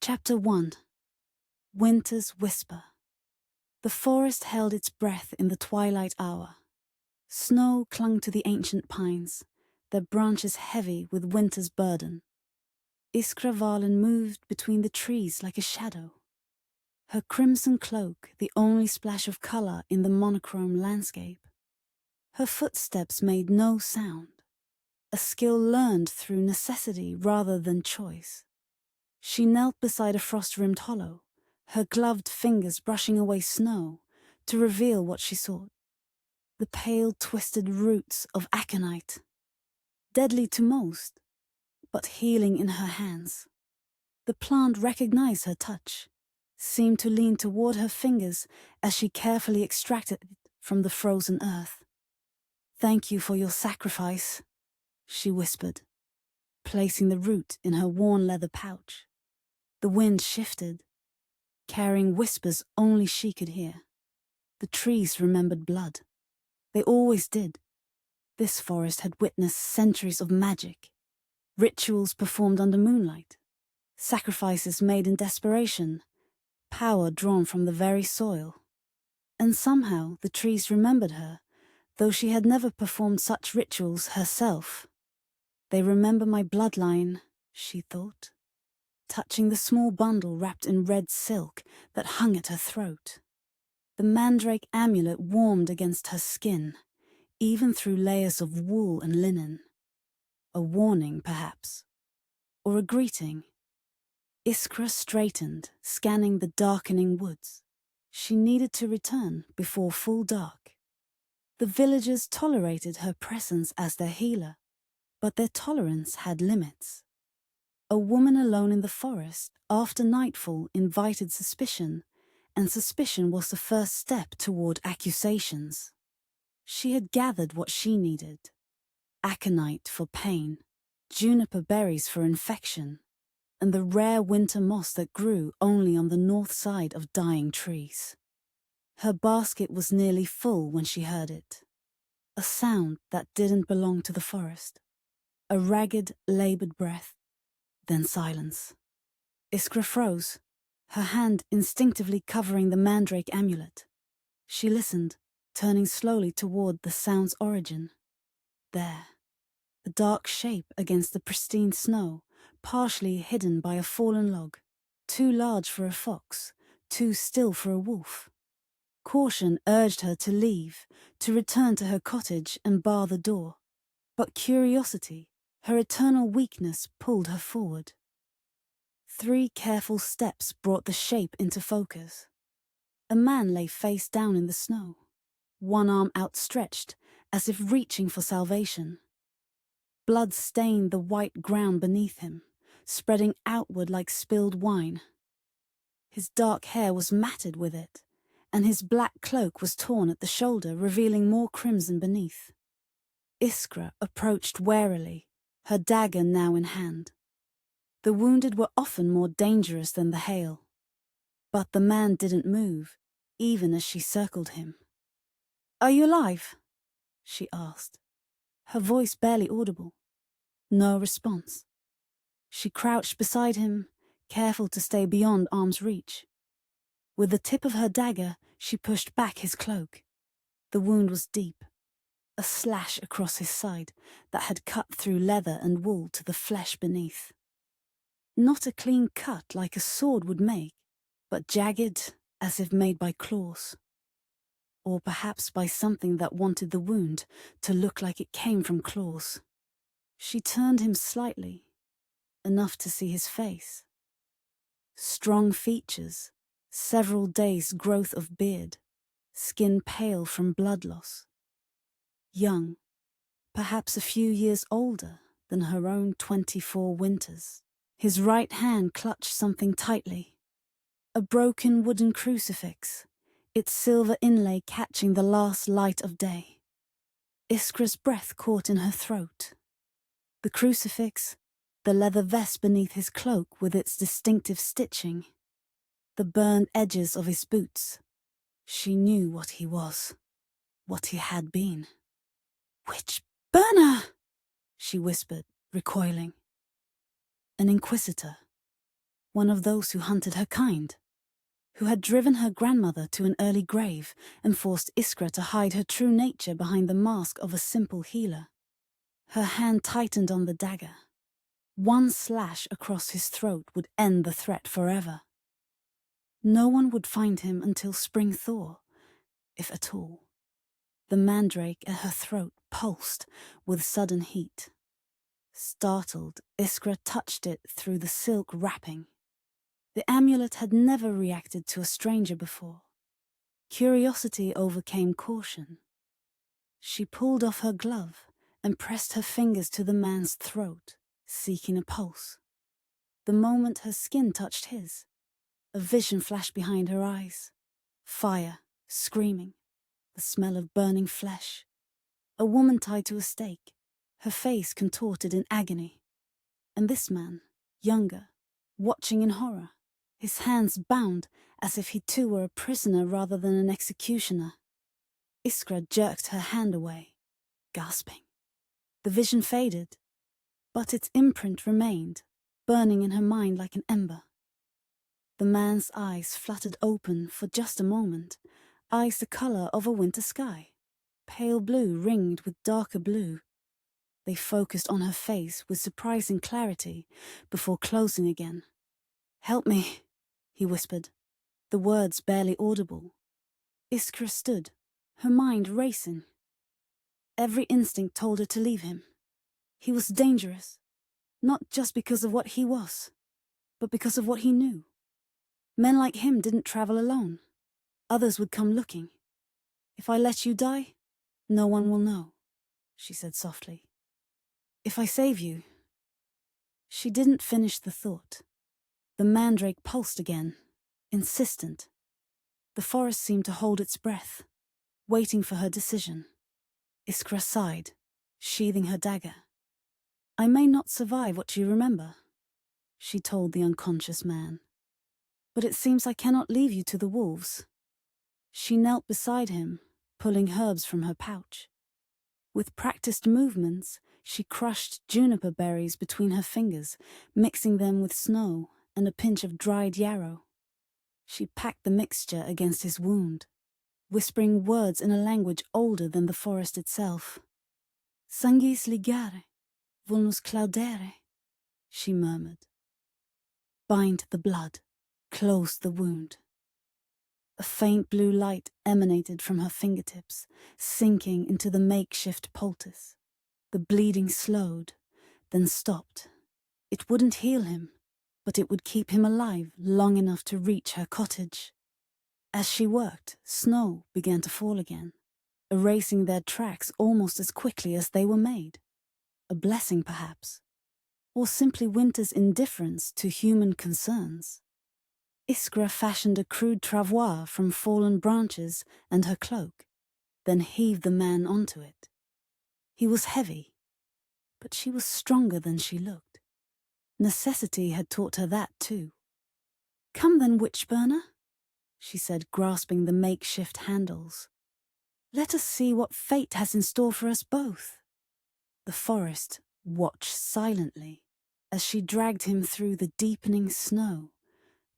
Chapter 1. Winter's Whisper. The forest held its breath in the twilight hour. Snow clung to the ancient pines, their branches heavy with winter's burden. Iskra Valen moved between the trees like a shadow. Her crimson cloak the only splash of color in the monochrome landscape. Her footsteps made no sound, a skill learned through necessity rather than choice. She knelt beside a frost-rimmed hollow, her gloved fingers brushing away snow to reveal what she sought. The pale, twisted roots of aconite, deadly to most, but healing in her hands. The plant recognized her touch, seemed to lean toward her fingers as she carefully extracted it from the frozen earth. "Thank you for your sacrifice," she whispered, placing the root in her worn leather pouch. The wind shifted, carrying whispers only she could hear. The trees remembered blood. They always did. This forest had witnessed centuries of magic, rituals performed under moonlight, sacrifices made in desperation, power drawn from the very soil. And somehow the trees remembered her, though she had never performed such rituals herself. "They remember my bloodline," she thought, touching the small bundle wrapped in red silk that hung at her throat. The Mandrake amulet warmed against her skin, even through layers of wool and linen. A warning, perhaps, or a greeting. Iskra straightened, scanning the darkening woods. She needed to return before full dark. The villagers tolerated her presence as their healer, but their tolerance had limits. A woman alone in the forest after nightfall invited suspicion, and suspicion was the first step toward accusations. She had gathered what she needed: aconite for pain, juniper berries for infection, and the rare winter moss that grew only on the north side of dying trees. Her basket was nearly full when she heard it. A sound that didn't belong to the forest. A ragged, labored breath. Then silence. Iskra froze, her hand instinctively covering the Mandrake amulet. She listened, turning slowly toward the sound's origin. There, a dark shape against the pristine snow, partially hidden by a fallen log, too large for a fox, too still for a wolf. Caution urged her to leave, to return to her cottage and bar the door. But curiosity, her eternal weakness, pulled her forward. 3 careful steps brought the shape into focus. A man lay face down in the snow, one arm outstretched, as if reaching for salvation. Blood stained the white ground beneath him, spreading outward like spilled wine. His dark hair was matted with it, and his black cloak was torn at the shoulder, revealing more crimson beneath. Iskra approached warily, her dagger now in hand. The wounded were often more dangerous than the hail. But the man didn't move, even as she circled him. "Are you alive?" she asked, her voice barely audible. No response. She crouched beside him, careful to stay beyond arm's reach. With the tip of her dagger, she pushed back his cloak. The wound was deep. A slash across his side that had cut through leather and wool to the flesh beneath. Not a clean cut like a sword would make, but jagged as if made by claws. Or perhaps by something that wanted the wound to look like it came from claws. She turned him slightly, enough to see his face. Strong features, several days' growth of beard, skin pale from blood loss. Young, perhaps a few years older than her own 24 winters. His right hand clutched something tightly. A broken wooden crucifix, its silver inlay catching the last light of day. Iskra's breath caught in her throat. The crucifix, the leather vest beneath his cloak with its distinctive stitching, the burned edges of his boots. She knew what he was, what he had been. "Witch burner!" she whispered, recoiling. An Inquisitor. One of those who hunted her kind, who had driven her grandmother to an early grave and forced Iskra to hide her true nature behind the mask of a simple healer. Her hand tightened on the dagger. One slash across his throat would end the threat forever. No one would find him until spring thaw, if at all. The mandrake at her throat pulsed with sudden heat. Startled, Iskra touched it through the silk wrapping. The amulet had never reacted to a stranger before. Curiosity overcame caution. She pulled off her glove and pressed her fingers to the man's throat, seeking a pulse. The moment her skin touched his, a vision flashed behind her eyes. Fire, screaming, the smell of burning flesh. A woman tied to a stake, her face contorted in agony. And this man, younger, watching in horror, his hands bound as if he too were a prisoner rather than an executioner. Iskra jerked her hand away, gasping. The vision faded, but its imprint remained, burning in her mind like an ember. The man's eyes fluttered open for just a moment, eyes the color of a winter sky, pale blue ringed with darker blue. They focused on her face with surprising clarity before closing again. "Help me," he whispered, the words barely audible. Iskra stood, her mind racing. Every instinct told her to leave him. He was dangerous, not just because of what he was, but because of what he knew. Men like him didn't travel alone. Others would come looking. "If I let you die, no one will know," she said softly. "If I save you..." She didn't finish the thought. The mandrake pulsed again, insistent. The forest seemed to hold its breath, waiting for her decision. Iskra sighed, sheathing her dagger. "I may not survive what you remember," she told the unconscious man. "But it seems I cannot leave you to the wolves." She knelt beside him, pulling herbs from her pouch. With practiced movements, she crushed juniper berries between her fingers, mixing them with snow and a pinch of dried yarrow. She packed the mixture against his wound, whispering words in a language older than the forest itself. "Sanguis ligare, vulnus claudere," she murmured. "Bind the blood, close the wound." A faint blue light emanated from her fingertips, sinking into the makeshift poultice. The bleeding slowed, then stopped. It wouldn't heal him, but it would keep him alive long enough to reach her cottage. As she worked, snow began to fall again, erasing their tracks almost as quickly as they were made. A blessing, perhaps, or simply winter's indifference to human concerns. Iskra fashioned a crude travois from fallen branches and her cloak, then heaved the man onto it. He was heavy, but she was stronger than she looked. Necessity had taught her that too. "Come then, witch-burner," she said, grasping the makeshift handles. "Let us see what fate has in store for us both." The forest watched silently as she dragged him through the deepening snow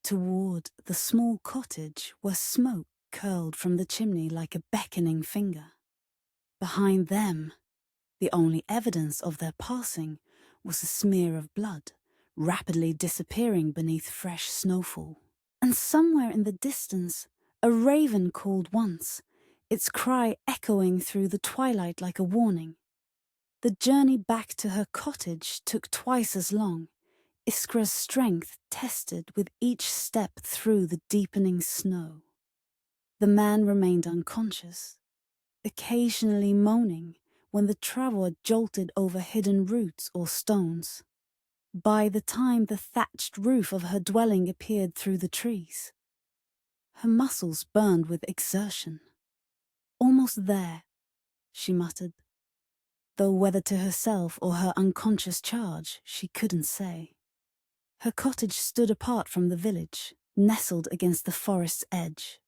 toward the small cottage where smoke curled from the chimney like a beckoning finger. Behind them, the only evidence of their passing was a smear of blood, rapidly disappearing beneath fresh snowfall. And somewhere in the distance, a raven called once, its cry echoing through the twilight like a warning. The journey back to her cottage took twice as long, Iskra's strength tested with each step through the deepening snow. The man remained unconscious, occasionally moaning when the traveler jolted over hidden roots or stones. By the time the thatched roof of her dwelling appeared through the trees, her muscles burned with exertion. "Almost there," she muttered, though whether to herself or her unconscious charge she couldn't say. Her cottage stood apart from the village, nestled against the forest's edge.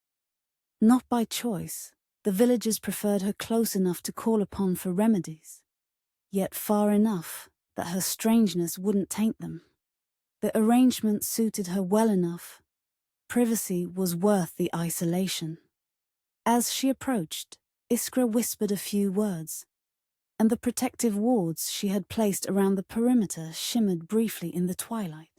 Not by choice, the villagers preferred her close enough to call upon for remedies, yet far enough that her strangeness wouldn't taint them. The arrangement suited her well enough. Privacy was worth the isolation. As she approached, Iskra whispered a few words, and the protective wards she had placed around the perimeter shimmered briefly in the twilight.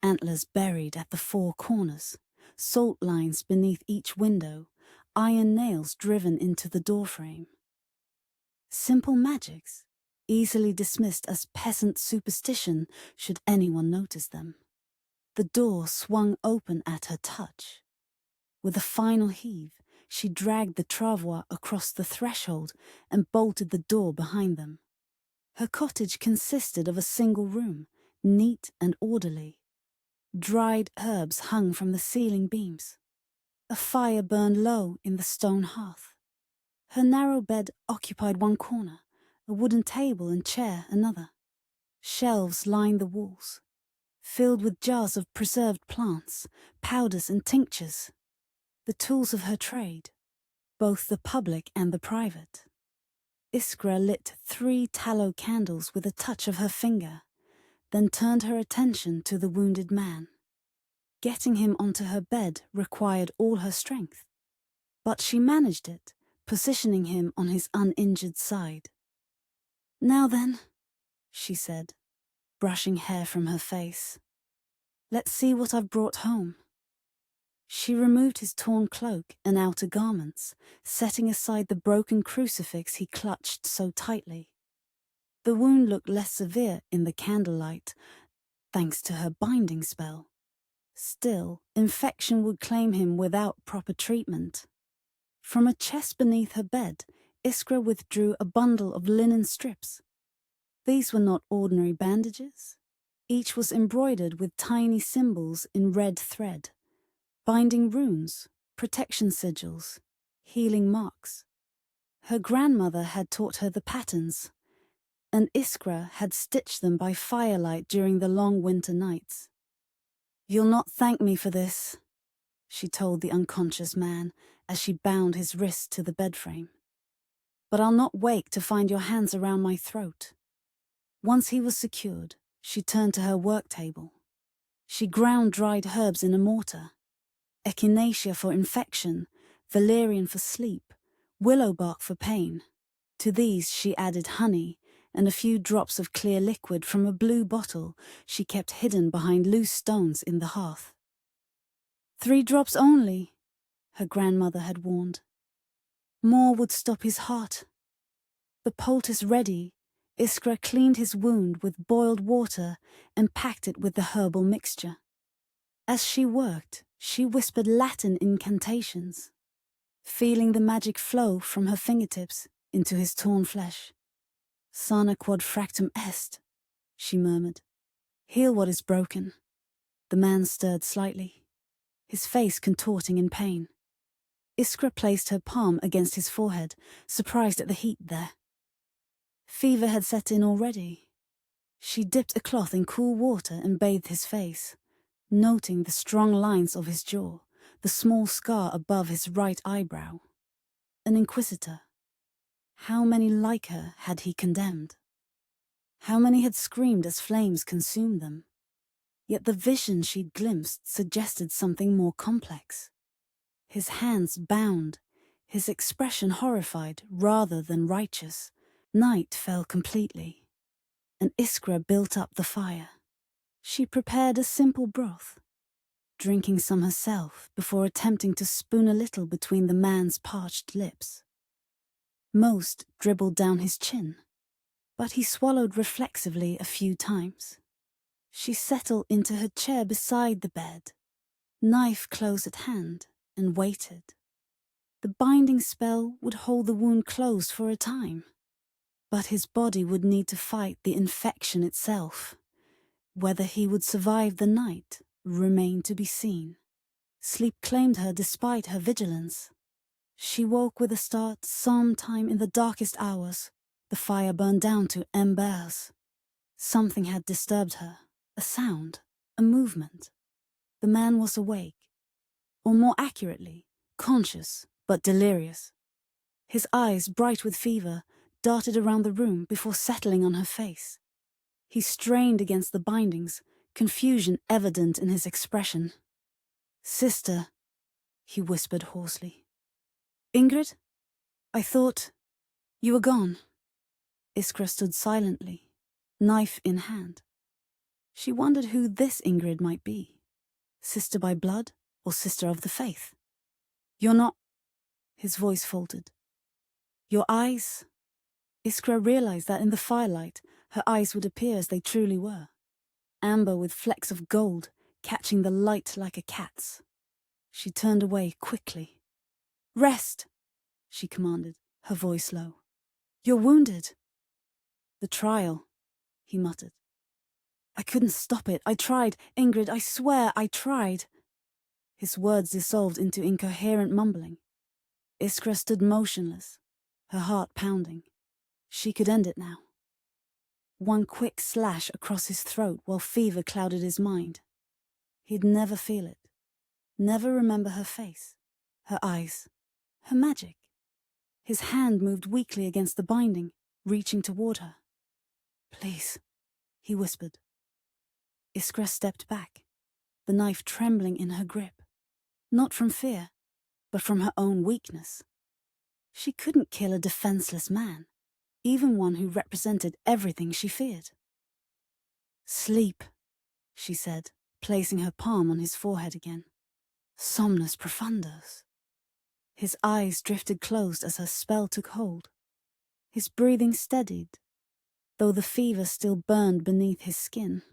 Antlers buried at the four corners, salt lines beneath each window, iron nails driven into the doorframe. Simple magics, easily dismissed as peasant superstition should anyone notice them. The door swung open at her touch. With a final heave, she dragged the travois across the threshold and bolted the door behind them. Her cottage consisted of a single room, neat and orderly. Dried herbs hung from the ceiling beams. A fire burned low in the stone hearth. Her narrow bed occupied one corner, a wooden table and chair another. Shelves lined the walls, filled with jars of preserved plants, powders and tinctures, the tools of her trade, both the public and the private. Iskra lit 3 tallow candles with a touch of her finger, then turned her attention to the wounded man. Getting him onto her bed required all her strength, but she managed it, positioning him on his uninjured side. "Now then," she said, brushing hair from her face. "Let's see what I've brought home." She removed his torn cloak and outer garments, setting aside the broken crucifix he clutched so tightly. The wound looked less severe in the candlelight, thanks to her binding spell. Still, infection would claim him without proper treatment. From a chest beneath her bed, Iskra withdrew a bundle of linen strips. These were not ordinary bandages. Each was embroidered with tiny symbols in red thread, binding runes, protection sigils, healing marks. Her grandmother had taught her the patterns, and Iskra had stitched them by firelight during the long winter nights. "You'll not thank me for this," she told the unconscious man as she bound his wrist to the bedframe. "But I'll not wake to find your hands around my throat." Once he was secured, she turned to her work table. She ground dried herbs in a mortar. Echinacea for infection, valerian for sleep, willow bark for pain. To these she added honey and a few drops of clear liquid from a blue bottle she kept hidden behind loose stones in the hearth. "3 drops only," her grandmother had warned. "More would stop his heart." The poultice ready, Iskra cleaned his wound with boiled water and packed it with the herbal mixture. As she worked, she whispered Latin incantations, feeling the magic flow from her fingertips into his torn flesh. "Sana quod fractum est," she murmured. "Heal what is broken." The man stirred slightly, his face contorting in pain. Iskra placed her palm against his forehead, surprised at the heat there. Fever had set in already. She dipped a cloth in cool water and bathed his face, noting the strong lines of his jaw, the small scar above his right eyebrow. An Inquisitor. How many like her had he condemned? How many had screamed as flames consumed them? Yet the vision she'd glimpsed suggested something more complex. His hands bound, his expression horrified rather than righteous. Night fell completely, and Iskra built up the fire. She prepared a simple broth, drinking some herself before attempting to spoon a little between the man's parched lips. Most dribbled down his chin, but he swallowed reflexively a few times. She settled into her chair beside the bed, knife close at hand, and waited. The binding spell would hold the wound closed for a time, but his body would need to fight the infection itself. Whether he would survive the night remained to be seen. Sleep claimed her despite her vigilance. She woke with a start sometime in the darkest hours. The fire burned down to embers. Something had disturbed her, a sound, a movement. The man was awake, or more accurately, conscious but delirious. His eyes, bright with fever, darted around the room before settling on her face. He strained against the bindings, confusion evident in his expression. "Sister," he whispered hoarsely. "Ingrid? I thought you were gone." Iskra stood silently, knife in hand. She wondered who this Ingrid might be. Sister by blood or sister of the faith? "You're not..." His voice faltered. "Your eyes..." Iskra realized that in the firelight, her eyes would appear as they truly were. Amber with flecks of gold, catching the light like a cat's. She turned away quickly. "Rest," she commanded, her voice low. "You're wounded." "The trial," he muttered. "I couldn't stop it. I tried. Ingrid, I swear I tried." His words dissolved into incoherent mumbling. Iskra stood motionless, her heart pounding. She could end it now. One quick slash across his throat while fever clouded his mind. He'd never feel it. Never remember her face, her eyes, her magic. His hand moved weakly against the binding, reaching toward her. "Please," he whispered. Iskra stepped back, the knife trembling in her grip. Not from fear, but from her own weakness. She couldn't kill a defenseless man, even one who represented everything she feared. "Sleep," she said, placing her palm on his forehead again. "Somnus profundus." His eyes drifted closed as her spell took hold. His breathing steadied, though the fever still burned beneath his skin.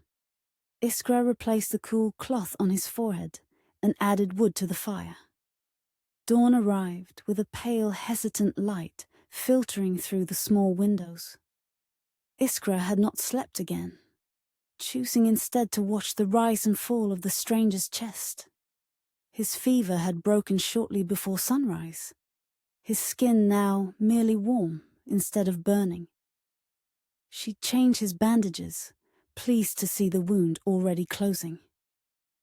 Iskra replaced the cool cloth on his forehead and added wood to the fire. Dawn arrived with a pale, hesitant light filtering through the small windows. Iskra had not slept again, choosing instead to watch the rise and fall of the stranger's chest. His fever had broken shortly before sunrise, his skin now merely warm instead of burning. She changed his bandages, pleased to see the wound already closing.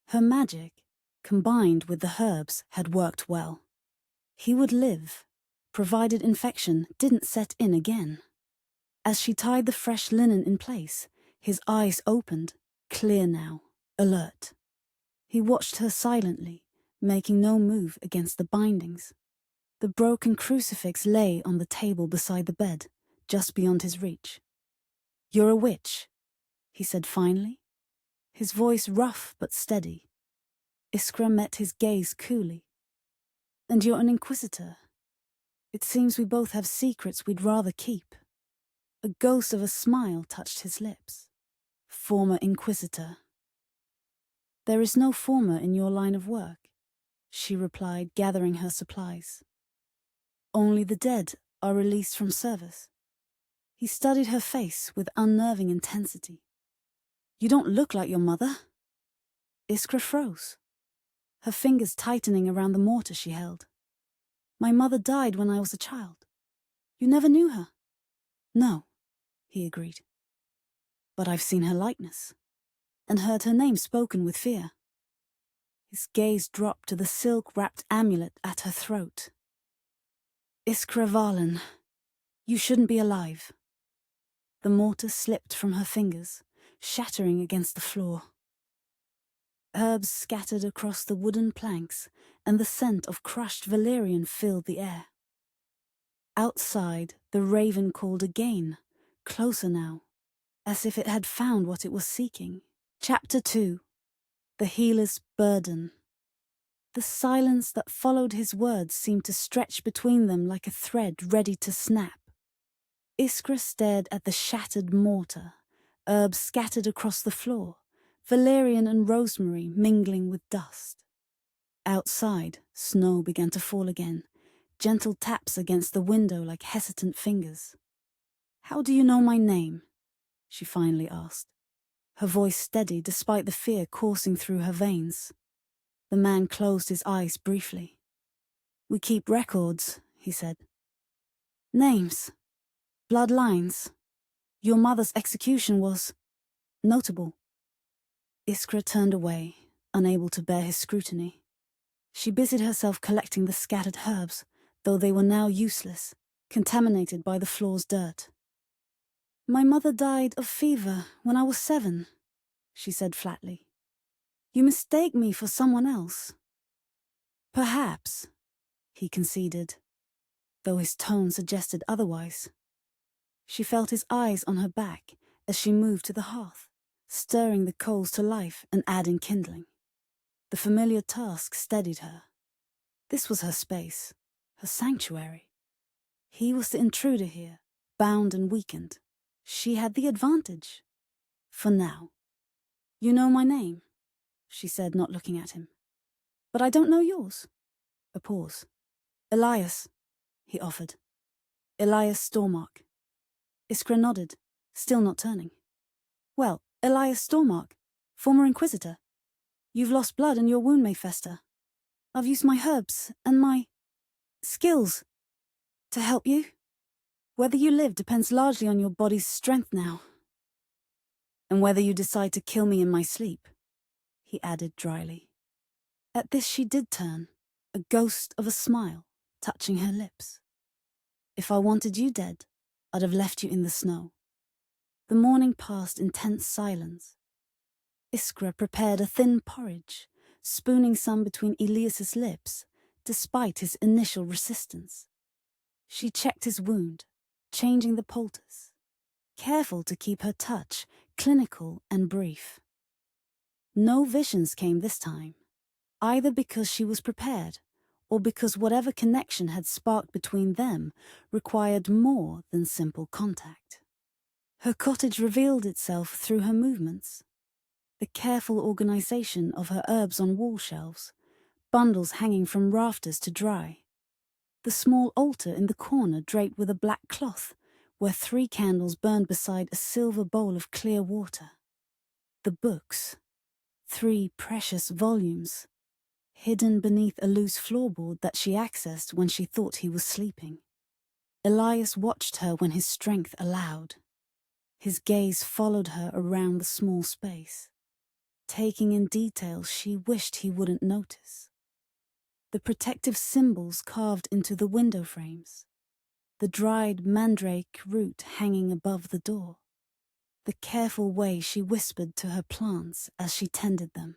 Her magic, combined with the herbs, had worked well. He would live, provided infection didn't set in again. As she tied the fresh linen in place, his eyes opened, clear now, alert. He watched her silently, making no move against the bindings. The broken crucifix lay on the table beside the bed, just beyond his reach. "You're a witch," he said finally, his voice rough but steady. Iskra met his gaze coolly. "And you're an Inquisitor. It seems we both have secrets we'd rather keep." A ghost of a smile touched his lips. "Former Inquisitor." "There is no former in your line of work," she replied, gathering her supplies. "Only the dead are released from service." He studied her face with unnerving intensity. "You don't look like your mother." Iskra froze, her fingers tightening around the mortar she held. "My mother died when I was a child. You never knew her?" "No," he agreed. "But I've seen her likeness, and heard her name spoken with fear." His gaze dropped to the silk-wrapped amulet at her throat. "Iskra Valen, you shouldn't be alive." The mortar slipped from her fingers, shattering against the floor. Herbs scattered across the wooden planks, and the scent of crushed valerian filled the air. Outside, the raven called again, closer now, as if it had found what it was seeking. Chapter 2. The Healer's Burden. The silence that followed his words seemed to stretch between them like a thread ready to snap. Iskra stared at the shattered mortar, herbs scattered across the floor, valerian and rosemary mingling with dust. Outside, snow began to fall again, gentle taps against the window like hesitant fingers. "How do you know my name?" she finally asked, her voice steady despite the fear coursing through her veins. The man closed his eyes briefly. "We keep records," he said. "Names. Bloodlines. Your mother's execution was notable." Iskra turned away, unable to bear his scrutiny. She busied herself collecting the scattered herbs, though they were now useless, contaminated by the floor's dirt. "My mother died of fever when I was 7. she said flatly. You mistake me for someone else. Perhaps, he conceded, though his tone suggested otherwise. She felt his eyes on her back as she moved to the hearth, stirring the coals to life and adding kindling. The familiar task steadied her. This was her space, her sanctuary. He was the intruder here, bound and weakened. She had the advantage. For now. You know my name, she said, not looking at him. But I don't know yours. A pause. Elias, he offered. Elias Stormark. Iskra nodded, still not turning. Well, Elias Stormark, former Inquisitor. You've lost blood and your wound may fester. I've used my herbs and my skills to help you. Whether you live depends largely on your body's strength now. And whether you decide to kill me in my sleep, he added dryly. At this she did turn, a ghost of a smile touching her lips. If I wanted you dead, I'd have left you in the snow. The morning passed in tense silence. Iskra prepared a thin porridge, spooning some between Elias's lips, despite his initial resistance. She checked his wound, changing the poultice, careful to keep her touch clinical and brief. No visions came this time, either because she was prepared or because whatever connection had sparked between them required more than simple contact. Her cottage revealed itself through her movements. The careful organization of her herbs on wall shelves, bundles hanging from rafters to dry. The small altar in the corner draped with a black cloth, where 3 candles burned beside a silver bowl of clear water. The books, 3 precious volumes, hidden beneath a loose floorboard that she accessed when she thought he was sleeping. Elias watched her when his strength allowed. His gaze followed her around the small space, taking in details she wished he wouldn't notice. The protective symbols carved into the window frames, the dried mandrake root hanging above the door, the careful way she whispered to her plants as she tended them.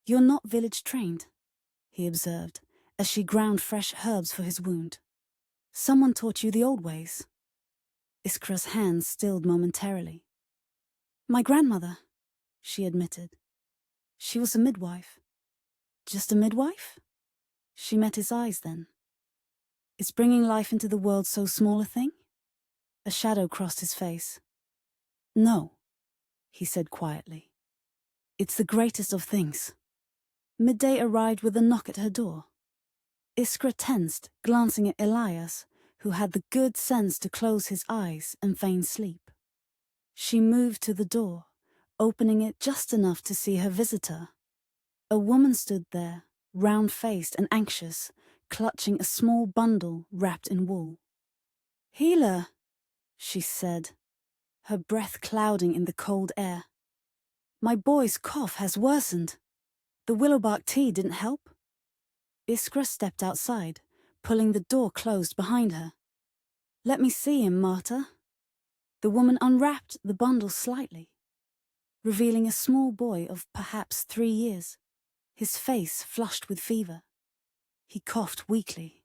You're not village trained, he observed, as she ground fresh herbs for his wound. Someone taught you the old ways. Iskra's hands stilled momentarily. My grandmother, she admitted. She was a midwife. Just a midwife? She met his eyes then. Is bringing life into the world so small a thing? A shadow crossed his face. No, he said quietly. It's the greatest of things. Midday arrived with a knock at her door. Iskra tensed, glancing at Elias, who had the good sense to close his eyes and feign sleep. She moved to the door, opening it just enough to see her visitor. A woman stood there, round-faced and anxious, clutching a small bundle wrapped in wool. Healer, she said, her breath clouding in the cold air. My boy's cough has worsened. The willowbark tea didn't help. Iskra stepped outside, pulling the door closed behind her. Let me see him, Marta. The woman unwrapped the bundle slightly, revealing a small boy of perhaps 3 years, his face flushed with fever. He coughed weakly,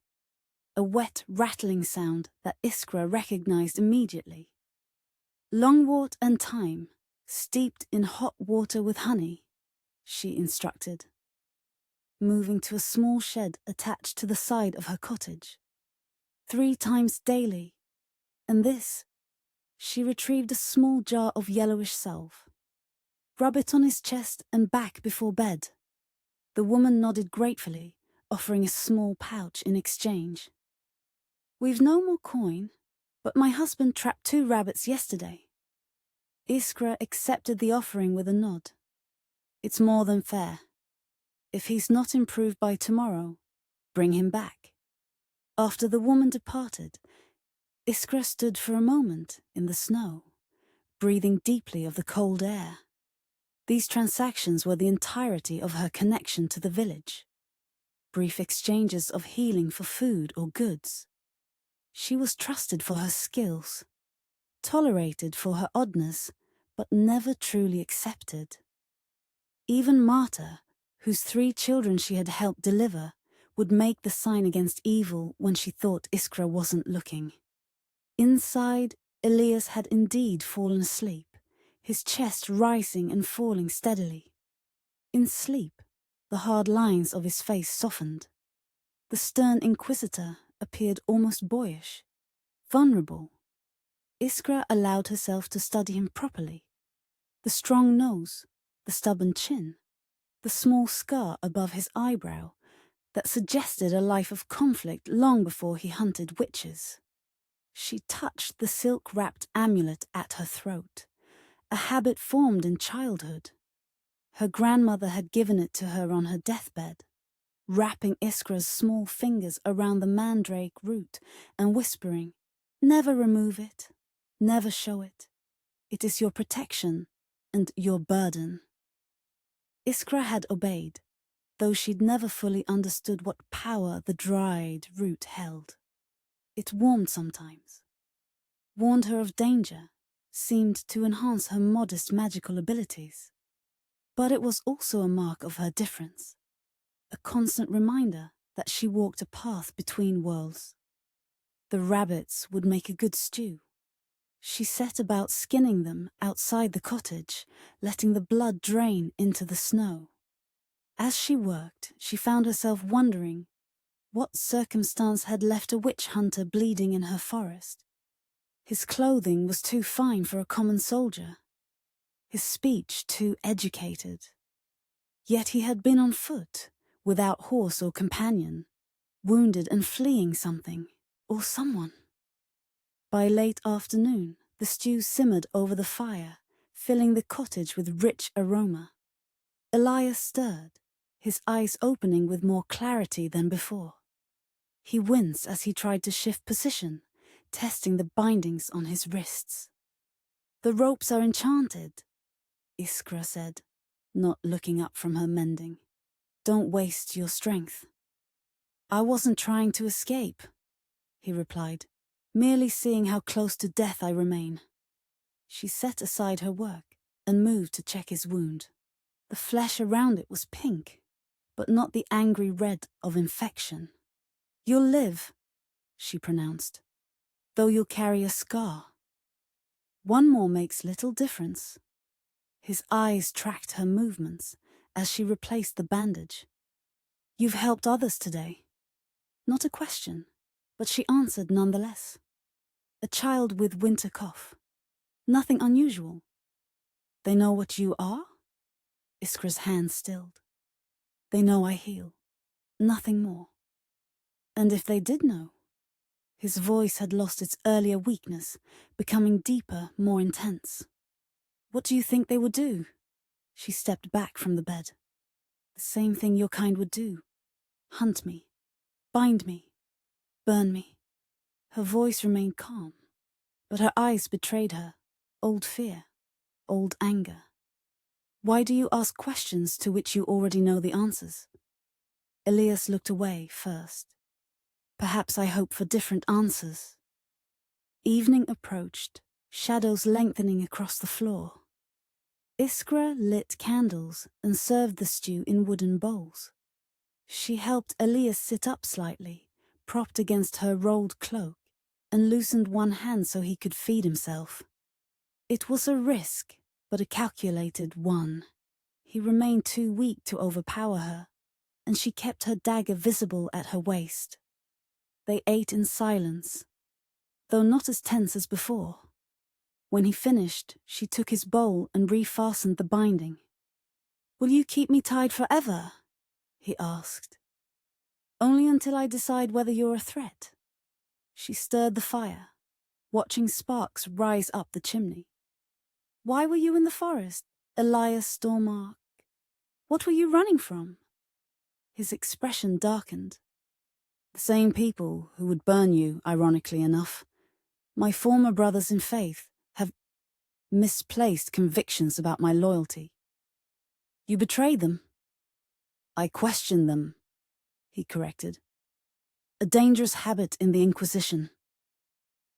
a wet, rattling sound that Iskra recognized immediately. Longwort and thyme, steeped in hot water with honey, she instructed, moving to a small shed attached to the side of her cottage. 3 times daily, and this, she retrieved a small jar of yellowish salve. Rub it on his chest and back before bed. The woman nodded gratefully, offering a small pouch in exchange. We've no more coin, but my husband trapped 2 rabbits yesterday. Iskra accepted the offering with a nod. It's more than fair. If he's not improved by tomorrow, bring him back. After the woman departed, Iskra stood for a moment in the snow, breathing deeply of the cold air. These transactions were the entirety of her connection to the village. Brief exchanges of healing for food or goods. She was trusted for her skills, tolerated for her oddness, but never truly accepted. Even Marta, whose 3 children she had helped deliver, would make the sign against evil when she thought Iskra wasn't looking. Inside, Elias had indeed fallen asleep, his chest rising and falling steadily. In sleep, the hard lines of his face softened. The stern Inquisitor appeared almost boyish, vulnerable. Iskra allowed herself to study him properly. The strong nose, the stubborn chin, the small scar above his eyebrow that suggested a life of conflict long before he hunted witches. She touched the silk-wrapped amulet at her throat, a habit formed in childhood. Her grandmother had given it to her on her deathbed, wrapping Iskra's small fingers around the mandrake root and whispering, "Never remove it, never show it. It is your protection and your burden." Iskra had obeyed, though she'd never fully understood what power the dried root held. It warmed sometimes, warned her of danger, seemed to enhance her modest magical abilities. But it was also a mark of her difference, a constant reminder that she walked a path between worlds. The rabbits would make a good stew. She set about skinning them outside the cottage, letting the blood drain into the snow. As she worked, she found herself wondering what circumstance had left a witch hunter bleeding in her forest. His clothing was too fine for a common soldier, his speech too educated. Yet he had been on foot, without horse or companion, wounded and fleeing something, or someone. By late afternoon, the stew simmered over the fire, filling the cottage with rich aroma. Elias stirred, his eyes opening with more clarity than before. He winced as he tried to shift position, testing the bindings on his wrists. "The ropes are enchanted," Iskra said, not looking up from her mending. "Don't waste your strength." "I wasn't trying to escape," he replied, "merely seeing how close to death I remain." She set aside her work and moved to check his wound. The flesh around it was pink, but not the angry red of infection. "You'll live," she pronounced, "though you'll carry a scar. One more makes little difference." His eyes tracked her movements as she replaced the bandage. "You've helped others today." Not a question, but she answered nonetheless. "A child with winter cough. Nothing unusual." "They know what you are?" Iskra's hand stilled. "They know I heal. Nothing more." And if they did know? His voice had lost its earlier weakness, becoming deeper, more intense. "What do you think they would do?" She stepped back from the bed. "The same thing your kind would do. Hunt me. Bind me. Burn me." Her voice remained calm, but her eyes betrayed her. Old fear. Old anger. "Why do you ask questions to which you already know the answers?" Elias looked away first. "Perhaps I hope for different answers." Evening approached, shadows lengthening across the floor. Iskra lit candles and served the stew in wooden bowls. She helped Elias sit up slightly, propped against her rolled cloak, and loosened one hand so he could feed himself. It was a risk, but a calculated one. He remained too weak to overpower her, and she kept her dagger visible at her waist. They ate in silence, though not as tense as before. When he finished, she took his bowl and refastened the binding. "Will you keep me tied forever?" he asked. "Only until I decide whether you're a threat." She stirred the fire, watching sparks rise up the chimney. "Why were you in the forest, Elias Stormark? What were you running from?" His expression darkened. "The same people who would burn you, ironically enough. My former brothers in faith have misplaced convictions about my loyalty." "You betrayed them?" "I questioned them," he corrected. "A dangerous habit in the Inquisition."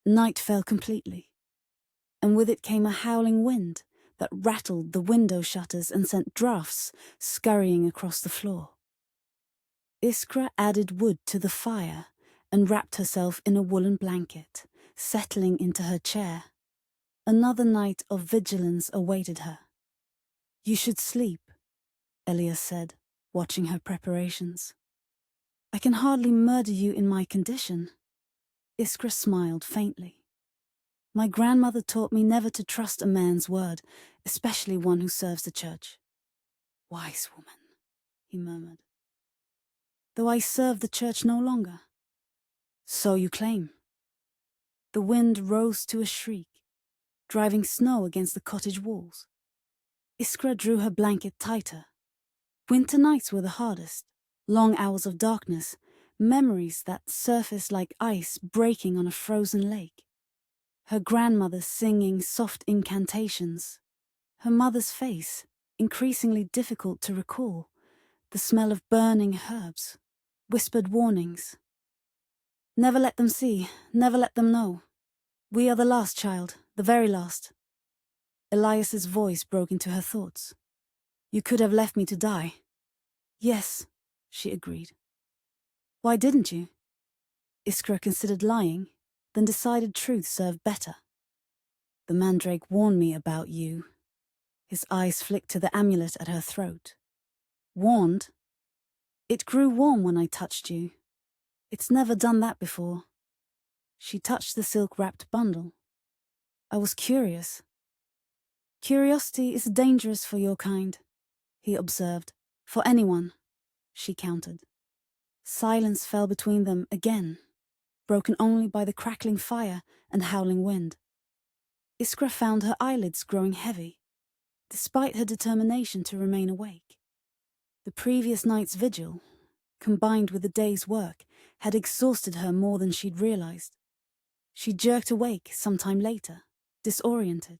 Night fell completely, and with it came a howling wind that rattled the window shutters and sent drafts scurrying across the floor. Iskra added wood to the fire and wrapped herself in a woolen blanket, settling into her chair. Another night of vigilance awaited her. "You should sleep," Elias said, watching her preparations. "I can hardly murder you in my condition." Iskra smiled faintly. "My grandmother taught me never to trust a man's word, especially one who serves the church." "Wise woman," he murmured. "Though I serve the church no longer." "So you claim." The wind rose to a shriek, driving snow against the cottage walls. Iskra drew her blanket tighter. Winter nights were the hardest, long hours of darkness, memories that surfaced like ice breaking on a frozen lake. Her grandmother singing soft incantations. Her mother's face, increasingly difficult to recall. The smell of burning herbs. Whispered warnings. "Never let them see, never let them know. We are the last, child, the very last." Elias's voice broke into her thoughts. "You could have left me to die." "Yes," she agreed. "Why didn't you?" Iskra considered lying, then decided truth served better. "The Mandrake warned me about you." His eyes flicked to the amulet at her throat. "Warned? It grew warm when I touched you. It's never done that before." She touched the silk-wrapped bundle. "I was curious." "Curiosity is dangerous for your kind," he observed. "For anyone," she countered. Silence fell between them again, broken only by the crackling fire and howling wind. Iskra found her eyelids growing heavy, despite her determination to remain awake. The previous night's vigil, combined with the day's work, had exhausted her more than she'd realized. She jerked awake sometime later, disoriented.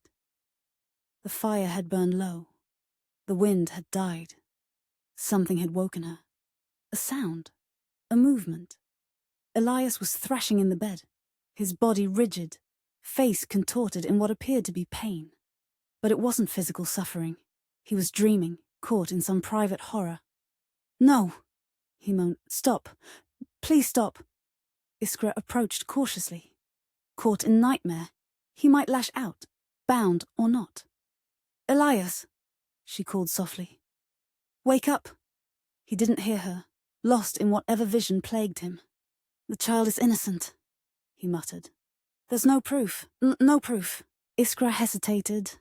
The fire had burned low. The wind had died. Something had woken her. A sound. A movement. Elias was thrashing in the bed, his body rigid, face contorted in what appeared to be pain. But it wasn't physical suffering. He was dreaming, caught in some private horror. "No!" he moaned. "Stop. Please stop." Iskra approached cautiously. Caught in nightmare, he might lash out, bound or not. "Elias," she called softly. "Wake up." He didn't hear her, lost in whatever vision plagued him. "The child is innocent," he muttered. "There's no proof, no proof." Iskra hesitated,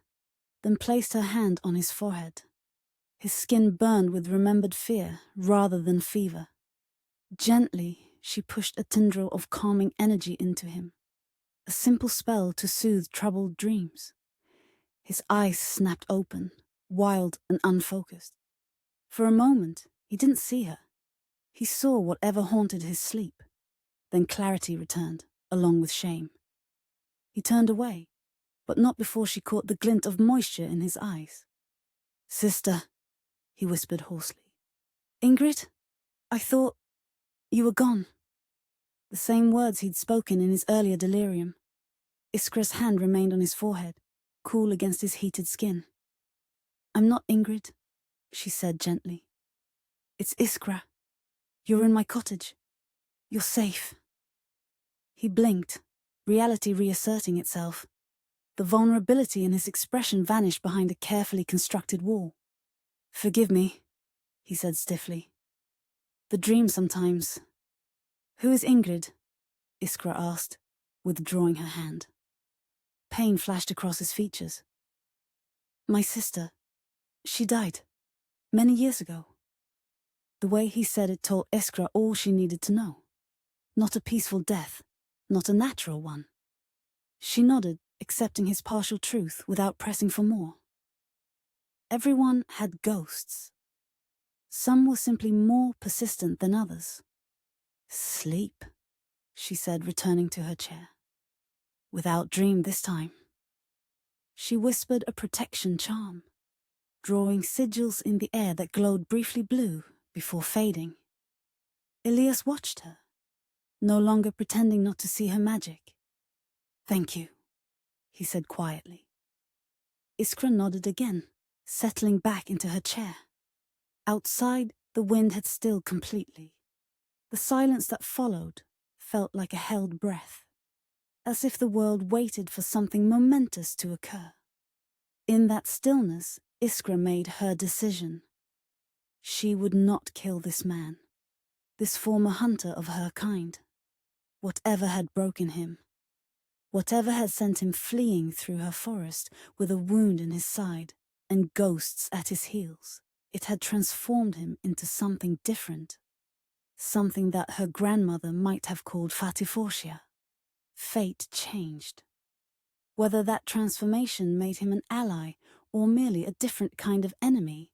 then placed her hand on his forehead. His skin burned with remembered fear rather than fever. Gently, she pushed a tendril of calming energy into him, a simple spell to soothe troubled dreams. His eyes snapped open, wild and unfocused. For a moment, he didn't see her. He saw whatever haunted his sleep. Then clarity returned, along with shame. He turned away, but not before she caught the glint of moisture in his eyes. "Sister," he whispered hoarsely. "Ingrid? I thought you were gone." The same words he'd spoken in his earlier delirium. Iskra's hand remained on his forehead, cool against his heated skin. "I'm not Ingrid," she said gently. "It's Iskra. You're in my cottage. You're safe." He blinked, reality reasserting itself. The vulnerability in his expression vanished behind a carefully constructed wall. "Forgive me," he said stiffly. "The dream sometimes." "Who is Ingrid?" Iskra asked, withdrawing her hand. Pain flashed across his features. "My sister. She died. Many years ago." The way he said it told Iskra all she needed to know. Not a peaceful death, not a natural one. She nodded, accepting his partial truth without pressing for more. Everyone had ghosts. Some were simply more persistent than others. "Sleep," she said, returning to her chair. "Without dream this time." She whispered a protection charm, drawing sigils in the air that glowed briefly blue before fading. Elias watched her, no longer pretending not to see her magic. "Thank you," he said quietly. Iskra nodded again, settling back into her chair. Outside, the wind had stilled completely. The silence that followed felt like a held breath, as if the world waited for something momentous to occur. In that stillness, Iskra made her decision. She would not kill this man, this former hunter of her kind. Whatever had broken him, whatever had sent him fleeing through her forest with a wound in his side and ghosts at his heels, it had transformed him into something different, something that her grandmother might have called fatifortia. Fate changed. Whether that transformation made him an ally or merely a different kind of enemy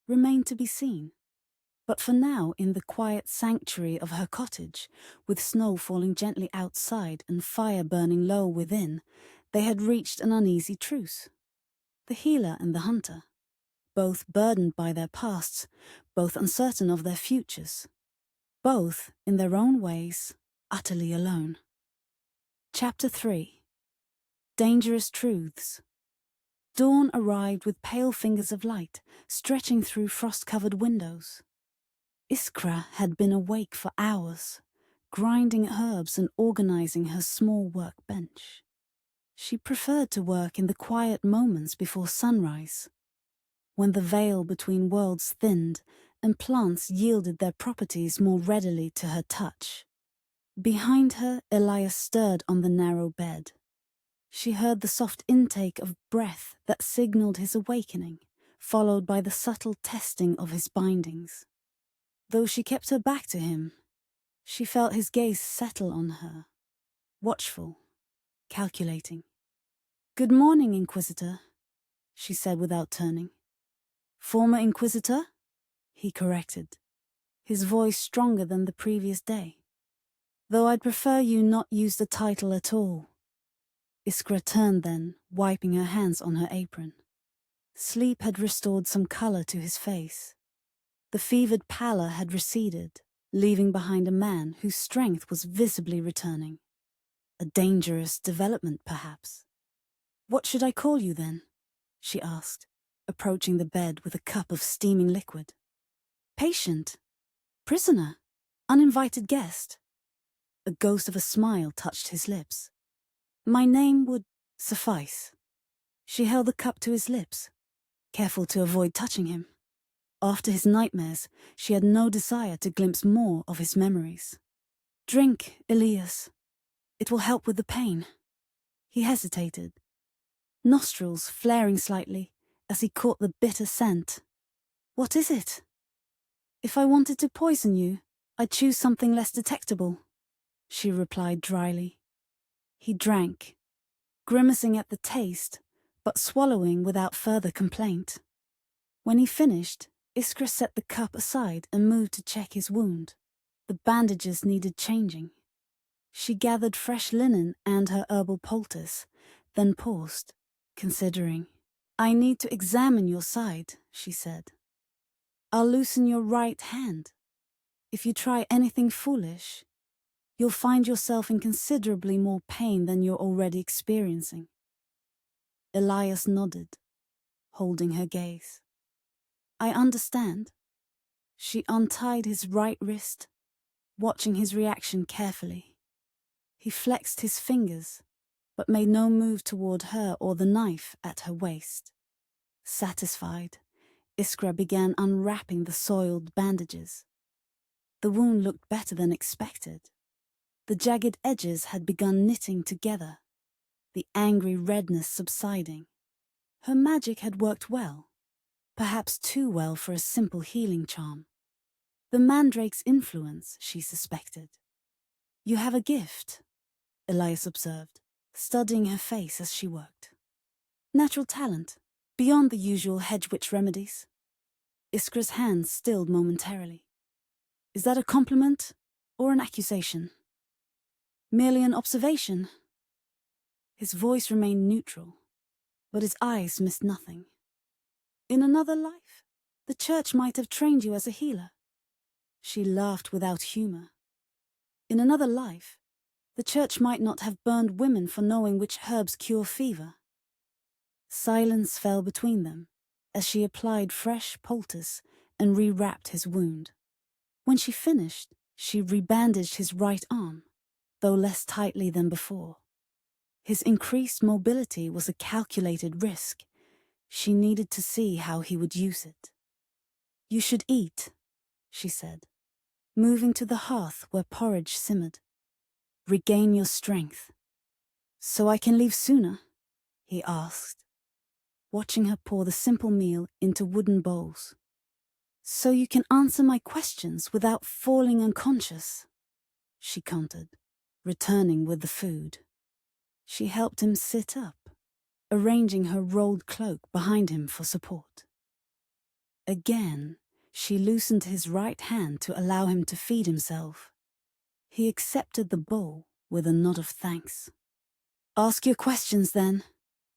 remained to be seen. But for now, in the quiet sanctuary of her cottage, with snow falling gently outside and fire burning low within, they had reached an uneasy truce. The healer and the hunter, both burdened by their pasts, both uncertain of their futures, both, in their own ways, utterly alone. Chapter 3. Dangerous Truths. Dawn arrived with pale fingers of light stretching through frost-covered windows. Iskra had been awake for hours, grinding herbs and organizing her small workbench. She preferred to work in the quiet moments before sunrise, when the veil between worlds thinned and plants yielded their properties more readily to her touch. Behind her, Elias stirred on the narrow bed. She heard the soft intake of breath that signaled his awakening, followed by the subtle testing of his bindings. Though she kept her back to him, she felt his gaze settle on her, watchful, calculating. "Good morning, Inquisitor," she said without turning. "Former Inquisitor?" he corrected, his voice stronger than the previous day. "Though I'd prefer you not use the title at all." Iskra turned then, wiping her hands on her apron. Sleep had restored some color to his face. The fevered pallor had receded, leaving behind a man whose strength was visibly returning. A dangerous development, perhaps. "What should I call you, then?" she asked, approaching the bed with a cup of steaming liquid. "Patient? Prisoner? Uninvited guest?" A ghost of a smile touched his lips. "My name would suffice." She held the cup to his lips, careful to avoid touching him. After his nightmares, she had no desire to glimpse more of his memories. "Drink, Elias. It will help with the pain." He hesitated, nostrils flaring slightly as he caught the bitter scent. "What is it?" "If I wanted to poison you, I'd choose something less detectable," she replied dryly. He drank, grimacing at the taste, but swallowing without further complaint. When he finished, Iskra set the cup aside and moved to check his wound. The bandages needed changing. She gathered fresh linen and her herbal poultice, then paused, considering. "I need to examine your side," she said. "I'll loosen your right hand. If you try anything foolish, you'll find yourself in considerably more pain than you're already experiencing." Elias nodded, holding her gaze. "I understand." She untied his right wrist, watching his reaction carefully. He flexed his fingers, but made no move toward her or the knife at her waist. Satisfied, Iskra began unwrapping the soiled bandages. The wound looked better than expected. The jagged edges had begun knitting together, the angry redness subsiding. Her magic had worked well, perhaps too well for a simple healing charm. The Mandrake's influence, she suspected. "You have a gift," Elias observed, studying her face as she worked. "Natural talent, beyond the usual hedge witch remedies." Iskra's hands stilled momentarily. "Is that a compliment or an accusation?" "Merely an observation." His voice remained neutral, but his eyes missed nothing. "In another life, the church might have trained you as a healer." She laughed without humor. "In another life, the church might not have burned women for knowing which herbs cure fever." Silence fell between them as she applied fresh poultice and rewrapped his wound. When she finished, she rebandaged his right arm, though less tightly than before. His increased mobility was a calculated risk. She needed to see how he would use it. "You should eat," she said, moving to the hearth where porridge simmered. "Regain your strength." "So I can leave sooner?" he asked, watching her pour the simple meal into wooden bowls. "So you can answer my questions without falling unconscious," she countered, returning with the food. She helped him sit up, arranging her rolled cloak behind him for support. Again, she loosened his right hand to allow him to feed himself. He accepted the bowl with a nod of thanks. "Ask your questions, then,"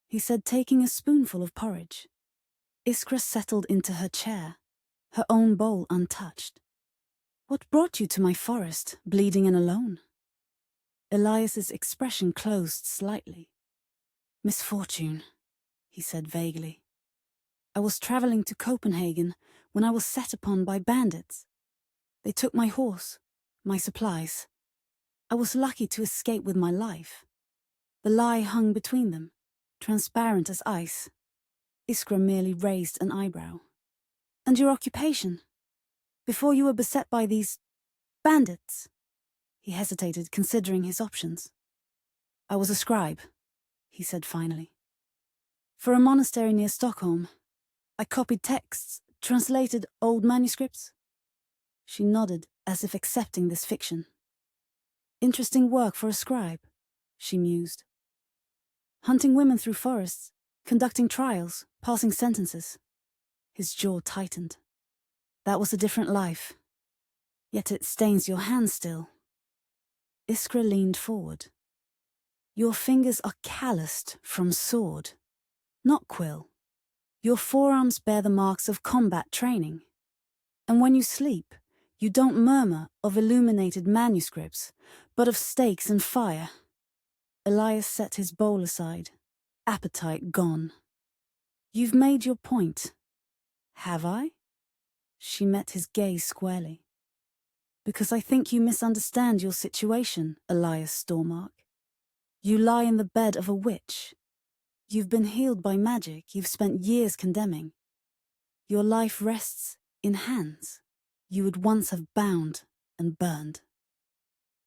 he said, taking a spoonful of porridge. Iskra settled into her chair, her own bowl untouched. "What brought you to my forest, bleeding and alone?" Elias's expression closed slightly. "Misfortune," he said vaguely. "I was traveling to Copenhagen when I was set upon by bandits. They took my horse, my supplies. I was lucky to escape with my life. The lie hung between them, transparent as ice." Iskra merely raised an eyebrow. "And your occupation? Before you were beset by these bandits?" He hesitated, considering his options. "I was a scribe," he said finally. "For a monastery near Stockholm. I copied texts, translated old manuscripts." She nodded, as if accepting this fiction. "Interesting work for a scribe," she mused. "Hunting women through forests, conducting trials, passing sentences." His jaw tightened. "That was a different life. Yet it stains your hands still." Iskra leaned forward. "Your fingers are calloused from sword, not quill. Your forearms bear the marks of combat training. And when you sleep, you don't murmur of illuminated manuscripts, but of stakes and fire." Elias set his bowl aside, appetite gone. "You've made your point." "Have I?" She met his gaze squarely. "Because I think you misunderstand your situation, Elias Stormark. You lie in the bed of a witch. You've been healed by magic you've spent years condemning. Your life rests in hands you would once have bound and burned."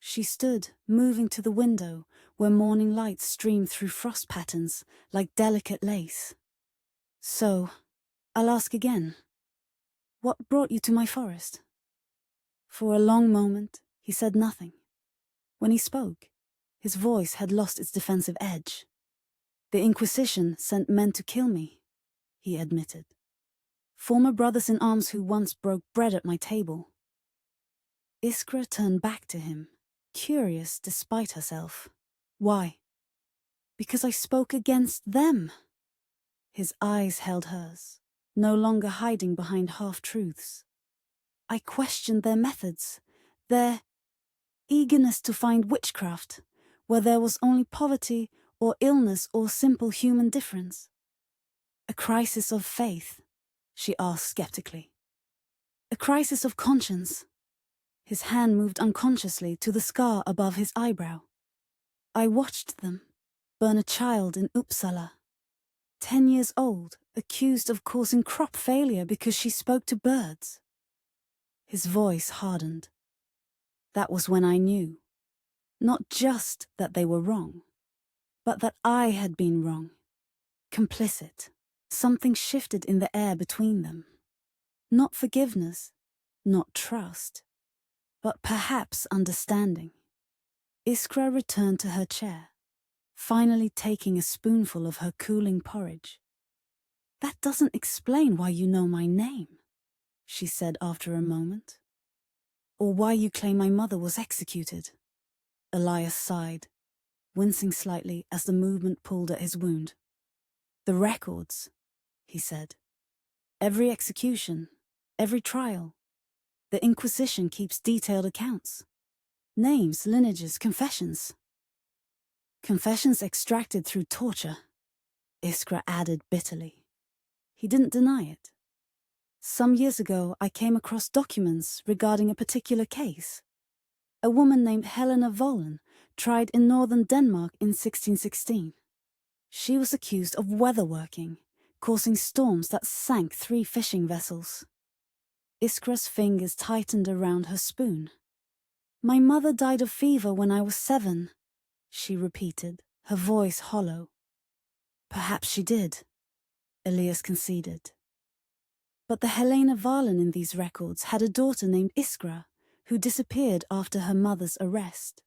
She stood, moving to the window where morning light streamed through frost patterns like delicate lace. "So, I'll ask again. What brought you to my forest?" For a long moment, he said nothing. When he spoke, his voice had lost its defensive edge. "The Inquisition sent men to kill me," he admitted. "Former brothers in arms who once broke bread at my table." Iskra turned back to him, curious despite herself. "Why?" "Because I spoke against them." His eyes held hers, no longer hiding behind half-truths. "I questioned their methods, their eagerness to find witchcraft, where there was only poverty or illness or simple human difference." "A crisis of faith?" she asked skeptically. "A crisis of conscience." His hand moved unconsciously to the scar above his eyebrow. "I watched them burn a child in Uppsala. 10 years old, accused of causing crop failure because she spoke to birds." His voice hardened. "That was when I knew. Not just that they were wrong, but that I had been wrong. Complicit. Something shifted in the air between them. Not forgiveness, not trust, but perhaps understanding." Iskra returned to her chair, finally taking a spoonful of her cooling porridge. "That doesn't explain why you know my name," she said after a moment. "Or why you claim my mother was executed." Elias sighed, wincing slightly as the movement pulled at his wound. "The records," he said. "Every execution, every trial. The Inquisition keeps detailed accounts. Names, lineages, confessions. Confessions extracted through torture." Iskra added bitterly. He didn't deny it. Some years ago, I came across documents regarding a particular case. A woman named Helena Valen, tried in northern Denmark in 1616. She was accused of weatherworking, causing storms that sank 3 fishing vessels. Iskra's fingers tightened around her spoon. My mother died of fever when I was 7, she repeated, her voice hollow. Perhaps she did, Elias conceded. But the Helena Valen in these records had a daughter named Iskra, who disappeared after her mother's arrest.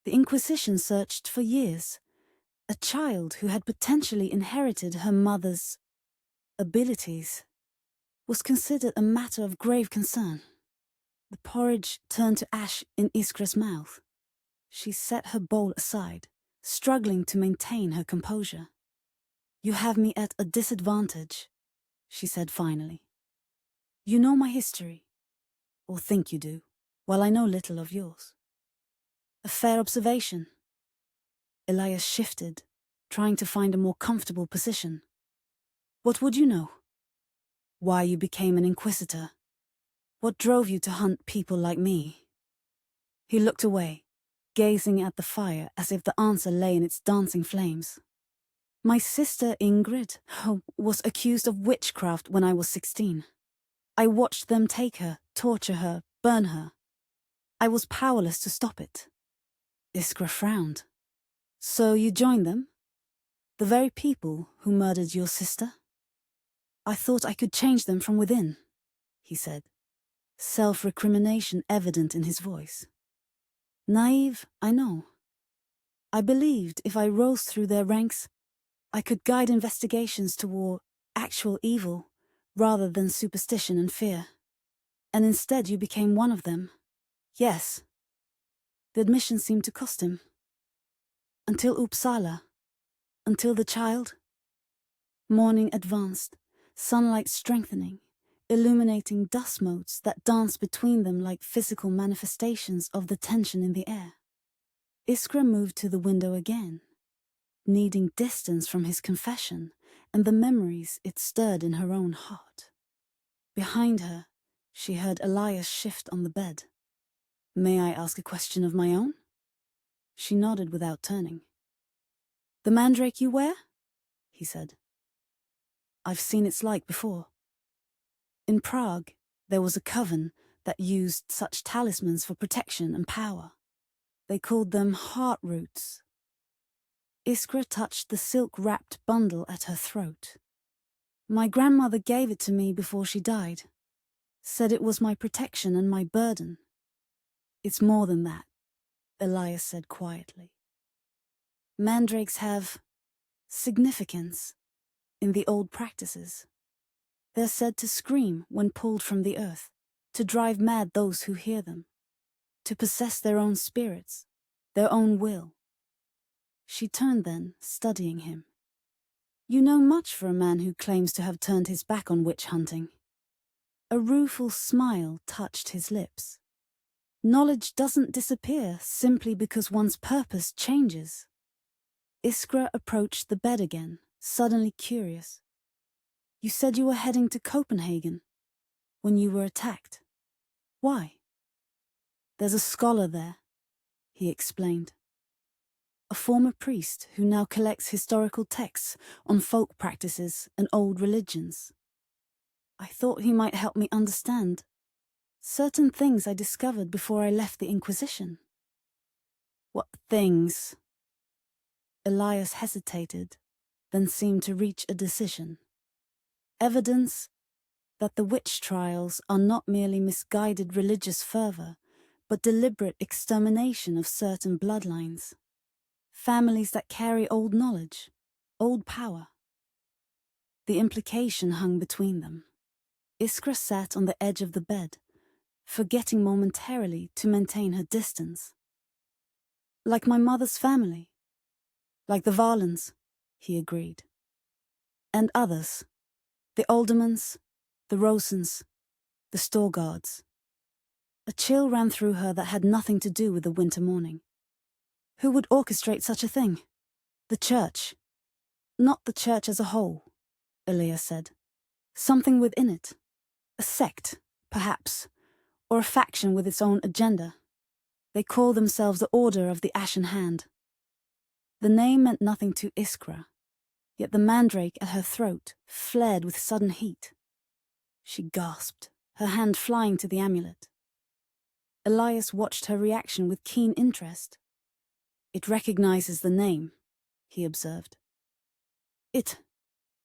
The Inquisition searched for years. A child who had potentially inherited her mother's abilities was considered a matter of grave concern. The porridge turned to ash in Iskra's mouth. She set her bowl aside, struggling to maintain her composure. You have me at a disadvantage, she said finally. You know my history, or think you do, while I know little of yours. A fair observation. Elias shifted, trying to find a more comfortable position. What would you know? Why you became an Inquisitor? What drove you to hunt people like me? He looked away, gazing at the fire as if the answer lay in its dancing flames. My sister Ingrid was accused of witchcraft when I was 16. I watched them take her, torture her, burn her. I was powerless to stop it. Iskra frowned. So you joined them? The very people who murdered your sister? I thought I could change them from within, he said, self-recrimination evident in his voice. Naive, I know. I believed if I rose through their ranks, I could guide investigations toward actual evil rather than superstition and fear. And instead you became one of them. Yes. The admission seemed to cost him. Until Uppsala. Until the child. Morning advanced, sunlight strengthening, illuminating dust motes that danced between them like physical manifestations of the tension in the air. Iskra moved to the window again, needing distance from his confession and the memories it stirred in her own heart. Behind her, she heard Elias shift on the bed. May I ask a question of my own? She nodded without turning. The mandrake you wear? He said. I've seen its like before. In Prague, there was a coven that used such talismans for protection and power. They called them heart roots. Iskra touched the silk-wrapped bundle at her throat. My grandmother gave it to me before she died. Said it was my protection and my burden. It's more than that, Elias said quietly. Mandrakes have significance in the old practices. They're said to scream when pulled from the earth, to drive mad those who hear them, to possess their own spirits, their own will. She turned then, studying him. You know much for a man who claims to have turned his back on witch hunting. A rueful smile touched his lips. Knowledge doesn't disappear simply because one's purpose changes. Iskra approached the bed again, suddenly curious. You said you were heading to Copenhagen when you were attacked. Why? There's a scholar there, he explained. A former priest who now collects historical texts on folk practices and old religions. I thought he might help me understand certain things I discovered before I left the Inquisition. What things? Elias hesitated, then seemed to reach a decision. Evidence that the witch trials are not merely misguided religious fervor, but deliberate extermination of certain bloodlines. Families that carry old knowledge, old power. The implication hung between them. Iskra sat on the edge of the bed, forgetting momentarily to maintain her distance. Like my mother's family. Like the Valens, he agreed. And others. The Aldermans, the Rosens, the Storgards. A chill ran through her that had nothing to do with the winter morning. Who would orchestrate such a thing? The church. Not the church as a whole, Elias said. Something within it. A sect, perhaps, or a faction with its own agenda. They call themselves the Order of the Ashen Hand. The name meant nothing to Iskra, yet the mandrake at her throat flared with sudden heat. She gasped, her hand flying to the amulet. Elias watched her reaction with keen interest. It recognizes the name, he observed. It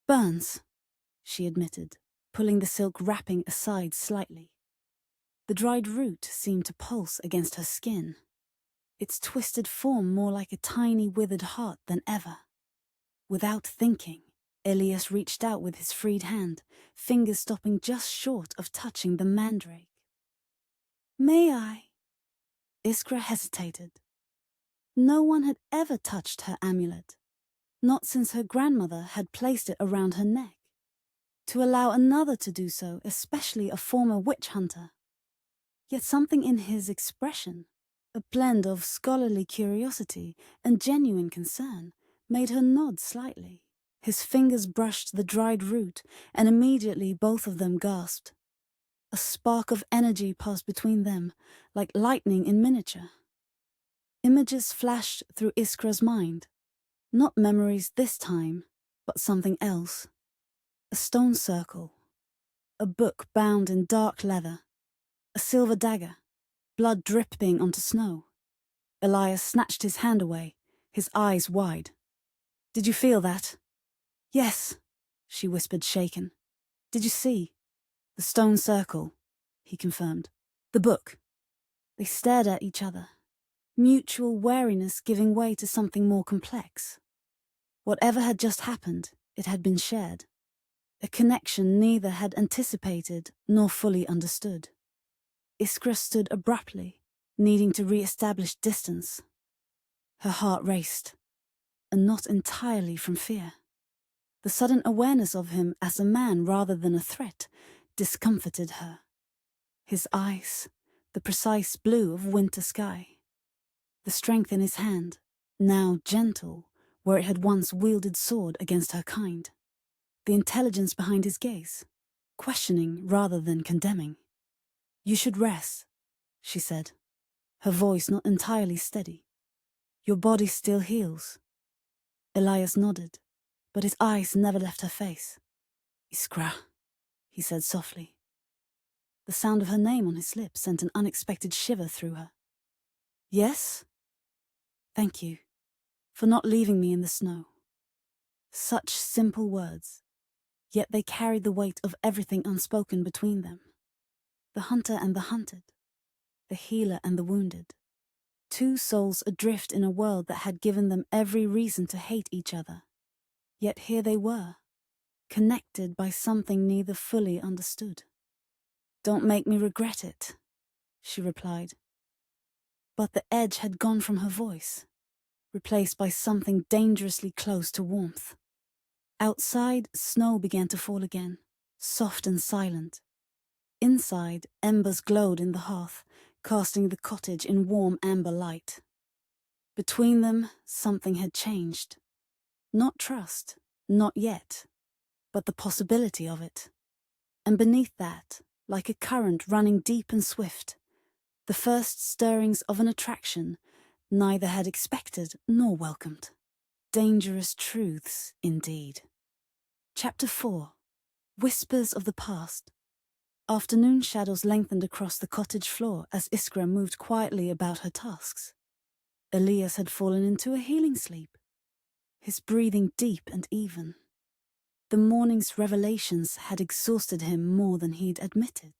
burns, she admitted, pulling the silk wrapping aside slightly. The dried root seemed to pulse against her skin, its twisted form more like a tiny withered heart than ever. Without thinking, Elias reached out with his freed hand, fingers stopping just short of touching the mandrake. May I? Iskra hesitated. No one had ever touched her amulet, not since her grandmother had placed it around her neck. To allow another to do so, especially a former witch hunter. Yet something in his expression, a blend of scholarly curiosity and genuine concern, made her nod slightly. His fingers brushed the dried root, and immediately both of them gasped. A spark of energy passed between them, like lightning in miniature. Images flashed through Iskra's mind. Not memories this time, but something else. A stone circle. A book bound in dark leather. A silver dagger. Blood dripping onto snow. Elias snatched his hand away, his eyes wide. Did you feel that? Yes, she whispered, shaken. Did you see? The stone circle, he confirmed. The book. They stared at each other, mutual wariness giving way to something more complex. Whatever had just happened, it had been shared. A connection neither had anticipated nor fully understood. Iskra stood abruptly, needing to re-establish distance. Her heart raced, and not entirely from fear. The sudden awareness of him as a man rather than a threat discomforted her. His eyes, the precise blue of winter sky. The strength in his hand, now gentle, where it had once wielded sword against her kind. The intelligence behind his gaze, questioning rather than condemning. You should rest, she said, her voice not entirely steady. Your body still heals. Elias nodded, but his eyes never left her face. Iskra, he said softly. The sound of her name on his lips sent an unexpected shiver through her. Yes? Thank you, for not leaving me in the snow. Such simple words, yet they carried the weight of everything unspoken between them. The hunter and the hunted, the healer and the wounded. Two souls adrift in a world that had given them every reason to hate each other. Yet here they were, connected by something neither fully understood. Don't make me regret it, she replied. But the edge had gone from her voice, replaced by something dangerously close to warmth. Outside, snow began to fall again, soft and silent. Inside, embers glowed in the hearth, casting the cottage in warm amber light. Between them, something had changed. Not trust, not yet, but the possibility of it. And beneath that, like a current running deep and swift, the first stirrings of an attraction neither had expected nor welcomed. Dangerous truths, indeed. Chapter 4. Whispers of the Past. Afternoon shadows lengthened across the cottage floor as Iskra moved quietly about her tasks. Elias had fallen into a healing sleep, his breathing deep and even. The morning's revelations had exhausted him more than he'd admitted.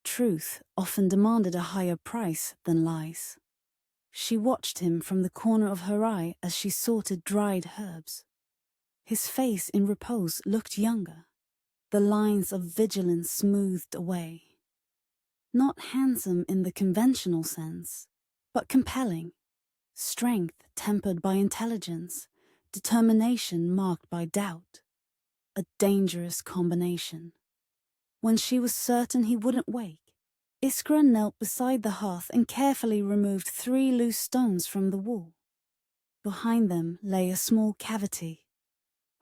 Truth often demanded a higher price than lies. She watched him from the corner of her eye as she sorted dried herbs. His face in repose looked younger, the lines of vigilance smoothed away. Not handsome in the conventional sense, but compelling. Strength tempered by intelligence, determination marked by doubt. A dangerous combination. When she was certain he wouldn't wake, Iskra knelt beside the hearth and carefully removed 3 loose stones from the wall. Behind them lay a small cavity,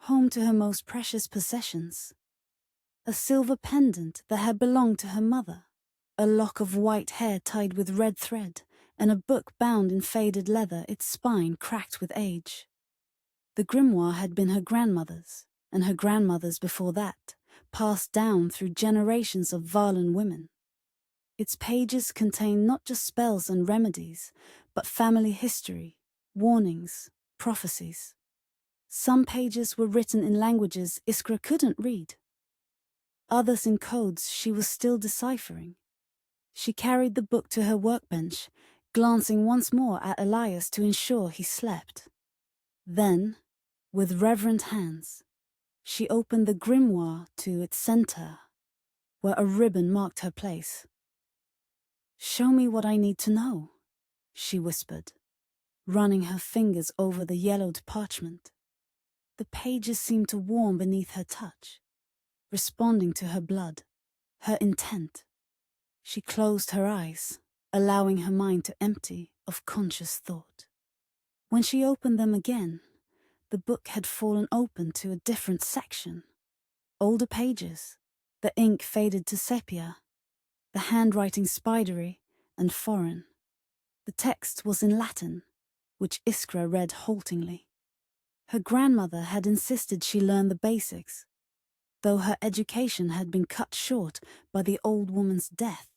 home to her most precious possessions. A silver pendant that had belonged to her mother, a lock of white hair tied with red thread, and a book bound in faded leather, its spine cracked with age. The grimoire had been her grandmother's, and her grandmother's before that, passed down through generations of Valen women. Its pages contained not just spells and remedies, but family history, warnings, prophecies. Some pages were written in languages Iskra couldn't read. Others in codes she was still deciphering. She carried the book to her workbench, glancing once more at Elias to ensure he slept. Then, with reverent hands, she opened the grimoire to its center, where a ribbon marked her place. "Show me what I need to know," she whispered, running her fingers over the yellowed parchment. The pages seemed to warm beneath her touch, responding to her blood, her intent. She closed her eyes, allowing her mind to empty of conscious thought. When she opened them again, the book had fallen open to a different section. Older pages, the ink faded to sepia, the handwriting spidery and foreign. The text was in Latin, which Iskra read haltingly. Her grandmother had insisted she learn the basics, though her education had been cut short by the old woman's death.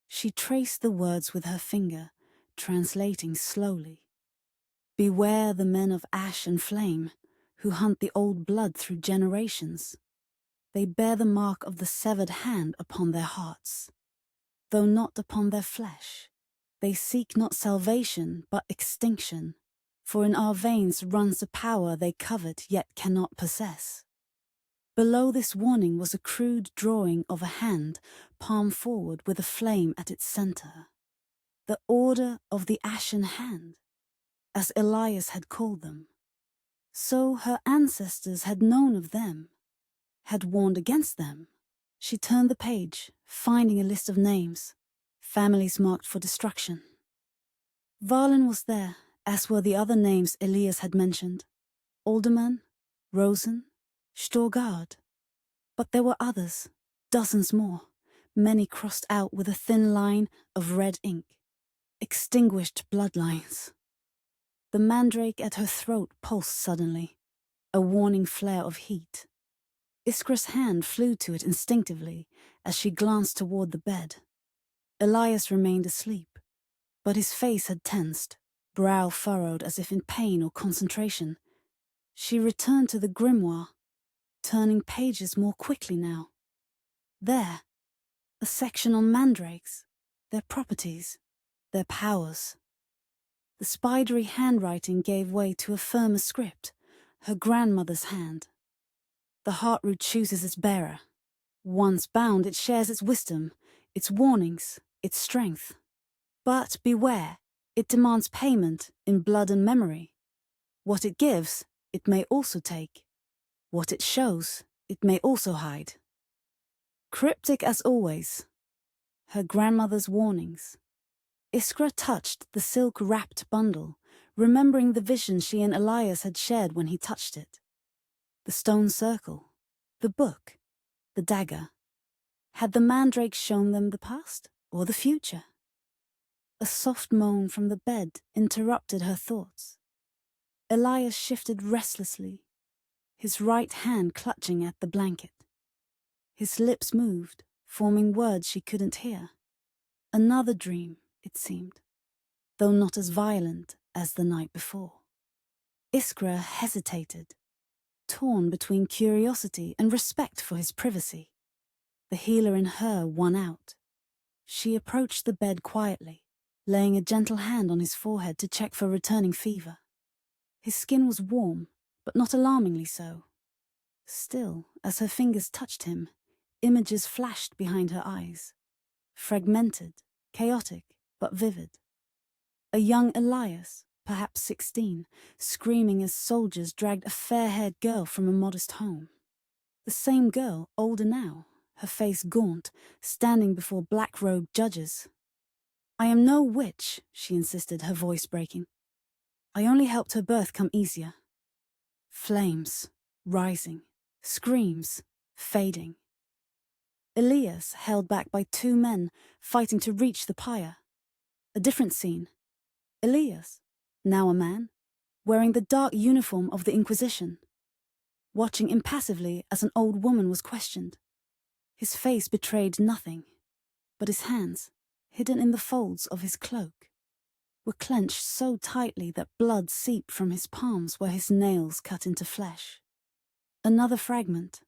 She traced the words with her finger, translating slowly. "Beware the men of ash and flame, who hunt the old blood through generations. They bear the mark of the severed hand upon their hearts, though not upon their flesh. They seek not salvation, but extinction, for in our veins runs a power they covet yet cannot possess." Below this warning was a crude drawing of a hand, palm forward with a flame at its center. The Order of the Ashen Hand, as Elias had called them. So her ancestors had known of them, had warned against them. She turned the page, finding a list of names, families marked for destruction. Valen was there, as were the other names Elias had mentioned: Alderman, Rosen, Storgard. But there were others, dozens more, many crossed out with a thin line of red ink. Extinguished bloodlines. The mandrake at her throat pulsed suddenly, a warning flare of heat. Iskra's hand flew to it instinctively as she glanced toward the bed. Elias remained asleep, but his face had tensed, brow furrowed as if in pain or concentration. She returned to the grimoire, turning pages more quickly now. There, a section on mandrakes, their properties, their powers. The spidery handwriting gave way to a firmer script, her grandmother's hand. The heartroot chooses its bearer. Once bound, it shares its wisdom, its warnings, its strength. But beware, it demands payment in blood and memory. What it gives, it may also take. What it shows, it may also hide. Cryptic as always, her grandmother's warnings. Iskra touched the silk-wrapped bundle, remembering the vision she and Elias had shared when he touched it. The stone circle, the book, the dagger. Had the mandrake shown them the past or the future? A soft moan from the bed interrupted her thoughts. Elias shifted restlessly, his right hand clutching at the blanket. His lips moved, forming words she couldn't hear. Another dream, it seemed, though not as violent as the night before. Iskra hesitated, torn between curiosity and respect for his privacy. The healer in her won out. She approached the bed quietly, laying a gentle hand on his forehead to check for returning fever. His skin was warm, but not alarmingly so. Still, as her fingers touched him, images flashed behind her eyes. Fragmented, chaotic, but vivid. A young Elias, perhaps 16, screaming as soldiers dragged a fair-haired girl from a modest home. The same girl, older now, her face gaunt, standing before black-robed judges. "I am no witch," she insisted, her voice breaking. "I only helped her birth come easier." Flames. rising, screams, fading. Elias held back by two men fighting to reach the pyre. A different scene. Elias, now a man, wearing the dark uniform of the Inquisition, watching impassively as an old woman was questioned. His face betrayed nothing, but his hands, hidden in the folds of his cloak, were clenched so tightly that blood seeped from his palms where his nails cut into flesh. Another fragment.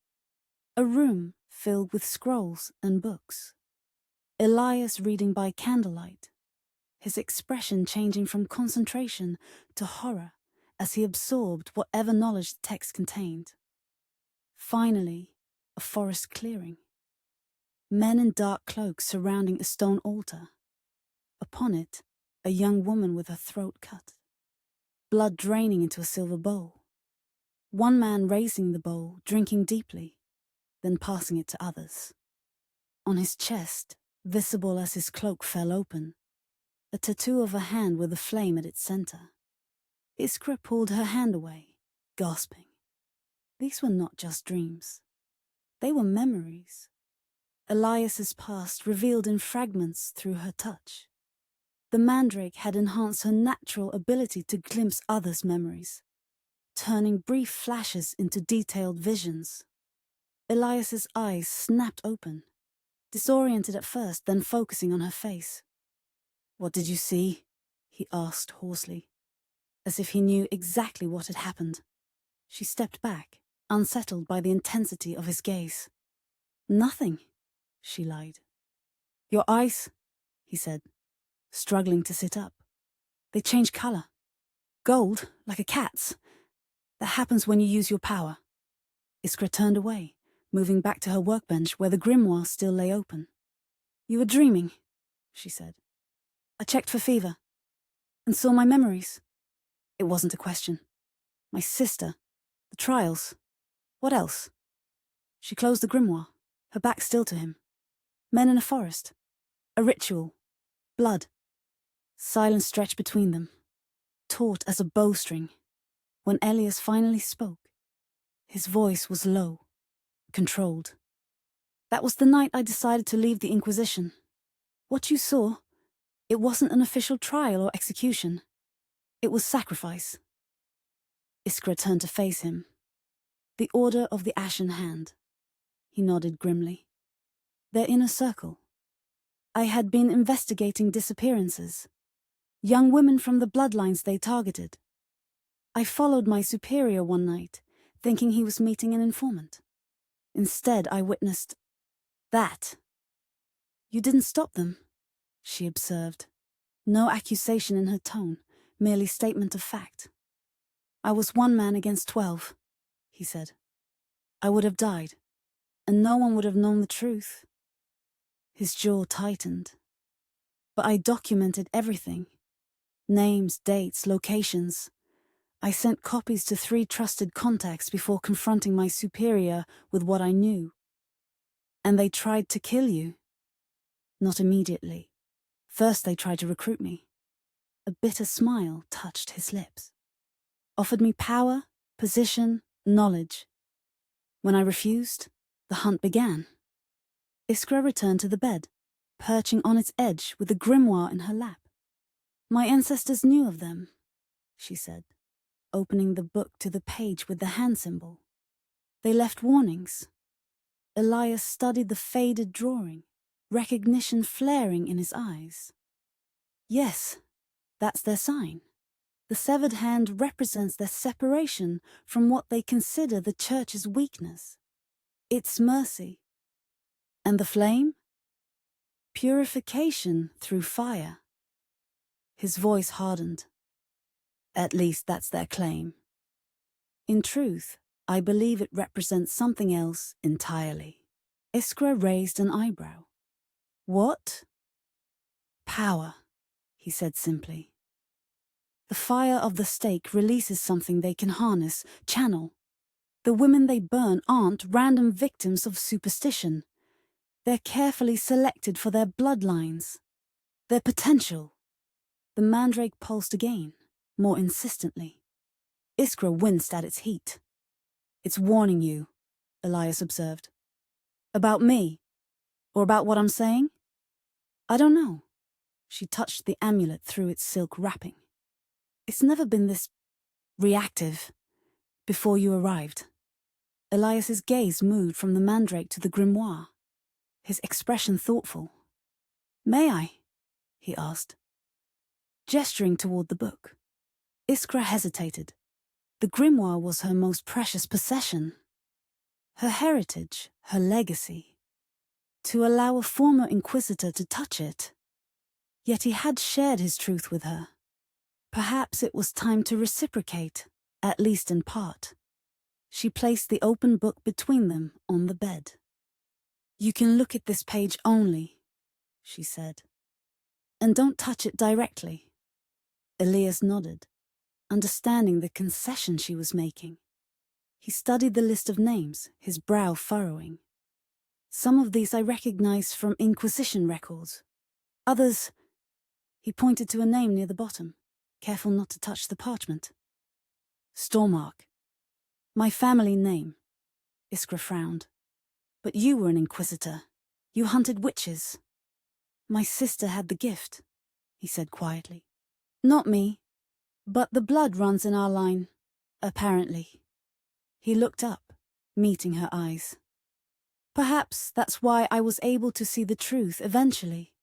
A room filled with scrolls and books. Elias reading by candlelight, his expression changing from concentration to horror as he absorbed whatever knowledge the text contained. Finally, a forest clearing. Men in dark cloaks surrounding a stone altar. Upon it, a young woman with her throat cut. Blood draining into a silver bowl. One man raising the bowl, drinking deeply, then passing it to others. On his chest, visible as his cloak fell open, a tattoo of a hand with a flame at its center. Iskra pulled her hand away, gasping. These were not just dreams. They were memories. Elias's past revealed in fragments through her touch. The Mandrake had enhanced her natural ability to glimpse others' memories, turning brief flashes into detailed visions. Elias's eyes snapped open, disoriented at first, then focusing on her face. "What did you see?" he asked hoarsely, as if he knew exactly what had happened. She stepped back, unsettled by the intensity of his gaze. "Nothing," she lied. "Your eyes," he said, struggling to sit up. "They change color. Gold, like a cat's. That happens when you use your power." Iskra turned away, moving back to her workbench where the grimoire still lay open. "You were dreaming," she said. "I checked for fever, and saw my memories. It wasn't a question. My sister, the trials. What else?" She closed the grimoire, her back still to him. Men in a forest. A ritual. Blood. Silence stretched between them, taut as a bowstring. When Elias finally spoke, his voice was low, controlled. "That was the night I decided to leave the Inquisition. What you saw, it wasn't an official trial or execution. It was sacrifice." Iskra turned to face him. "The Order of the Ashen Hand." He nodded grimly. "Their inner circle. I had been investigating disappearances. Young women from the bloodlines they targeted. I followed my superior one night, thinking he was meeting an informant. Instead, I witnessed that." "You didn't stop them," she observed. No accusation in her tone, merely statement of fact. "I was one man against 12, he said. "I would have died, and no one would have known the truth." His jaw tightened. "But I documented everything. Names, dates, locations. I sent copies to 3 trusted contacts before confronting my superior with what I knew." "And they tried to kill you?" "Not immediately. First they tried to recruit me." A bitter smile touched his lips. "Offered me power, position, knowledge. When I refused, the hunt began." Iskra returned to the bed, perching on its edge with the grimoire in her lap. "My ancestors knew of them," she said, opening the book to the page with the hand symbol. "They left warnings." Elias studied the faded drawing, recognition flaring in his eyes. "Yes, that's their sign. The severed hand represents their separation from what they consider the Church's weakness, its mercy. And the flame? Purification through fire." His voice hardened. "At least that's their claim. In truth, I believe it represents something else entirely." Iskra raised an eyebrow. "What?" "Power," he said simply. "The fire of the stake releases something they can harness, channel. The women they burn aren't random victims of superstition. They're carefully selected for their bloodlines, their potential." The Mandrake pulsed again, more insistently. Iskra winced at its heat. It's warning you, Elias observed. About me? Or about what I'm saying? I don't know. She touched the amulet through its silk wrapping. It's never been this reactive before you arrived. Elias's gaze moved from the Mandrake to the grimoire, his expression thoughtful. May I? He asked, gesturing toward the book. Iskra hesitated. The grimoire was her most precious possession. Her heritage, her legacy. To allow a former Inquisitor to touch it. Yet he had shared his truth with her. Perhaps it was time to reciprocate, at least in part. She placed the open book between them on the bed. You can look at this page only, she said. And don't touch it directly. Elias nodded, understanding the concession she was making. He studied the list of names, his brow furrowing. Some of these I recognized from Inquisition records. Others, he pointed to a name near the bottom, careful not to touch the parchment. Stormark. My family name. Iskra frowned. But you were an Inquisitor. You hunted witches. My sister had the gift, he said quietly. Not me, but the blood runs in our line, apparently. He looked up, meeting her eyes. Perhaps that's why I was able to see the truth eventually.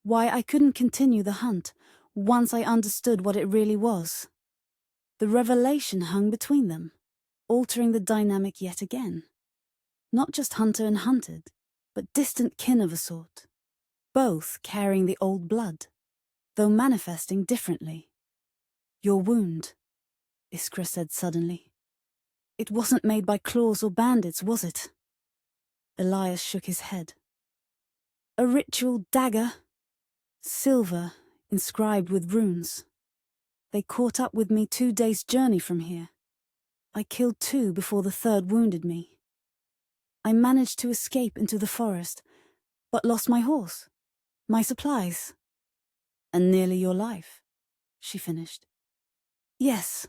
Why I couldn't continue the hunt once I understood what it really was. The revelation hung between them, altering the dynamic yet again. Not just hunter and hunted, but distant kin of a sort. Both carrying the old blood, though manifesting differently. Your wound, Iskra said suddenly. It wasn't made by claws or bandits, was it? Elias shook his head. A ritual dagger. Silver, inscribed with runes. They caught up with me 2 days' journey from here. I killed 2 before the 3rd wounded me. I managed to escape into the forest, but lost my horse, my supplies. And nearly your life, she finished. Yes.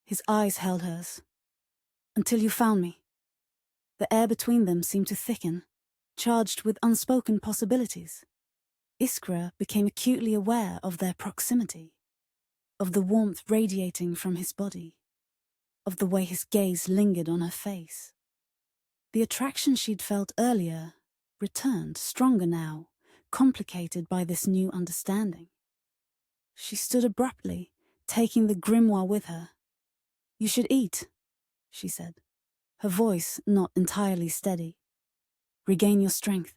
His eyes held hers. Until you found me. The air between them seemed to thicken, charged with unspoken possibilities. Iskra became acutely aware of their proximity, of the warmth radiating from his body, of the way his gaze lingered on her face. The attraction she'd felt earlier returned, stronger now, complicated by this new understanding. She stood abruptly, taking the grimoire with her. You should eat, she said, her voice not entirely steady. Regain your strength.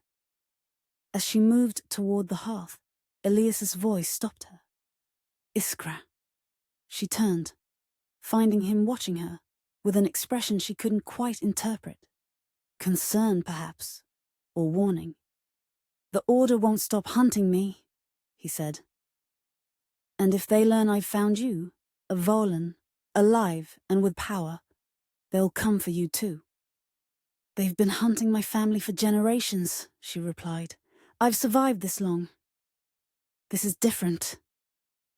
As she moved toward the hearth, Elias's voice stopped her. Iskra. She turned, finding him watching her, with an expression she couldn't quite interpret. Concern, perhaps, or warning. The Order won't stop hunting me, he said. And if they learn I've found you, a Valen, alive and with power, they'll come for you too. They've been hunting my family for generations, she replied. I've survived this long. This is different.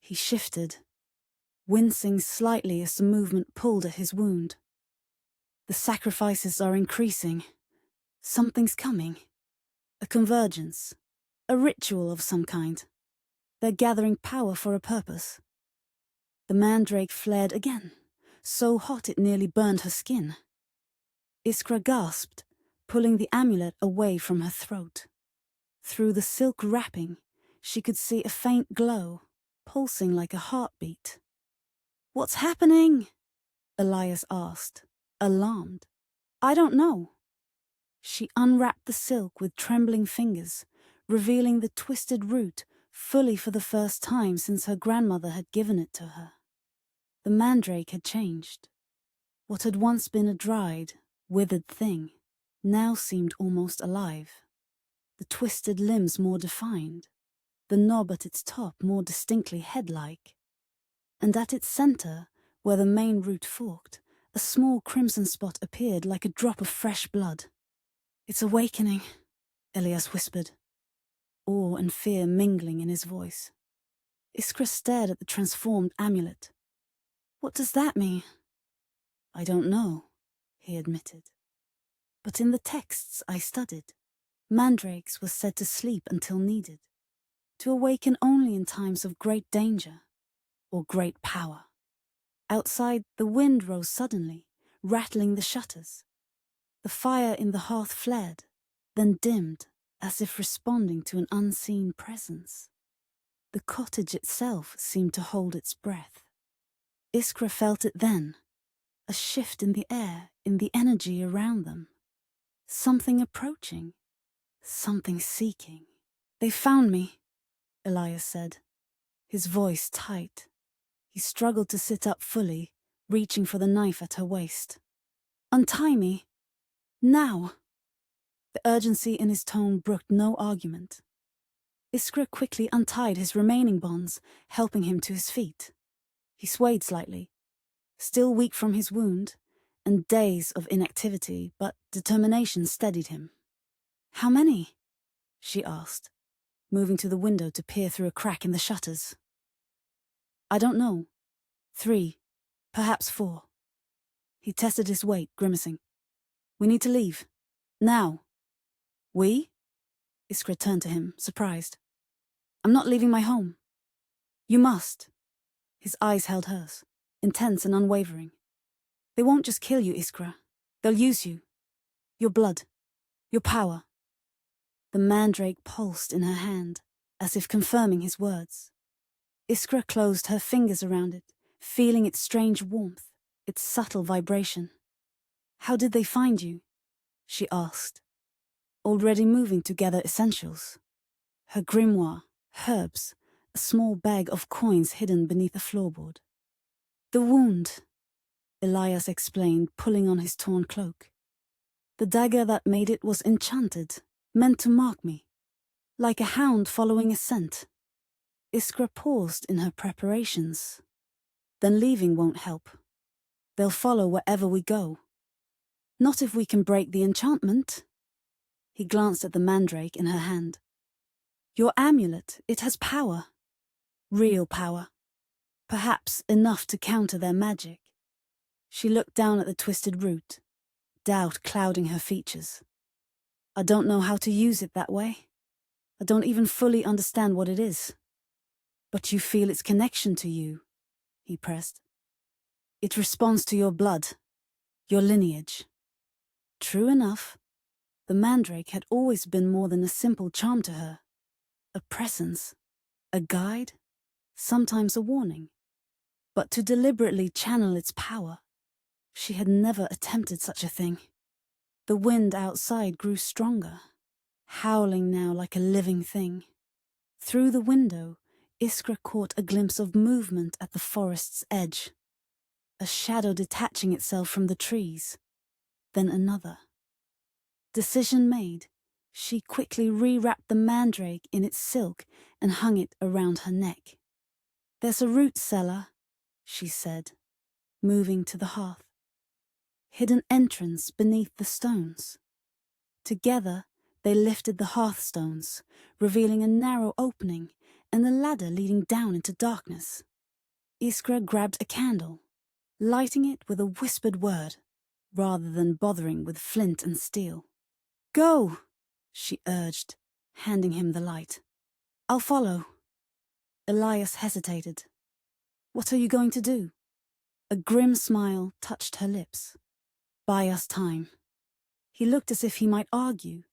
He shifted, wincing slightly as the movement pulled at his wound. The sacrifices are increasing. Something's coming. A convergence. A ritual of some kind. They're gathering power for a purpose. The Mandrake flared again, so hot it nearly burned her skin. Iskra gasped, pulling the amulet away from her throat. Through the silk wrapping, she could see a faint glow, pulsing like a heartbeat. What's happening? Elias asked, alarmed. I don't know. She unwrapped the silk with trembling fingers, revealing the twisted root fully for the first time since her grandmother had given it to her. The Mandrake had changed. What had once been a dried, withered thing now seemed almost alive. The twisted limbs more defined, the knob at its top more distinctly head-like. And at its center, where the main root forked, a small crimson spot appeared like a drop of fresh blood. It's awakening, Elias whispered, awe and fear mingling in his voice. Iskra stared at the transformed amulet. What does that mean? I don't know, he admitted. But in the texts I studied, mandrakes were said to sleep until needed, to awaken only in times of great danger or great power. Outside, the wind rose suddenly, rattling the shutters. The fire in the hearth flared, then dimmed, as if responding to an unseen presence. The cottage itself seemed to hold its breath. Iskra felt it then, a shift in the air, in the energy around them. Something approaching, something seeking. "They found me," Elias said, his voice tight. He struggled to sit up fully, reaching for the knife at her waist. "Untie me. Now." The urgency in his tone brooked no argument. Iskra quickly untied his remaining bonds, helping him to his feet. He swayed slightly, still weak from his wound and days of inactivity, but determination steadied him. "How many?" she asked, moving to the window to peer through a crack in the shutters. "I don't know. 3, perhaps 4. He tested his weight, grimacing. "We need to leave. Now." "We?" Iskra turned to him, surprised. "I'm not leaving my home." "You must." His eyes held hers, intense and unwavering. "They won't just kill you, Iskra. They'll use you. Your blood. Your power." The mandrake pulsed in her hand, as if confirming his words. Iskra closed her fingers around it, feeling its strange warmth, its subtle vibration. "How did they find you?" she asked, already moving to gather essentials. Her grimoire, herbs, a small bag of coins hidden beneath a floorboard. "The wound," Elias explained, pulling on his torn cloak. "The dagger that made it was enchanted, meant to mark me, like a hound following a scent." Iskra paused in her preparations. "Then leaving won't help. They'll follow wherever we go." "Not if we can break the enchantment." He glanced at the mandrake in her hand. "Your amulet, it has power. Real power. Perhaps enough to counter their magic." She looked down at the twisted root, doubt clouding her features. "I don't know how to use it that way. I don't even fully understand what it is." "But you feel its connection to you," he pressed. "It responds to your blood, your lineage." True enough. The mandrake had always been more than a simple charm to her. A presence, a guide, sometimes a warning. But to deliberately channel its power, she had never attempted such a thing. The wind outside grew stronger, howling now like a living thing. Through the window, Iskra caught a glimpse of movement at the forest's edge. A shadow detaching itself from the trees, then another. Decision made, she quickly rewrapped the mandrake in its silk and hung it around her neck. "There's a root cellar," she said, moving to the hearth. "Hidden entrance beneath the stones." Together, they lifted the hearthstones, revealing a narrow opening and a ladder leading down into darkness. Iskra grabbed a candle, lighting it with a whispered word, rather than bothering with flint and steel. "Go," she urged, handing him the light. "I'll follow." Elias hesitated. "What are you going to do?" A grim smile touched her lips. "Buy us time." He looked as if he might argue,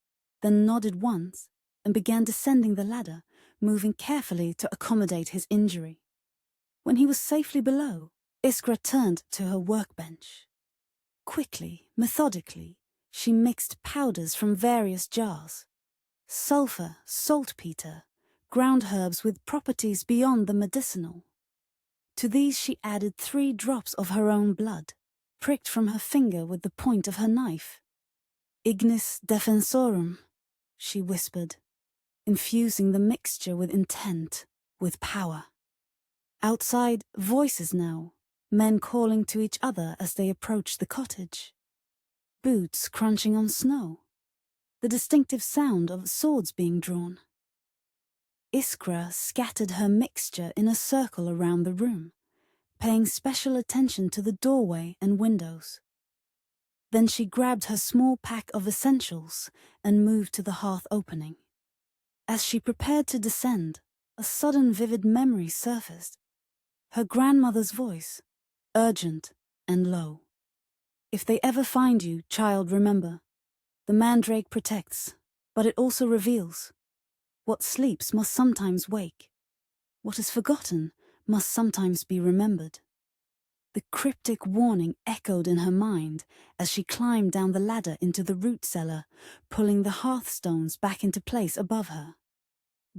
then nodded once and began descending the ladder, moving carefully to accommodate his injury. When he was safely below, Iskra turned to her workbench. Quickly, methodically, she mixed powders from various jars. Sulfur, saltpeter, ground herbs with properties beyond the medicinal. To these she added 3 drops of her own blood, pricked from her finger with the point of her knife. "Ignis defensorum," she whispered, infusing the mixture with intent, with power. Outside, voices now, men calling to each other as they approached the cottage. Boots crunching on snow. The distinctive sound of swords being drawn. Iskra scattered her mixture in a circle around the room, paying special attention to the doorway and windows. Then she grabbed her small pack of essentials and moved to the hearth opening. As she prepared to descend, a sudden vivid memory surfaced. Her grandmother's voice, urgent and low. "If they ever find you, child, remember, the Mandrake protects, but it also reveals. What sleeps must sometimes wake. What is forgotten must sometimes be remembered." The cryptic warning echoed in her mind as she climbed down the ladder into the root cellar, pulling the hearthstones back into place above her.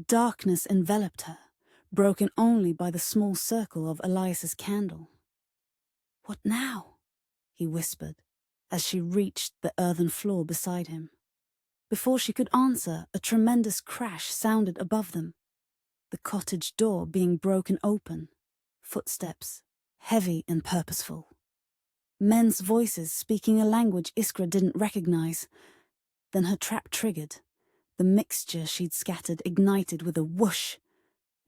Darkness enveloped her, broken only by the small circle of Elias's candle. "What now?" he whispered, as she reached the earthen floor beside him. Before she could answer, a tremendous crash sounded above them, the cottage door being broken open, footsteps, heavy and purposeful. Men's voices speaking a language Iskra didn't recognize. Then her trap triggered. The mixture she'd scattered ignited with a whoosh.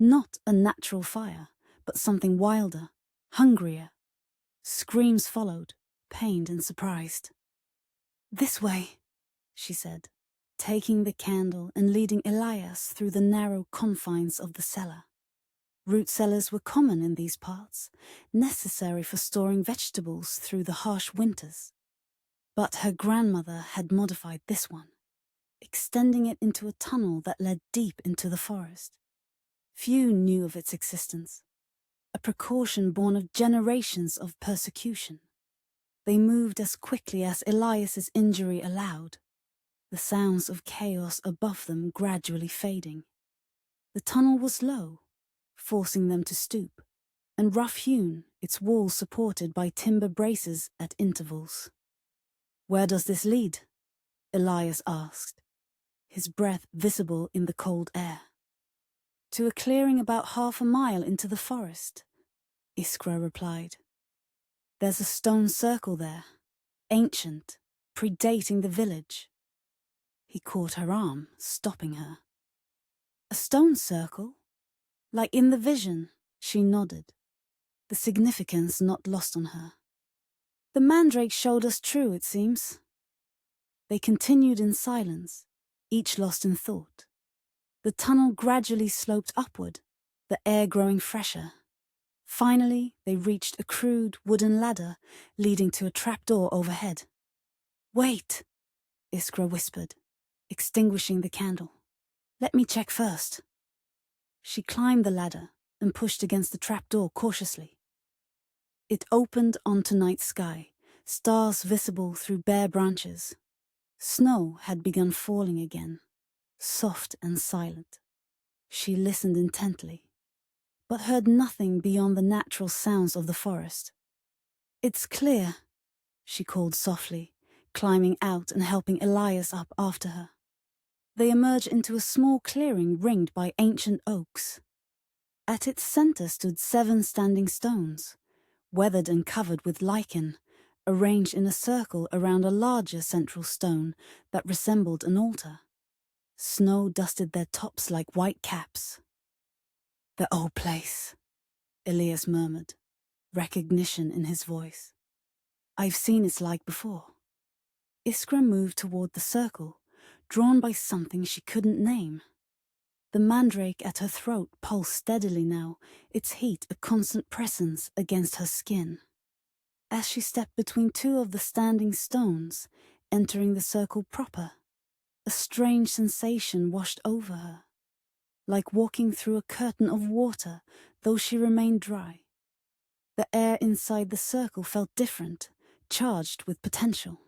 Not a natural fire, but something wilder, hungrier. Screams followed, pained and surprised. "This way," she said, taking the candle and leading Elias through the narrow confines of the cellar. Root cellars were common in these parts, necessary for storing vegetables through the harsh winters. But her grandmother had modified this one, extending it into a tunnel that led deep into the forest. Few knew of its existence, a precaution born of generations of persecution. They moved as quickly as Elias's injury allowed, the sounds of chaos above them gradually fading. The tunnel was low, forcing them to stoop, and rough-hewn, its walls supported by timber braces at intervals. "Where does this lead?" Elias asked, his breath visible in the cold air. "To a clearing about 1/2 mile into the forest," Iskra replied. "There's a stone circle there, ancient, predating the village." He caught her arm, stopping her. "A stone circle? Like in the vision?" She nodded, the significance not lost on her. "The Mandrake showed us true, it seems." They continued in silence, each lost in thought. The tunnel gradually sloped upward, the air growing fresher. Finally, they reached a crude wooden ladder leading to a trapdoor overhead. "Wait," Iskra whispered, extinguishing the candle. "Let me check first." She climbed the ladder and pushed against the trapdoor cautiously. It opened onto night sky, stars visible through bare branches. Snow had begun falling again, soft and silent. She listened intently, but heard nothing beyond the natural sounds of the forest. "It's clear," she called softly, climbing out and helping Elias up after her. They emerged into a small clearing ringed by ancient oaks. At its center stood 7 standing stones, weathered and covered with lichen, arranged in a circle around a larger central stone that resembled an altar. Snow dusted their tops like white caps. "The old place," Elias murmured, recognition in his voice. "I've seen its like before." Iskra moved toward the circle, drawn by something she couldn't name. The mandrake at her throat pulsed steadily now, its heat a constant presence against her skin. As she stepped between 2 of the standing stones, entering the circle proper, a strange sensation washed over her, like walking through a curtain of water, though she remained dry. The air inside the circle felt different, charged with potential.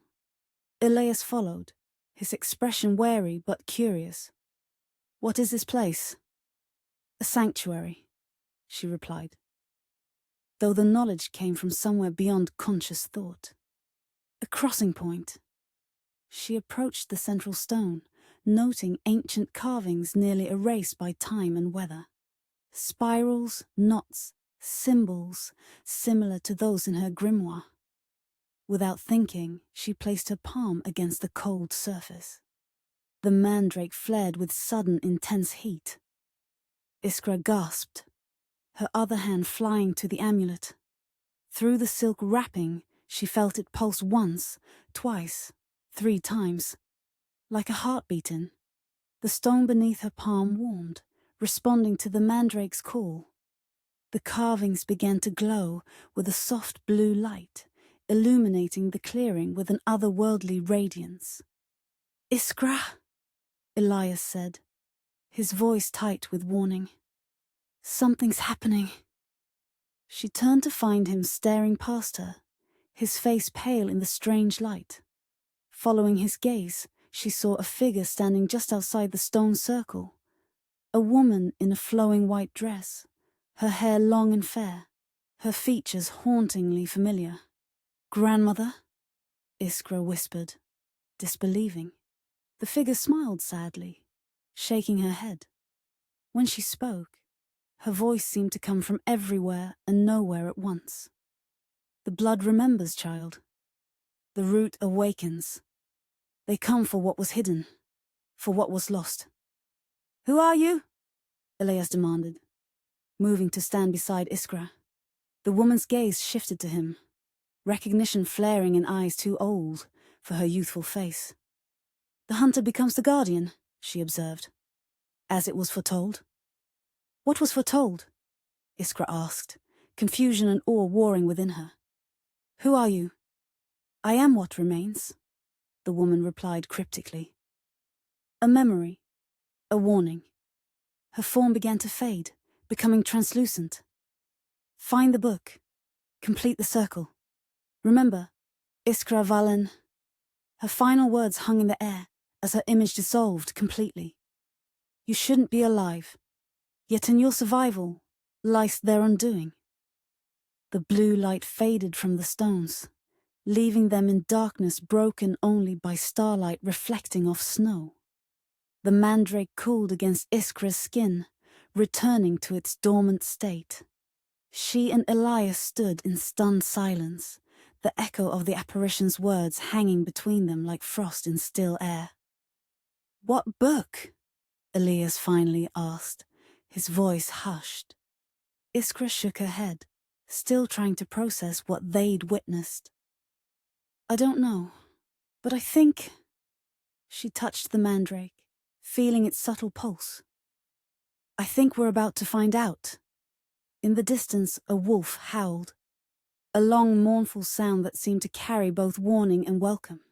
Elias followed, his expression wary but curious. "What is this place?" "A sanctuary," she replied, though the knowledge came from somewhere beyond conscious thought. "A crossing point." She approached the central stone, noting ancient carvings nearly erased by time and weather. Spirals, knots, symbols, similar to those in her grimoire. Without thinking, she placed her palm against the cold surface. The mandrake flared with sudden, intense heat. Iskra gasped, her other hand flying to the amulet. Through the silk wrapping, She felt it pulse once, twice, 3 times, like a heart beating. The stone beneath her palm warmed, responding to the mandrake's call. The carvings began to glow with a soft blue light, illuminating the clearing with an otherworldly radiance. "Iskra," Elias said, his voice tight with warning. "Something's happening." She turned to find him staring past her, his face pale in the strange light. Following his gaze, she saw a figure standing just outside the stone circle. A woman in a flowing white dress, her hair long and fair, her features hauntingly familiar. "Grandmother?" Iskra whispered, disbelieving. The figure smiled sadly, shaking her head. When she spoke, her voice seemed to come from everywhere and nowhere at once. "The blood remembers, child. The root awakens. They come for what was hidden, for what was lost." "Who are you?" Elias demanded, moving to stand beside Iskra. The woman's gaze shifted to him, recognition flaring in eyes too old for her youthful face. "The hunter becomes the guardian," she observed. "As it was foretold." "What was foretold?" Iskra asked, confusion and awe warring within her. "Who are you?" "I am what remains," the woman replied cryptically. "A memory, a warning." Her form began to fade, becoming translucent. "Find the book. Complete the circle. Remember, Iskra Valen." Her final words hung in the air as her image dissolved completely. "You shouldn't be alive, yet in your survival lies their undoing." The blue light faded from the stones, leaving them in darkness broken only by starlight reflecting off snow. The mandrake cooled against Iskra's skin, returning to its dormant state. She and Elias stood in stunned silence, the echo of the apparition's words hanging between them like frost in still air. "What book?" Elias finally asked, his voice hushed. Iskra shook her head, still trying to process what they'd witnessed. "I don't know, but I think—" She touched the mandrake, feeling its subtle pulse. "I think we're about to find out." In the distance, a wolf howled, a long, mournful sound that seemed to carry both warning and welcome.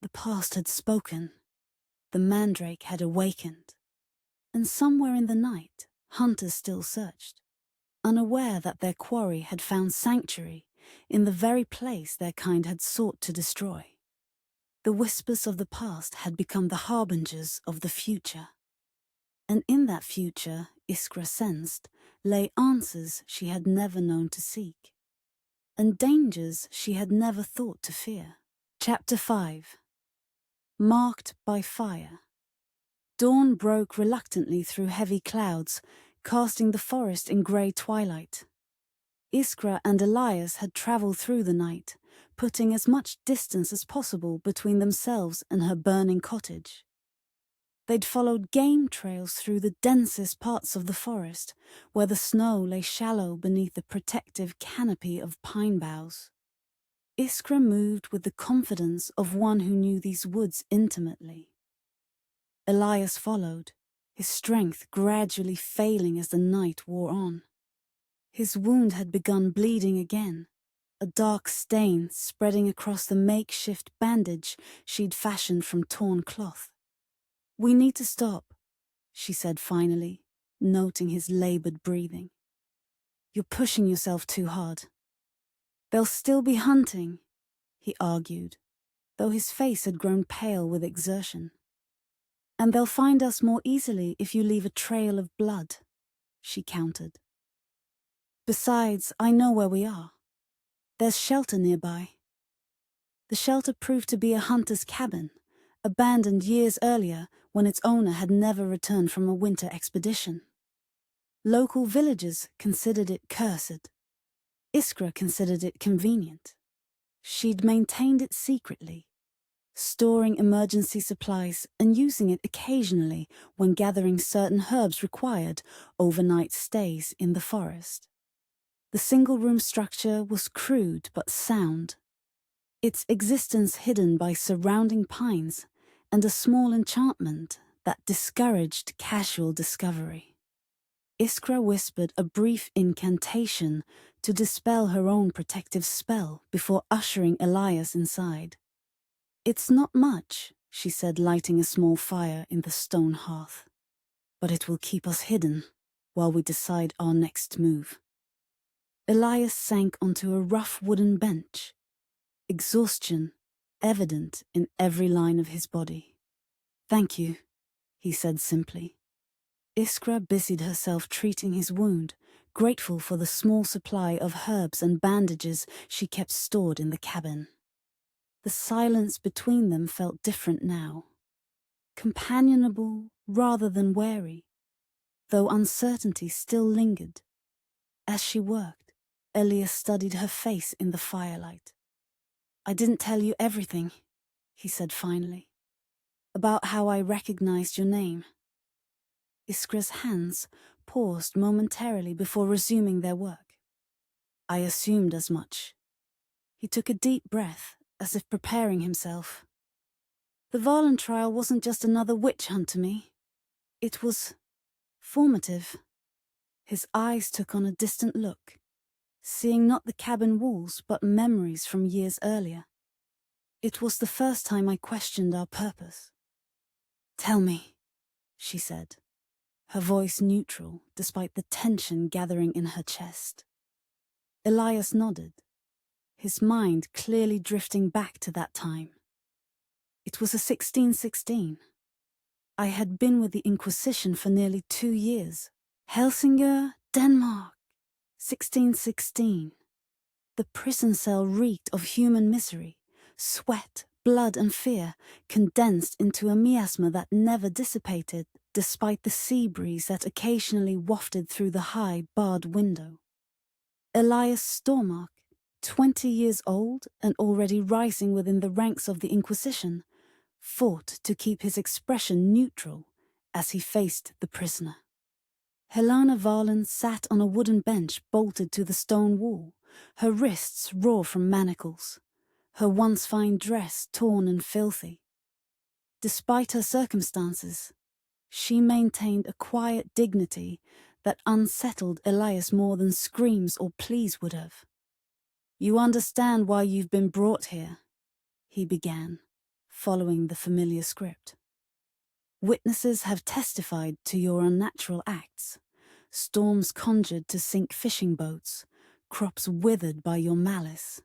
The past had spoken. The mandrake had awakened. And somewhere in the night, hunters still searched, unaware that their quarry had found sanctuary in the very place their kind had sought to destroy. The whispers of the past had become the harbingers of the future. And in that future, Iskra sensed, lay answers she had never known to seek, and dangers she had never thought to fear. Chapter 5. Marked by Fire. Dawn broke reluctantly through heavy clouds, casting the forest in grey twilight. Iskra and Elias had travelled through the night, putting as much distance as possible between themselves and her burning cottage. They'd followed game trails through the densest parts of the forest, where the snow lay shallow beneath the protective canopy of pine boughs. Iskra moved with the confidence of one who knew these woods intimately. Elias followed, his strength gradually failing as the night wore on. His wound had begun bleeding again, a dark stain spreading across the makeshift bandage she'd fashioned from torn cloth. "We need to stop," she said finally, noting his labored breathing. "You're pushing yourself too hard." "They'll still be hunting," he argued, though his face had grown pale with exertion. "And they'll find us more easily if you leave a trail of blood," she countered. "Besides, I know where we are. There's shelter nearby." The shelter proved to be a hunter's cabin, abandoned years earlier when its owner had never returned from a winter expedition. Local villagers considered it cursed. Iskra considered it convenient. She'd maintained it secretly, storing emergency supplies and using it occasionally when gathering certain herbs required overnight stays in the forest. The single-room structure was crude but sound, its existence hidden by surrounding pines and a small enchantment that discouraged casual discovery. Iskra whispered a brief incantation to dispel her own protective spell before ushering Elias inside. "It's not much," she said, lighting a small fire in the stone hearth, "but it will keep us hidden while we decide our next move." Elias sank onto a rough wooden bench, exhaustion evident in every line of his body. "Thank you," he said simply. Iskra busied herself treating his wound, grateful for the small supply of herbs and bandages she kept stored in the cabin. The silence between them felt different now, companionable rather than wary, though uncertainty still lingered. As she worked, Elias studied her face in the firelight. "I didn't tell you everything," he said finally, "about how I recognized your name." Iskra's hands paused momentarily before resuming their work. "I assumed as much." He took a deep breath, as if preparing himself. "The Valen trial wasn't just another witch hunt to me. It was formative." His eyes took on a distant look, seeing not the cabin walls but memories from years earlier. "It was the first time I questioned our purpose." "Tell me," she said, her voice neutral despite the tension gathering in her chest. Elias nodded, his mind clearly drifting back to that time. It was a 1616. I had been with the Inquisition for nearly 2 years. Helsingør, Denmark, 1616. The prison cell reeked of human misery, sweat, blood and fear, condensed into a miasma that never dissipated, despite the sea breeze that occasionally wafted through the high, barred window. Elias Stormark, 20 years old and already rising within the ranks of the Inquisition, fought to keep his expression neutral as he faced the prisoner. Helena Valen sat on a wooden bench bolted to the stone wall, her wrists raw from manacles, her once fine dress torn and filthy. Despite her circumstances, she maintained a quiet dignity that unsettled Elias more than screams or pleas would have. "You understand why you've been brought here," he began, following the familiar script. "Witnesses have testified to your unnatural acts, storms conjured to sink fishing boats, crops withered by your malice.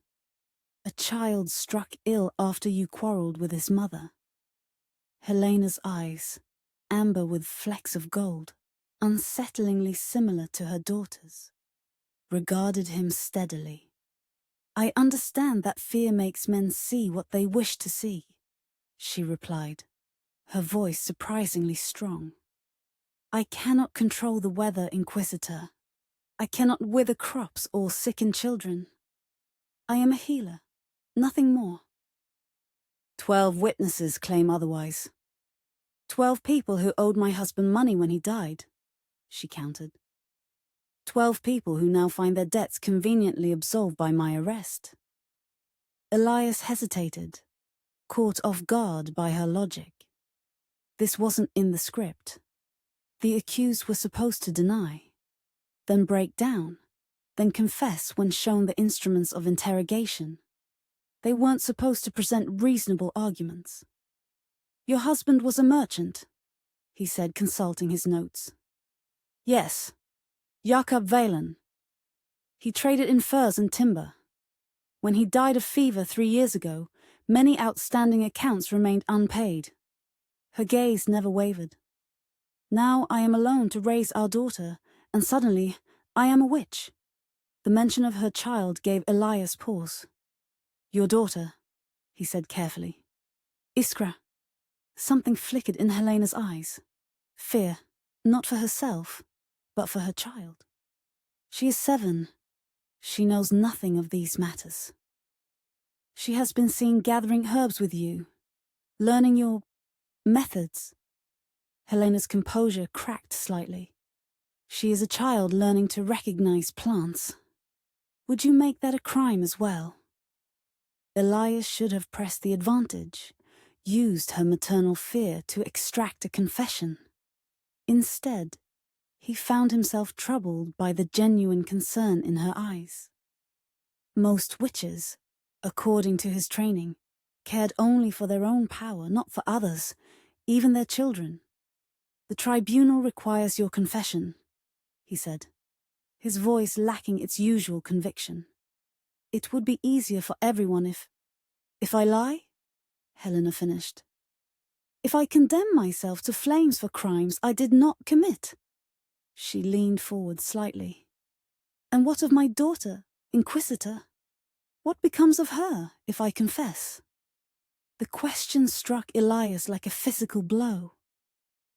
A child struck ill after you quarreled with his mother." Helena's eyes, amber with flecks of gold, unsettlingly similar to her daughter's, regarded him steadily. "I understand that fear makes men see what they wish to see," she replied, her voice surprisingly strong. "I cannot control the weather, Inquisitor. I cannot wither crops or sicken children. I am a healer, nothing more." 12 witnesses claim otherwise. 12 people who owed my husband money when he died," she countered. 12 people who now find their debts conveniently absolved by my arrest. Elias hesitated, caught off guard by her logic. This wasn't in the script. The accused were supposed to deny, then break down, then confess when shown the instruments of interrogation. They weren't supposed to present reasonable arguments. "Your husband was a merchant," he said, consulting his notes. "Yes, Jakob Valen. He traded in furs and timber. When he died of fever 3 years ago, many outstanding accounts remained unpaid." Her gaze never wavered. "Now I am alone to raise our daughter, and suddenly I am a witch." The mention of her child gave Elias pause. "Your daughter," he said carefully. "Iskra." Something flickered in Helena's eyes. Fear, not for herself, but for her child. "She is 7. She knows nothing of these matters. She has been seen gathering herbs with you, learning your methods." Helena's composure cracked slightly. "She is a child learning to recognize plants. Would you make that a crime as well?" Elias should have pressed the advantage, used her maternal fear to extract a confession. Instead, he found himself troubled by the genuine concern in her eyes. Most witches, according to his training, cared only for their own power, not for others, even their children. "The tribunal requires your confession," he said, his voice lacking its usual conviction. "It would be easier for everyone if I lie?" Helena finished. "If I condemn myself to flames for crimes I did not commit." She leaned forward slightly. "And what of my daughter, Inquisitor? What becomes of her if I confess?" The question struck Elias like a physical blow.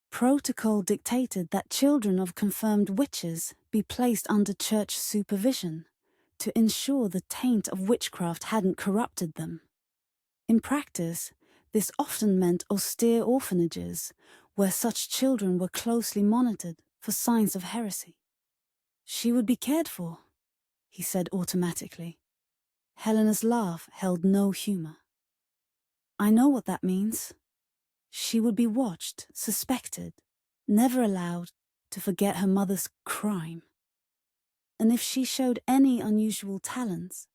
Protocol dictated that children of confirmed witches be placed under church supervision to ensure the taint of witchcraft hadn't corrupted them. In practice, this often meant austere orphanages where such children were closely monitored for signs of heresy. "She would be cared for," he said automatically. Helena's laugh held no humor. "I know what that means. She would be watched, suspected, never allowed to forget her mother's crime. And if she showed any unusual talents,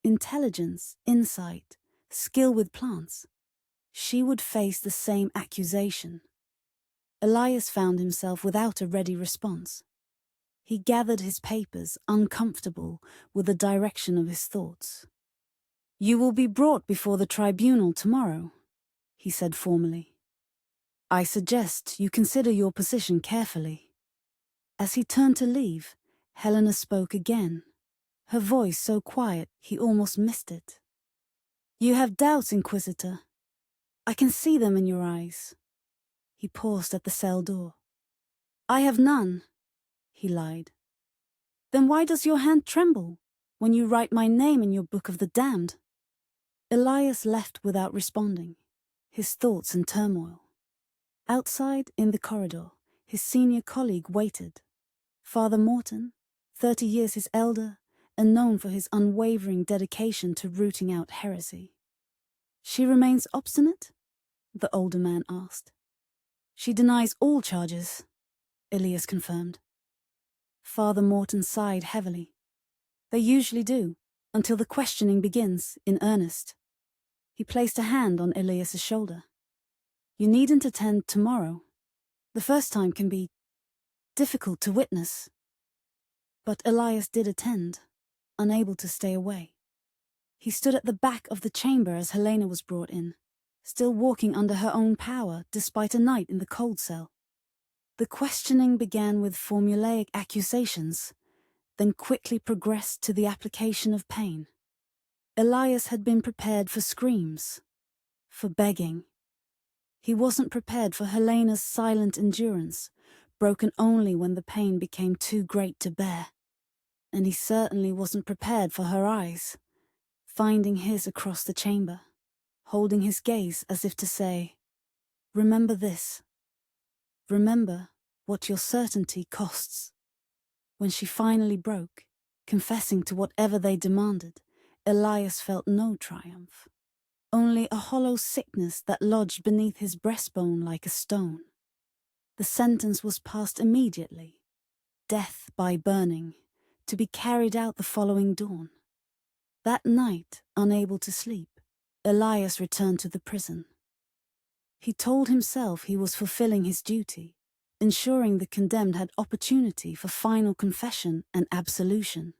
intelligence, insight, skill with plants, she would face the same accusation." Elias found himself without a ready response. He gathered his papers, uncomfortable with the direction of his thoughts. "You will be brought before the tribunal tomorrow," he said formally. "I suggest you consider your position carefully." As he turned to leave, Helena spoke again, her voice so quiet he almost missed it. "You have doubts, Inquisitor. I can see them in your eyes." He paused at the cell door. "I have none," he lied. "Then why does your hand tremble when you write my name in your book of the damned?" Elias left without responding, his thoughts in turmoil. Outside, in the corridor, his senior colleague waited. Father Morton, 30 years his elder, and known for his unwavering dedication to rooting out heresy. "She remains obstinate?" the older man asked. "She denies all charges," Elias confirmed. Father Morton sighed heavily. "They usually do, until the questioning begins, in earnest." He placed a hand on Elias's shoulder. "You needn't attend tomorrow. The first time can be difficult to witness." But Elias did attend, unable to stay away. He stood at the back of the chamber as Helena was brought in, still walking under her own power despite a night in the cold cell. The questioning began with formulaic accusations, then quickly progressed to the application of pain. Elias had been prepared for screams, for begging. He wasn't prepared for Helena's silent endurance, broken only when the pain became too great to bear. And he certainly wasn't prepared for her eyes, finding his across the chamber, holding his gaze as if to say, "Remember this. Remember what your certainty costs." When she finally broke, confessing to whatever they demanded, Elias felt no triumph, only a hollow sickness that lodged beneath his breastbone like a stone. The sentence was passed immediately, death by burning, to be carried out the following dawn. That night, unable to sleep, Elias returned to the prison. He told himself he was fulfilling his duty, ensuring the condemned had opportunity for final confession and absolution.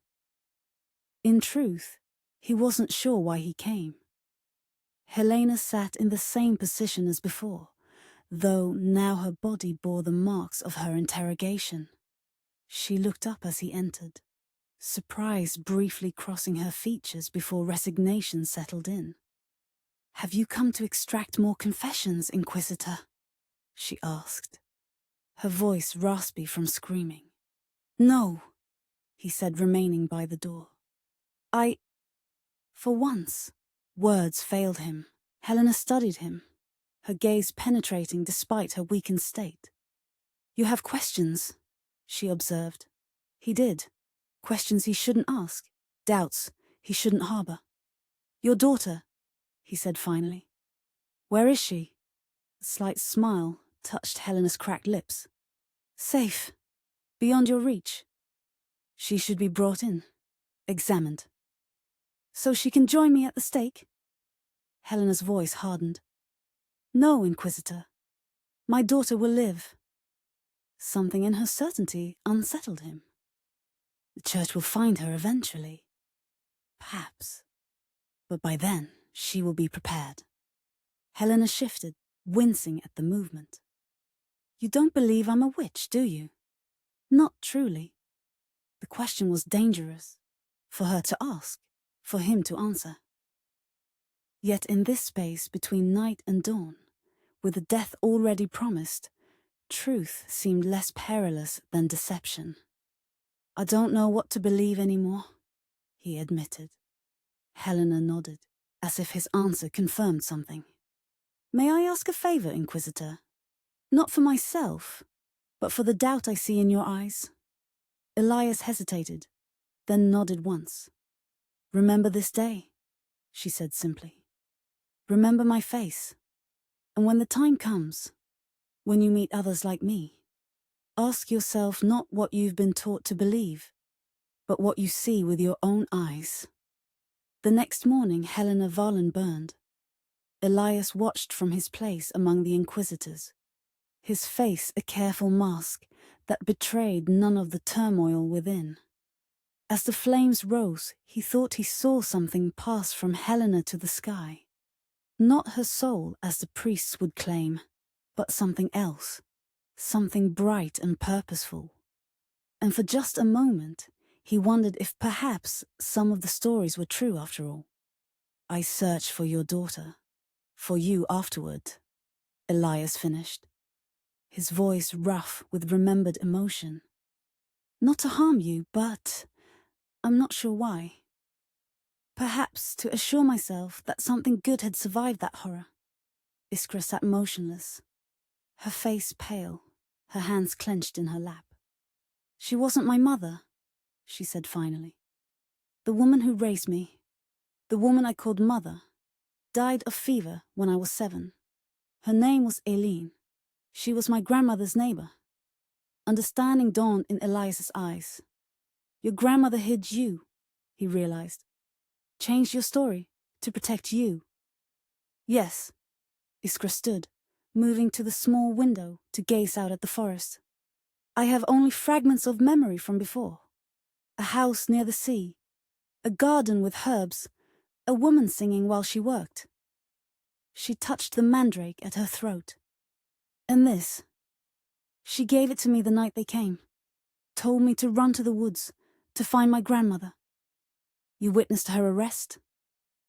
In truth, he wasn't sure why he came. Helena sat in the same position as before, though now her body bore the marks of her interrogation. She looked up as he entered, surprise briefly crossing her features before resignation settled in. "Have you come to extract more confessions, Inquisitor?" she asked, her voice raspy from screaming. "No," he said, remaining by the door. For once, words failed him. Helena studied him, her gaze penetrating despite her weakened state. "You have questions," she observed. He did. Questions he shouldn't ask, doubts he shouldn't harbor. Your daughter, he said finally. Where is she? A slight smile touched Helena's cracked lips. Safe. Beyond your reach. She should be brought in. Examined. So she can join me at the stake? Helena's voice hardened. No, Inquisitor. My daughter will live. Something in her certainty unsettled him. The Church will find her eventually. Perhaps. But by then, she will be prepared. Helena shifted, wincing at the movement. You don't believe I'm a witch, do you? Not truly. The question was dangerous. For her to ask, for him to answer. Yet in this space between night and dawn, with the death already promised, truth seemed less perilous than deception. I don't know what to believe anymore, he admitted. Helena nodded, as if his answer confirmed something. May I ask a favor, Inquisitor? Not for myself, but for the doubt I see in your eyes. Elias hesitated, then nodded once. Remember this day, she said simply. Remember my face. And when the time comes, when you meet others like me, ask yourself not what you've been taught to believe, but what you see with your own eyes. The next morning, Helena Valen burned. Elias watched from his place among the Inquisitors, his face a careful mask that betrayed none of the turmoil within. As the flames rose, he thought he saw something pass from Helena to the sky. Not her soul, as the priests would claim, but something else, something bright and purposeful. And for just a moment, he wondered if perhaps some of the stories were true after all. I search for your daughter, for you afterward, Elias finished, his voice rough with remembered emotion. Not to harm you, but I'm not sure why. Perhaps to assure myself that something good had survived that horror. Iskra sat motionless, her face pale, her hands clenched in her lap. She wasn't my mother, she said finally. The woman who raised me, the woman I called mother, died of fever when I was 7. Her name was Eileen. She was my grandmother's neighbor. Understanding dawned in Elias's eyes. Your grandmother hid you, he realized. Changed your story to protect you. Yes, Iskra stood, moving to the small window to gaze out at the forest. I have only fragments of memory from before. A house near the sea, a garden with herbs, a woman singing while she worked. She touched the mandrake at her throat. And this. She gave it to me the night they came. Told me to run to the woods, to find my grandmother. You witnessed her arrest?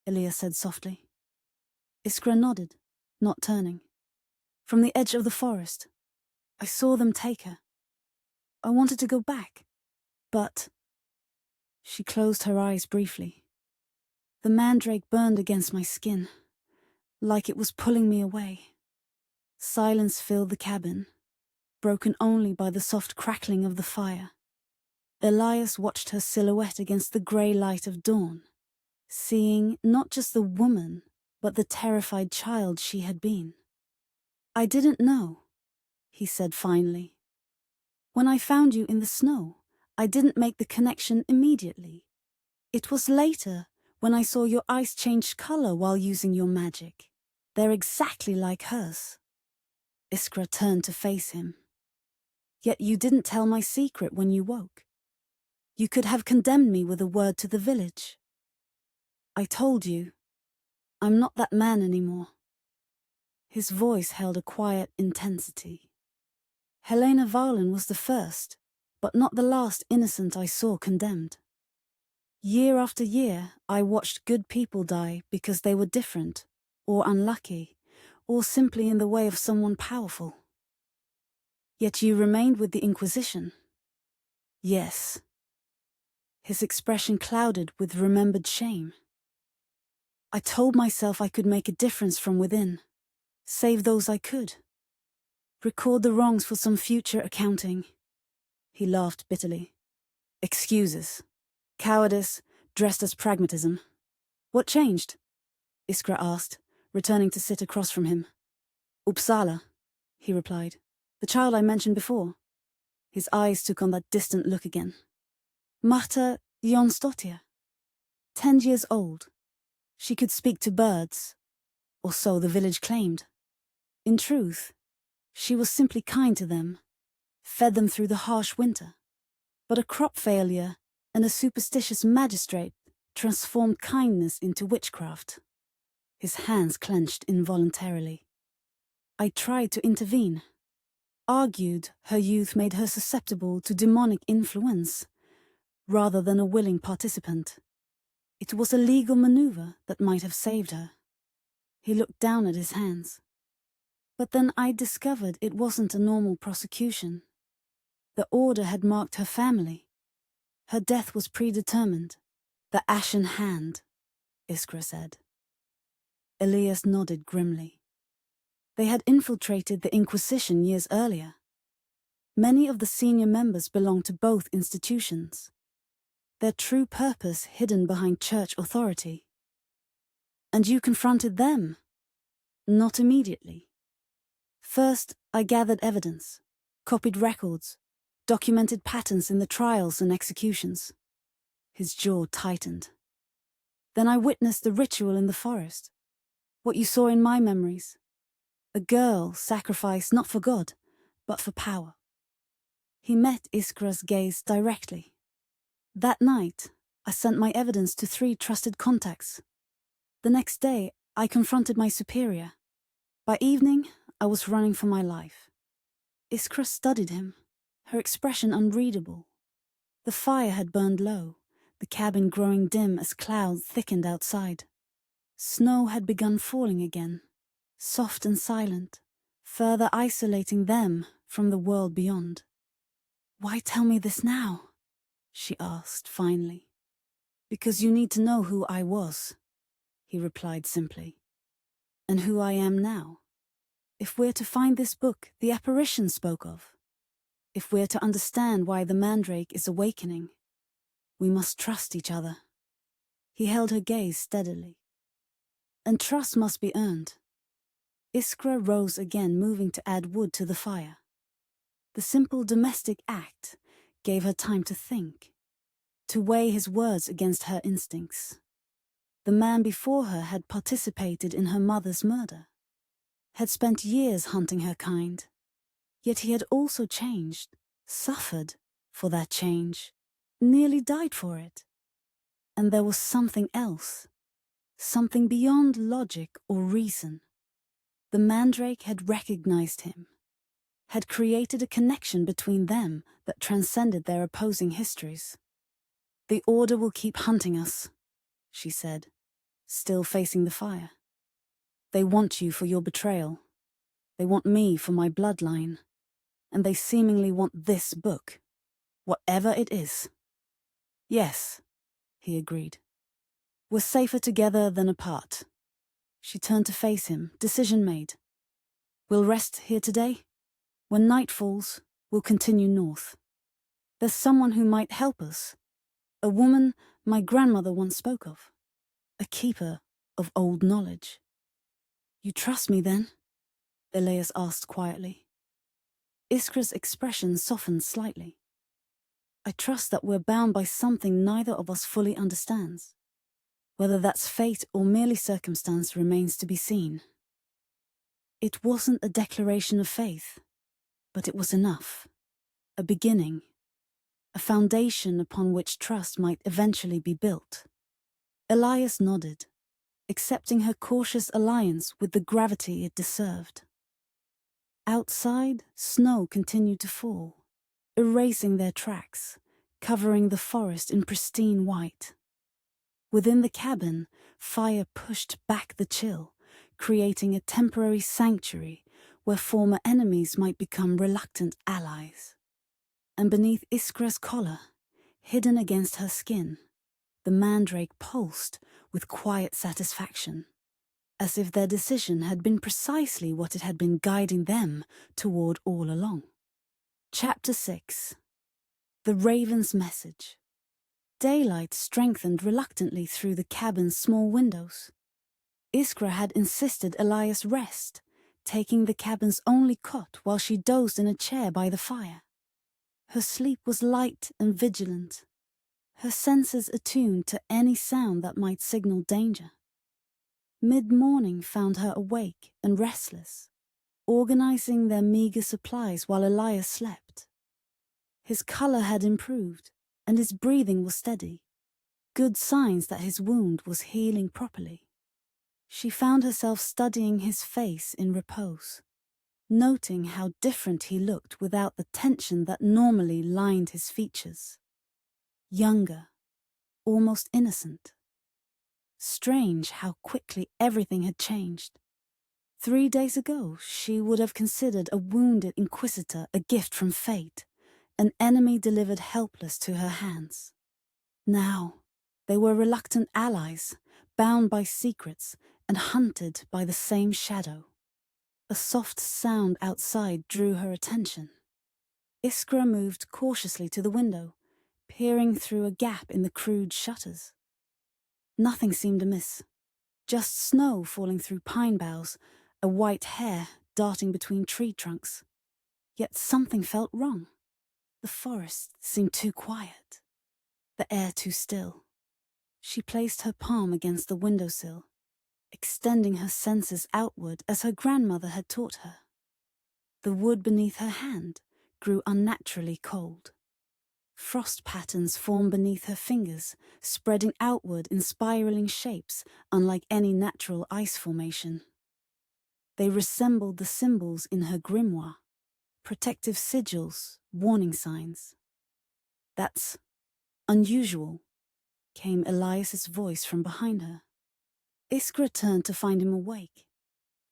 Elias said softly. Iskra nodded, not turning. From the edge of the forest, I saw them take her. I wanted to go back, but... She closed her eyes briefly. The mandrake burned against my skin, like it was pulling me away. Silence filled the cabin, broken only by the soft crackling of the fire. Elias watched her silhouette against the grey light of dawn, seeing not just the woman, but the terrified child she had been. I didn't know, he said finally. When I found you in the snow, I didn't make the connection immediately. It was later, when I saw your eyes change color while using your magic. They're exactly like hers. Iskra turned to face him. Yet you didn't tell my secret when you woke. You could have condemned me with a word to the village. I told you, I'm not that man anymore. His voice held a quiet intensity. Helena Valen was the first, but not the last innocent I saw condemned. Year after year, I watched good people die because they were different, or unlucky, or simply in the way of someone powerful. Yet you remained with the Inquisition. Yes. His expression clouded with remembered shame. I told myself I could make a difference from within, save those I could. Record the wrongs for some future accounting. He laughed bitterly. Excuses. Cowardice dressed as pragmatism. What changed? Iskra asked, returning to sit across from him. Uppsala, he replied. The child I mentioned before. His eyes took on that distant look again. Marta Jonsdottir. 10 years old. She could speak to birds, or so the village claimed. In truth, she was simply kind to them, fed them through the harsh winter. But a crop failure and a superstitious magistrate transformed kindness into witchcraft. His hands clenched involuntarily. I tried to intervene, argued her youth made her susceptible to demonic influence, rather than a willing participant. It was a legal maneuver that might have saved her. He looked down at his hands. But then I discovered it wasn't a normal prosecution. The order had marked her family. Her death was predetermined. The ashen hand, Iskra said. Elias nodded grimly. They had infiltrated the Inquisition years earlier. Many of the senior members belonged to both institutions, their true purpose hidden behind church authority. And you confronted them? Not immediately. First, I gathered evidence, copied records, documented patterns in the trials and executions. His jaw tightened. Then I witnessed the ritual in the forest. What you saw in my memories. A girl sacrificed not for God, but for power. He met Iskra's gaze directly. That night, I sent my evidence to 3 trusted contacts. The next day, I confronted my superior. By evening, I was running for my life. Iskra studied him, her expression unreadable. The fire had burned low, the cabin growing dim as clouds thickened outside. Snow had begun falling again, soft and silent, further isolating them from the world beyond. Why tell me this now? She asked finally. Because you need to know who I was, he replied simply, and who I am now. If we're to find this book the apparition spoke of, if we're to understand why the Mandrake is awakening, we must trust each other. He held her gaze steadily. And trust must be earned. Iskra rose again, moving to add wood to the fire. The simple domestic act gave her time to think, to weigh his words against her instincts. The man before her had participated in her mother's murder, had spent years hunting her kind, yet he had also changed, suffered for that change, nearly died for it. And there was something else, something beyond logic or reason. The Mandrake had recognized him, had created a connection between them that transcended their opposing histories. The Order will keep hunting us, she said, still facing the fire. They want you for your betrayal. They want me for my bloodline. And they seemingly want this book, whatever it is. Yes, he agreed. We're safer together than apart. She turned to face him, decision made. We'll rest here today. When night falls, we'll continue north. There's someone who might help us. A woman my grandmother once spoke of. A keeper of old knowledge. You trust me then? Elias asked quietly. Iskra's expression softened slightly. I trust that we're bound by something neither of us fully understands. Whether that's fate or merely circumstance remains to be seen. It wasn't a declaration of faith, but it was enough. A beginning. A foundation upon which trust might eventually be built. Elias nodded, accepting her cautious alliance with the gravity it deserved. Outside, snow continued to fall, erasing their tracks, covering the forest in pristine white. Within the cabin, fire pushed back the chill, creating a temporary sanctuary where former enemies might become reluctant allies. And beneath Iskra's collar, hidden against her skin, the Mandrake pulsed with quiet satisfaction, as if their decision had been precisely what it had been guiding them toward all along. Chapter 6. The Raven's Message. Daylight strengthened reluctantly through the cabin's small windows. Iskra had insisted Elias rest, taking the cabin's only cot while she dozed in a chair by the fire. Her sleep was light and vigilant, her senses attuned to any sound that might signal danger. Mid-morning found her awake and restless, organizing their meager supplies while Elias slept. His color had improved, and his breathing was steady, good signs that his wound was healing properly. She found herself studying his face in repose, noting how different he looked without the tension that normally lined his features. Younger, almost innocent. Strange how quickly everything had changed. 3 days ago, she would have considered a wounded Inquisitor a gift from fate, an enemy delivered helpless to her hands. Now, they were reluctant allies, bound by secrets and hunted by the same shadow. A soft sound outside drew her attention. Iskra moved cautiously to the window, peering through a gap in the crude shutters. Nothing seemed amiss. Just snow falling through pine boughs, a white hare darting between tree trunks. Yet something felt wrong. The forest seemed too quiet, the air too still. She placed her palm against the windowsill, extending her senses outward as her grandmother had taught her. The wood beneath her hand grew unnaturally cold. Frost patterns formed beneath her fingers, spreading outward in spiraling shapes unlike any natural ice formation. They resembled the symbols in her grimoire, protective sigils, warning signs. "That's unusual," came Elias's voice from behind her. Iskra turned to find him awake,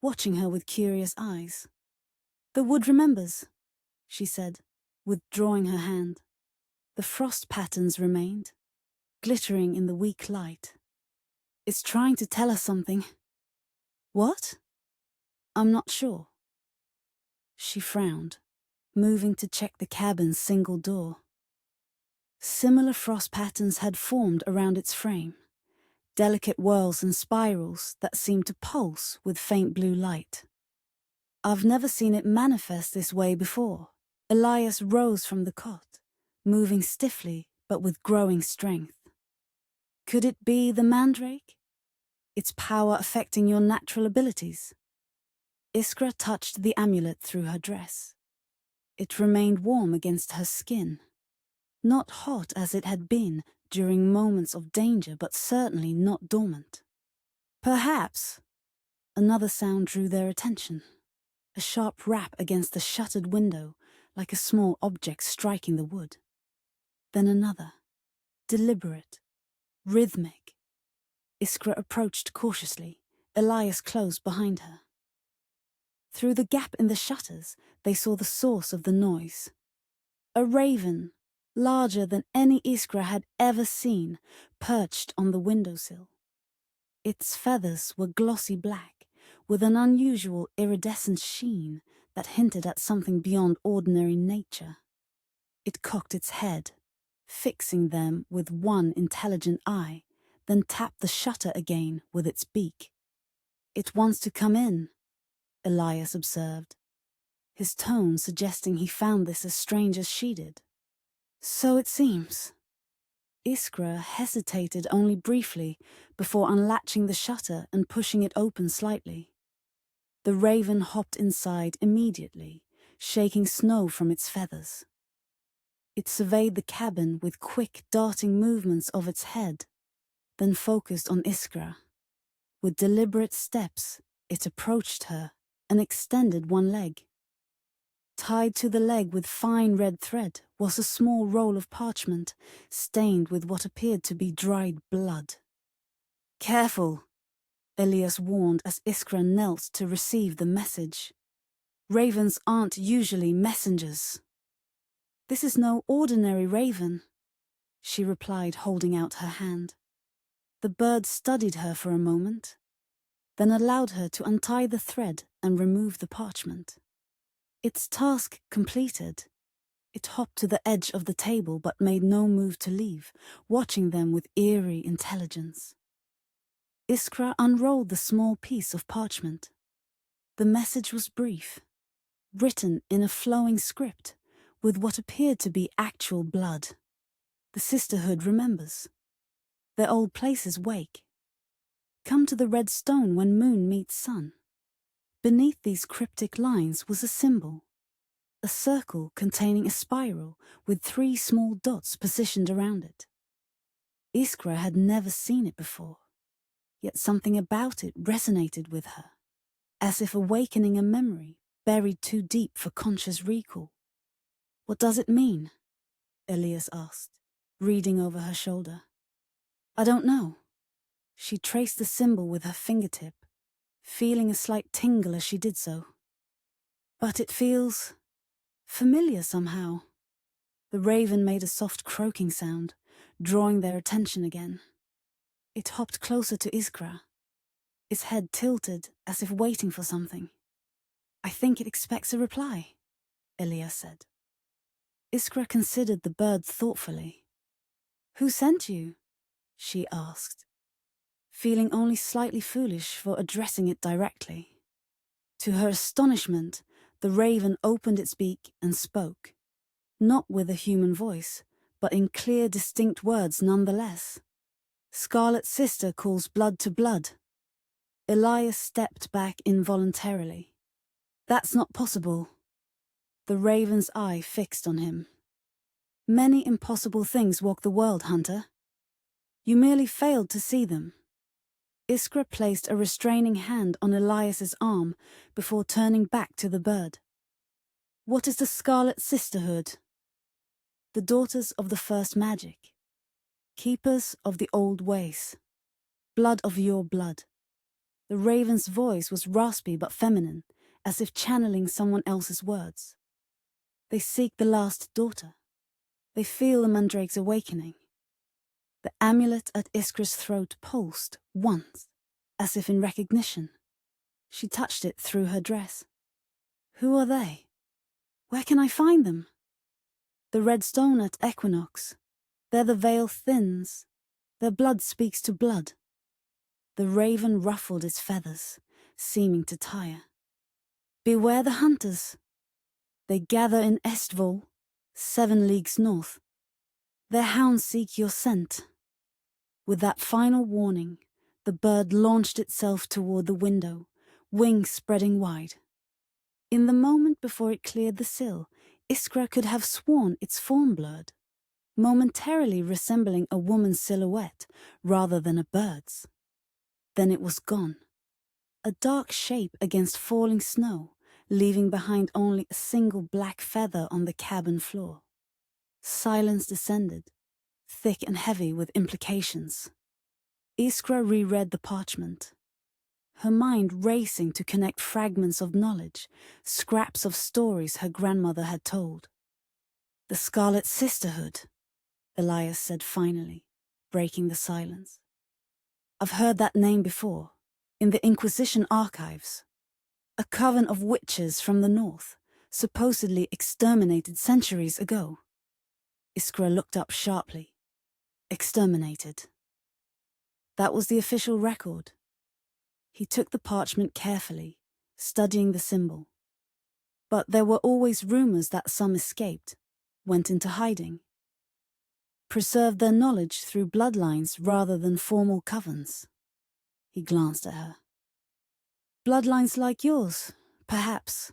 watching her with curious eyes. "The wood remembers," she said, withdrawing her hand. The frost patterns remained, glittering in the weak light. "It's trying to tell us something." "What?" "I'm not sure." She frowned, moving to check the cabin's single door. Similar frost patterns had formed around its frame, delicate whirls and spirals that seemed to pulse with faint blue light. "I've never seen it manifest this way before." Elias rose from the cot, moving stiffly but with growing strength. "Could it be the Mandrake? Its power affecting your natural abilities?" Iskra touched the amulet through her dress. It remained warm against her skin. Not hot as it had been during moments of danger, but certainly not dormant. "Perhaps." Another sound drew their attention. A sharp rap against the shuttered window, like a small object striking the wood. Then another, deliberate, rhythmic. Iskra approached cautiously, Elias close behind her. Through the gap in the shutters, they saw the source of the noise. A raven, larger than any Iskra had ever seen, perched on the windowsill. Its feathers were glossy black, with an unusual iridescent sheen that hinted at something beyond ordinary nature. It cocked its head, fixing them with one intelligent eye, then tapped the shutter again with its beak. "It wants to come in," Elias observed, his tone suggesting he found this as strange as she did. "So it seems." Iskra hesitated only briefly before unlatching the shutter and pushing it open slightly. The raven hopped inside immediately, shaking snow from its feathers. It surveyed the cabin with quick, darting movements of its head, then focused on Iskra. With deliberate steps, it approached her and extended one leg. Tied to the leg with fine red thread was a small roll of parchment, stained with what appeared to be dried blood. "Careful," Elias warned as Iskra knelt to receive the message. "Ravens aren't usually messengers." "This is no ordinary raven," she replied, holding out her hand. The bird studied her for a moment, then allowed her to untie the thread and remove the parchment. Its task completed, It hopped to the edge of the table but made no move to leave, watching them with eerie intelligence. Iskra unrolled the small piece of parchment. The message was brief, written in a flowing script, with what appeared to be actual blood. The Sisterhood remembers. Their old places wake. Come to the red stone when moon meets sun. Beneath these cryptic lines was a symbol, a circle containing a spiral with 3 small dots positioned around it. Iskra had never seen it before, yet something about it resonated with her, as if awakening a memory buried too deep for conscious recall. "What does it mean?" Elias asked, reading over her shoulder. "I don't know." She traced the symbol with her fingertip, feeling a slight tingle as she did so. "But it feels familiar somehow." The raven made a soft croaking sound, drawing their attention again. It hopped closer to Iskra, its head tilted as if waiting for something. "I think it expects a reply," Elias said. Iskra considered the bird thoughtfully. "Who sent you?" she asked, feeling only slightly foolish for addressing it directly. To her astonishment, the raven opened its beak and spoke, not with a human voice, but in clear, distinct words nonetheless. "Scarlet Sister calls blood to blood." Elias stepped back involuntarily. "That's not possible." The raven's eye fixed on him. "Many impossible things walk the world, Hunter. You merely failed to see them." Iskra placed a restraining hand on Elias's arm before turning back to the bird. "What is the Scarlet Sisterhood?" "The daughters of the first magic. Keepers of the old ways. Blood of your blood." The raven's voice was raspy but feminine, as if channeling someone else's words. "They seek the last daughter. They feel the Mandrake's awakening." The amulet at Iskra's throat pulsed once, as if in recognition. She touched it through her dress. "Who are they? Where can I find them?" "The red stone at equinox. There the veil thins. Their blood speaks to blood." The raven ruffled its feathers, seeming to tire. "Beware the hunters. They gather in Estvol, 7 leagues north. Their hounds seek your scent." With that final warning, the bird launched itself toward the window, wings spreading wide. In the moment before it cleared the sill, Iskra could have sworn its form blurred, momentarily resembling a woman's silhouette rather than a bird's. Then it was gone, a dark shape against falling snow, leaving behind only a single black feather on the cabin floor. Silence descended, thick and heavy with implications. Iskra reread the parchment, her mind racing to connect fragments of knowledge, scraps of stories her grandmother had told. "The Scarlet Sisterhood," Elias said finally, breaking the silence. "I've heard that name before, in the Inquisition archives. A coven of witches from the north, supposedly exterminated centuries ago." Iskra looked up sharply. "Exterminated." That was the official record. He took the parchment carefully, studying the symbol. But there were always rumors that some escaped, went into hiding, preserved their knowledge through bloodlines rather than formal covens. He glanced at her. "Bloodlines like yours, perhaps."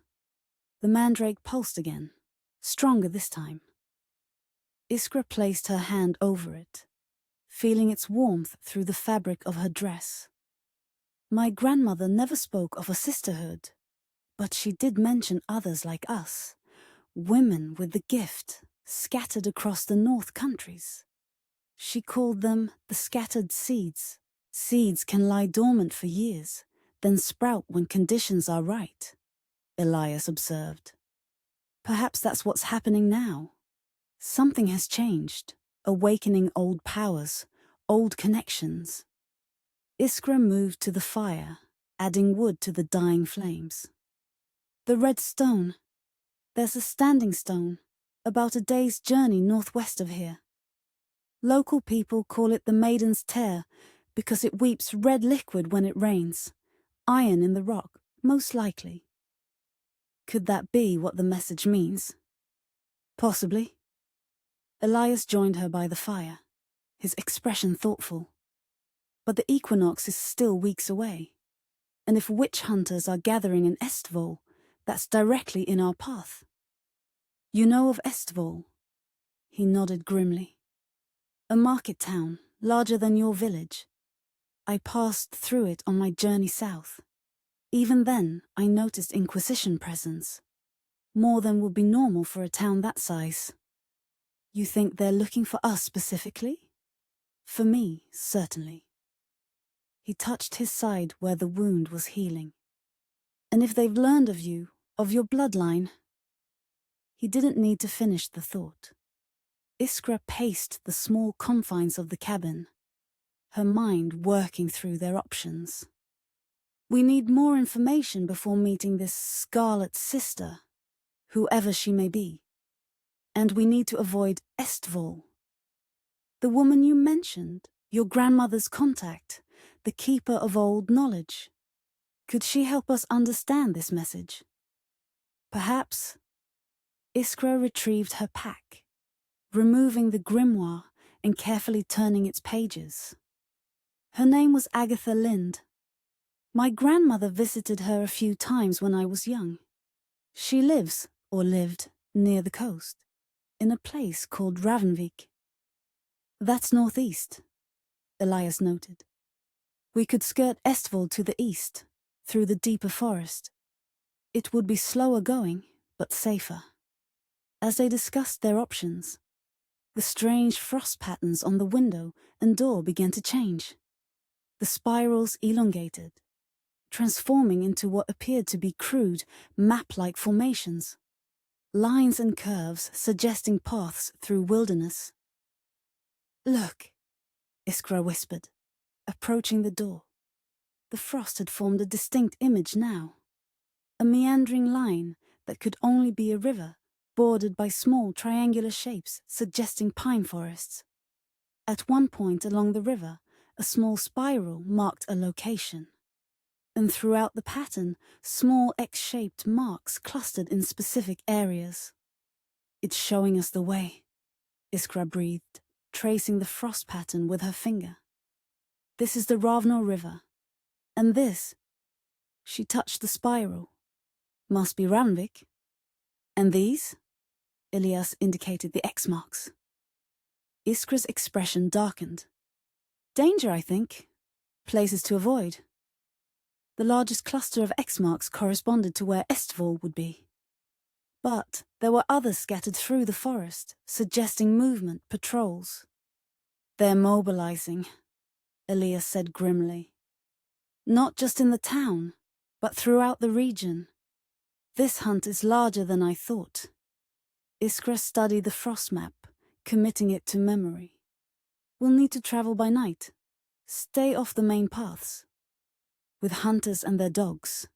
The mandrake pulsed again, stronger this time. Iskra placed her hand over it, feeling its warmth through the fabric of her dress. "My grandmother never spoke of a sisterhood, but she did mention others like us, women with the gift, scattered across the North countries. She called them the scattered seeds. Seeds can lie dormant for years, then sprout when conditions are right," Elias observed. "Perhaps that's what's happening now. Something has changed, awakening old powers, old connections." Iskra moved to the fire, adding wood to the dying flames. "The red stone. There's a standing stone, about a day's journey northwest of here. Local people call it the Maiden's Tear because it weeps red liquid when it rains. Iron in the rock, most likely. Could that be what the message means? Possibly. Elias joined her by the fire, his expression thoughtful. But the equinox is still weeks away, and if witch hunters are gathering in Estvol, that's directly in our path. You know of Estvol? He nodded grimly. A market town, larger than your village. I passed through it on my journey south. Even then, I noticed Inquisition presence. More than would be normal for a town that size. You think they're looking for us specifically? For me, certainly. He touched his side where the wound was healing. And if they've learned of you, of your bloodline... He didn't need to finish the thought. Iskra paced the small confines of the cabin, her mind working through their options. We need more information before meeting this Scarlet Sister, whoever she may be. And we need to avoid Estvol. The woman you mentioned, your grandmother's contact, the keeper of old knowledge. Could she help us understand this message? Perhaps. Iskra retrieved her pack, removing the grimoire and carefully turning its pages. Her name was Agatha Lind. My grandmother visited her a few times when I was young. She lives, or lived, near the coast, in a place called Ravnvik. That's northeast, Elias noted. We could skirt Estvol to the east, through the deeper forest. It would be slower going, but safer. As they discussed their options, the strange frost patterns on the window and door began to change. The spirals elongated, transforming into what appeared to be crude, map-like formations. Lines and curves suggesting paths through wilderness. Look, Iskra whispered, approaching the door. The frost had formed a distinct image now. A meandering line that could only be a river, bordered by small triangular shapes suggesting pine forests. At one point along the river, a small spiral marked a location. And throughout the pattern, small X-shaped marks clustered in specific areas. It's showing us the way, Iskra breathed, tracing the frost pattern with her finger. This is the Ravno River. And this, she touched the spiral, must be Ravnvik. And these? Elias indicated the X marks. Iskra's expression darkened. Danger, I think. Places to avoid. The largest cluster of X marks corresponded to where Estvol would be. But there were others scattered through the forest, suggesting movement, patrols. They're mobilizing, Elias said grimly. Not just in the town, but throughout the region. This hunt is larger than I thought. Iskra studied the frost map, committing it to memory. We'll need to travel by night. Stay off the main paths. With hunters and their dogs.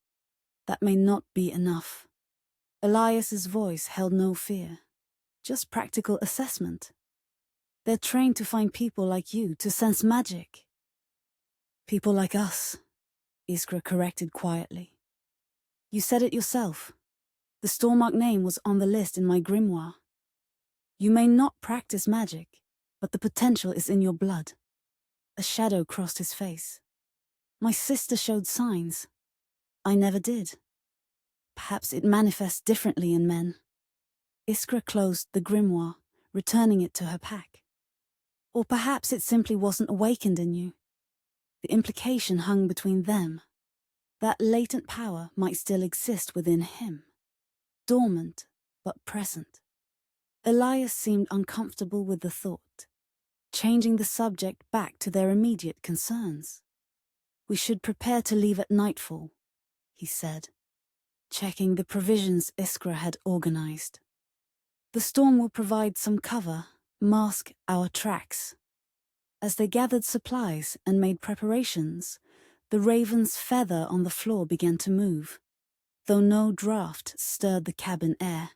That may not be enough. Elias's voice held no fear, just practical assessment. They're trained to find people like you to sense magic. People like us, Iskra corrected quietly. You said it yourself. The Stormark name was on the list in my grimoire. You may not practice magic, but the potential is in your blood. A shadow crossed his face. My sister showed signs. I never did. Perhaps it manifests differently in men. Iskra closed the grimoire, returning it to her pack. Or perhaps it simply wasn't awakened in you. The implication hung between them. That latent power might still exist within him. Dormant, but present. Elias seemed uncomfortable with the thought, changing the subject back to their immediate concerns. We should prepare to leave at nightfall, he said, checking the provisions Iskra had organized. The storm will provide some cover, mask our tracks. As they gathered supplies and made preparations, the raven's feather on the floor began to move, though no draft stirred the cabin air.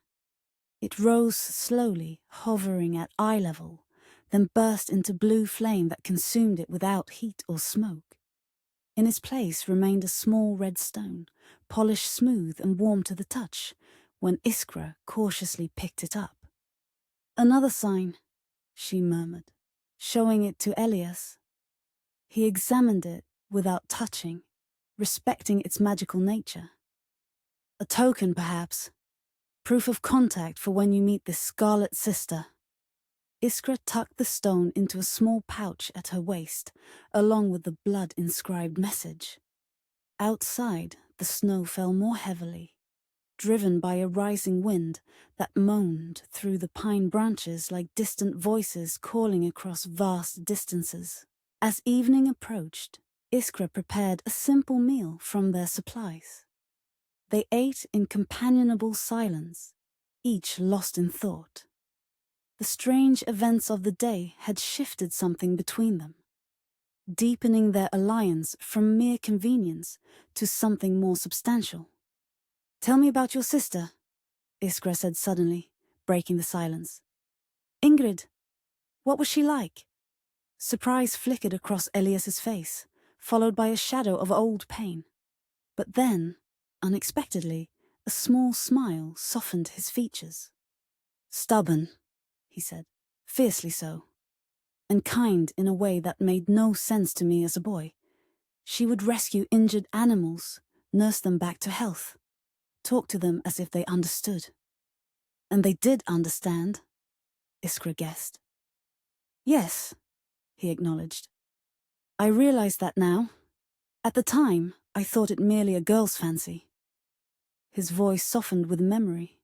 It rose slowly, hovering at eye level, then burst into blue flame that consumed it without heat or smoke. In its place remained a small red stone, polished smooth and warm to the touch, when Iskra cautiously picked it up. "Another sign," she murmured, showing it to Elias. He examined it without touching, respecting its magical nature. "A token, perhaps. Proof of contact for when you meet this Scarlet Sister." Iskra tucked the stone into a small pouch at her waist, along with the blood-inscribed message. Outside, the snow fell more heavily, driven by a rising wind that moaned through the pine branches like distant voices calling across vast distances. As evening approached, Iskra prepared a simple meal from their supplies. They ate in companionable silence, each lost in thought. The strange events of the day had shifted something between them, deepening their alliance from mere convenience to something more substantial. "Tell me about your sister," Iskra said suddenly, breaking the silence. "Ingrid, what was she like?" Surprise flickered across Elias's face, followed by a shadow of old pain. But then, unexpectedly, a small smile softened his features. "Stubborn," he said, "fiercely so, and kind in a way that made no sense to me as a boy. She would rescue injured animals, nurse them back to health, talk to them as if they understood." "And they did understand," Iskra guessed. "Yes," he acknowledged. "I realize that now. At the time, I thought it merely a girl's fancy." His voice softened with memory.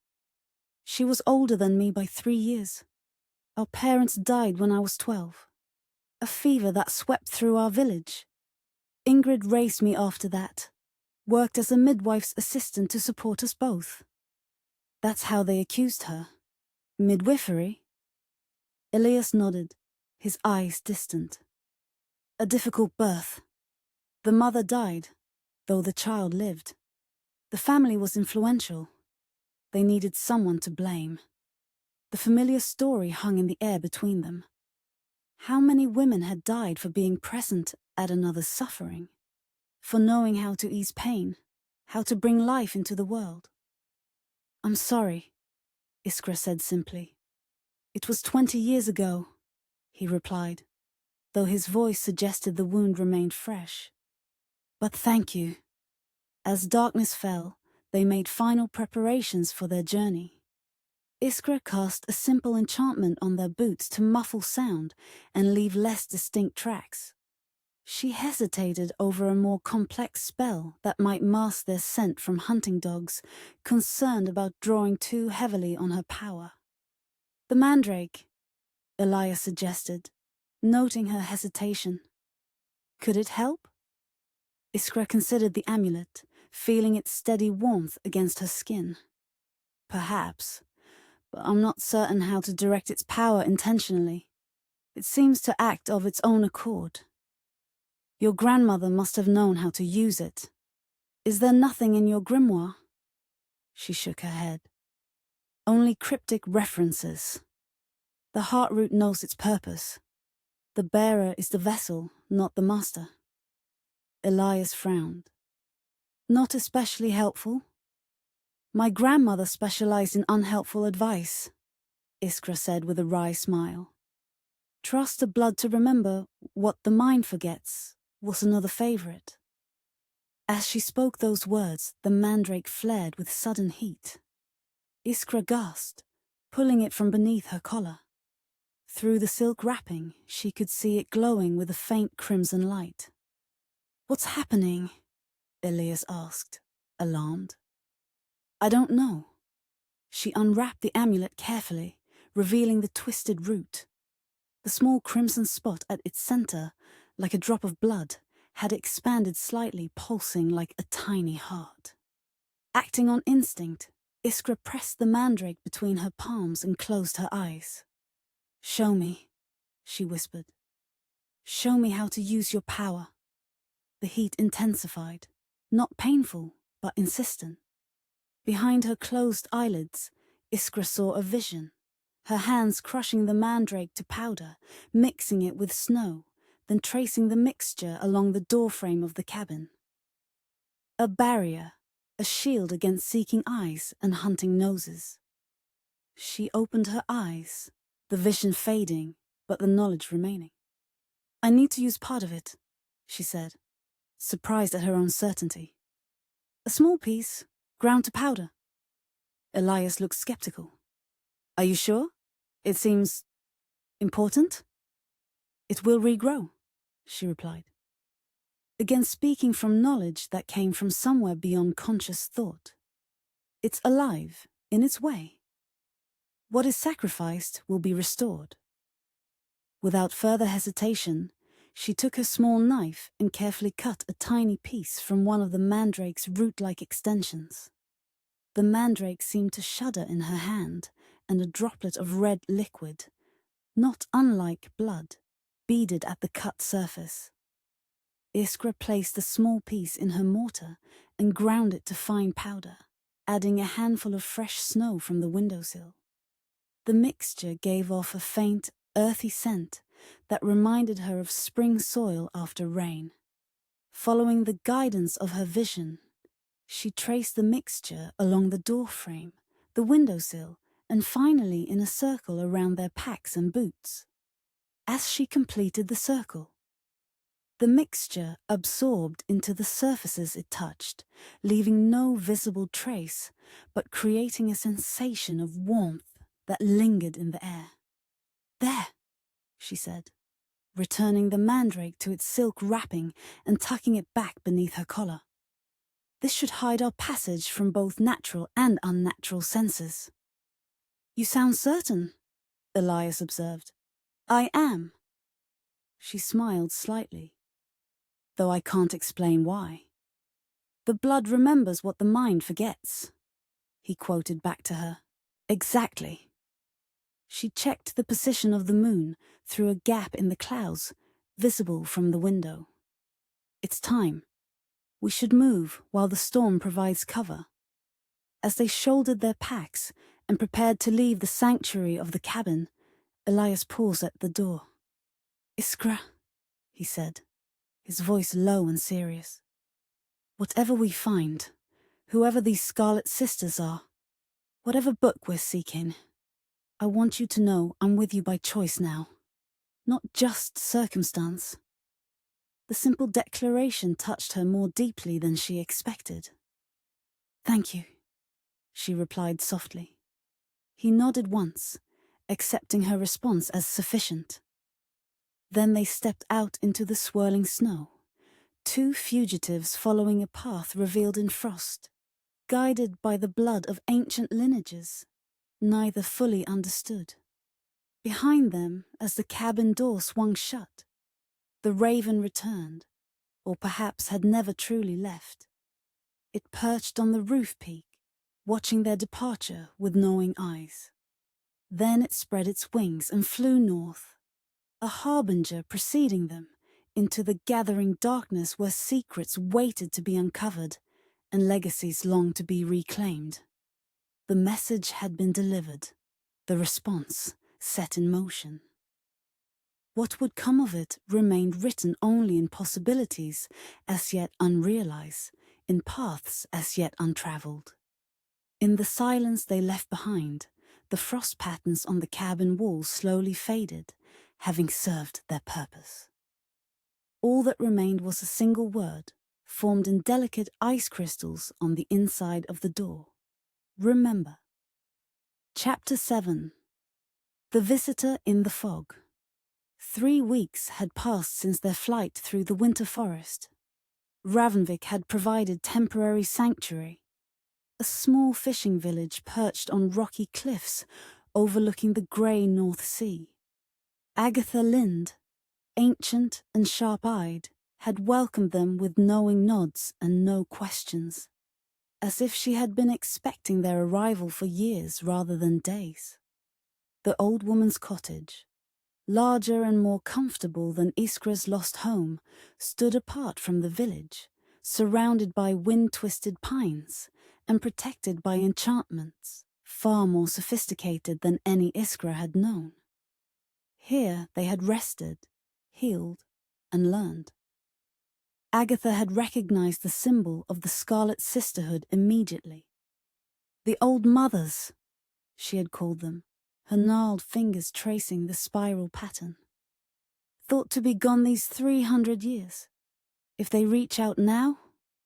"She was older than me by 3 years. Our parents died when I was 12. A fever that swept through our village. Ingrid raised me after that, worked as a midwife's assistant to support us both. That's how they accused her. Midwifery?" Elias nodded, his eyes distant. "A difficult birth. The mother died, though the child lived. The family was influential. They needed someone to blame. The familiar story hung in the air between them. How many women had died for being present at another's suffering? For knowing how to ease pain, how to bring life into the world? "I'm sorry," Iskra said simply. "It was 20 years ago," he replied, though his voice suggested the wound remained fresh. "But thank you." As darkness fell, they made final preparations for their journey. Iskra cast a simple enchantment on their boots to muffle sound and leave less distinct tracks. She hesitated over a more complex spell that might mask their scent from hunting dogs, concerned about drawing too heavily on her power. "The Mandrake," Elias suggested, noting her hesitation. "Could it help?" Iskra considered the amulet, feeling its steady warmth against her skin. "Perhaps, but I'm not certain how to direct its power intentionally. It seems to act of its own accord. Your grandmother must have known how to use it. Is there nothing in your grimoire?" She shook her head. "Only cryptic references. The heartroot knows its purpose. The bearer is the vessel, not the master." Elias frowned. "Not especially helpful?" "My grandmother specialized in unhelpful advice," Iskra said with a wry smile. "Trust the blood to remember what the mind forgets was another favorite." As she spoke those words, the mandrake flared with sudden heat. Iskra gasped, pulling it from beneath her collar. Through the silk wrapping, she could see it glowing with a faint crimson light. "What's happening?" Elias asked, alarmed. "I don't know." She unwrapped the amulet carefully, revealing the twisted root. The small crimson spot at its center, like a drop of blood, had expanded slightly, pulsing like a tiny heart. Acting on instinct, Iskra pressed the mandrake between her palms and closed her eyes. "Show me," she whispered. "Show me how to use your power." The heat intensified, not painful, but insistent. Behind her closed eyelids, Iskra saw a vision, her hands crushing the mandrake to powder, mixing it with snow, then tracing the mixture along the doorframe of the cabin. A barrier, a shield against seeking eyes and hunting noses. She opened her eyes, the vision fading, but the knowledge remaining. "I need to use part of it," she said, surprised at her own certainty. "A small piece, ground to powder." Elias looked skeptical. "Are you sure? It seems important?" "It will regrow," she replied, again speaking from knowledge that came from somewhere beyond conscious thought. "It's alive, in its way. What is sacrificed will be restored." Without further hesitation, she took her small knife and carefully cut a tiny piece from one of the mandrake's root-like extensions. The mandrake seemed to shudder in her hand, and a droplet of red liquid, not unlike blood, beaded at the cut surface. Iskra placed the small piece in her mortar and ground it to fine powder, adding a handful of fresh snow from the windowsill. The mixture gave off a faint, earthy scent that reminded her of spring soil after rain. Following the guidance of her vision, she traced the mixture along the doorframe, the windowsill, and finally in a circle around their packs and boots. As she completed the circle, the mixture absorbed into the surfaces it touched, leaving no visible trace, but creating a sensation of warmth that lingered in the air. "There," she said, returning the mandrake to its silk wrapping and tucking it back beneath her collar. "This should hide our passage from both natural and unnatural senses." "You sound certain," Elias observed. "I am." She smiled slightly, "though I can't explain why." "The blood remembers what the mind forgets," he quoted back to her. "Exactly." She checked the position of the moon through a gap in the clouds, visible from the window. "It's time. We should move while the storm provides cover." As they shouldered their packs and prepared to leave the sanctuary of the cabin, Elias paused at the door. "Iskra," he said, his voice low and serious. "Whatever we find, whoever these Scarlet Sisters are, whatever book we're seeking, I want you to know I'm with you by choice now, not just circumstance." The simple declaration touched her more deeply than she expected. "Thank you," she replied softly. He nodded once, accepting her response as sufficient. Then they stepped out into the swirling snow, two fugitives following a path revealed in frost, guided by the blood of ancient lineages, neither fully understood. Behind them, as the cabin door swung shut, the raven returned, or perhaps had never truly left. It perched on the roof peak, watching their departure with knowing eyes. Then it spread its wings and flew north, a harbinger preceding them into the gathering darkness where secrets waited to be uncovered and legacies longed to be reclaimed. The message had been delivered, the response set in motion. What would come of it remained written only in possibilities as yet unrealized, in paths as yet untraveled. In the silence they left behind, the frost patterns on the cabin walls slowly faded, having served their purpose. All that remained was a single word, formed in delicate ice crystals on the inside of the door. Remember. Chapter 7. The Visitor in the Fog. 3 weeks had passed since their flight through the winter forest. Ravnvik had provided temporary sanctuary, a small fishing village perched on rocky cliffs overlooking the grey North Sea. Agatha Lind, ancient and sharp-eyed, had welcomed them with knowing nods and no questions, as if she had been expecting their arrival for years rather than days. The old woman's cottage, larger and more comfortable than Iskra's lost home, stood apart from the village, surrounded by wind-twisted pines and protected by enchantments, far more sophisticated than any Iskra had known. Here they had rested, healed, and learned. Agatha had recognized the symbol of the Scarlet Sisterhood immediately. The Old Mothers, she had called them, her gnarled fingers tracing the spiral pattern. Thought to be gone these 300 years. If they reach out now,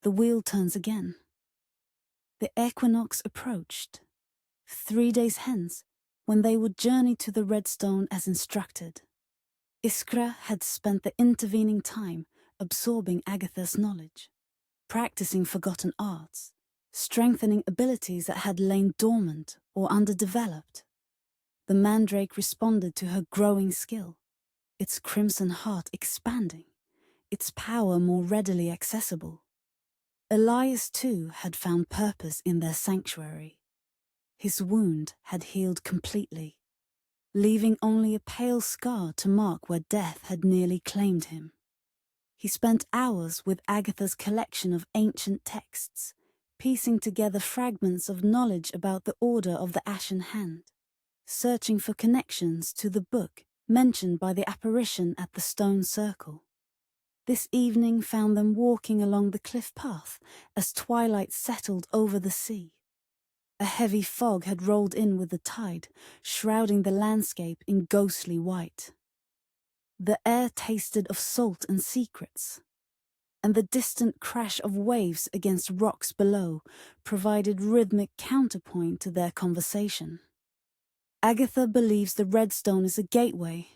the wheel turns again. The equinox approached. 3 days hence, when they would journey to the Redstone as instructed. Iskra had spent the intervening time absorbing Agatha's knowledge, practicing forgotten arts, strengthening abilities that had lain dormant or underdeveloped. The Mandrake responded to her growing skill, its crimson heart expanding, its power more readily accessible. Elias, too, had found purpose in their sanctuary. His wound had healed completely, leaving only a pale scar to mark where death had nearly claimed him. He spent hours with Agatha's collection of ancient texts, piecing together fragments of knowledge about the Order of the Ashen Hand, searching for connections to the book mentioned by the apparition at the stone circle. This evening found them walking along the cliff path as twilight settled over the sea. A heavy fog had rolled in with the tide, shrouding the landscape in ghostly white. The air tasted of salt and secrets, and the distant crash of waves against rocks below provided rhythmic counterpoint to their conversation. Agatha believes the Redstone is a gateway,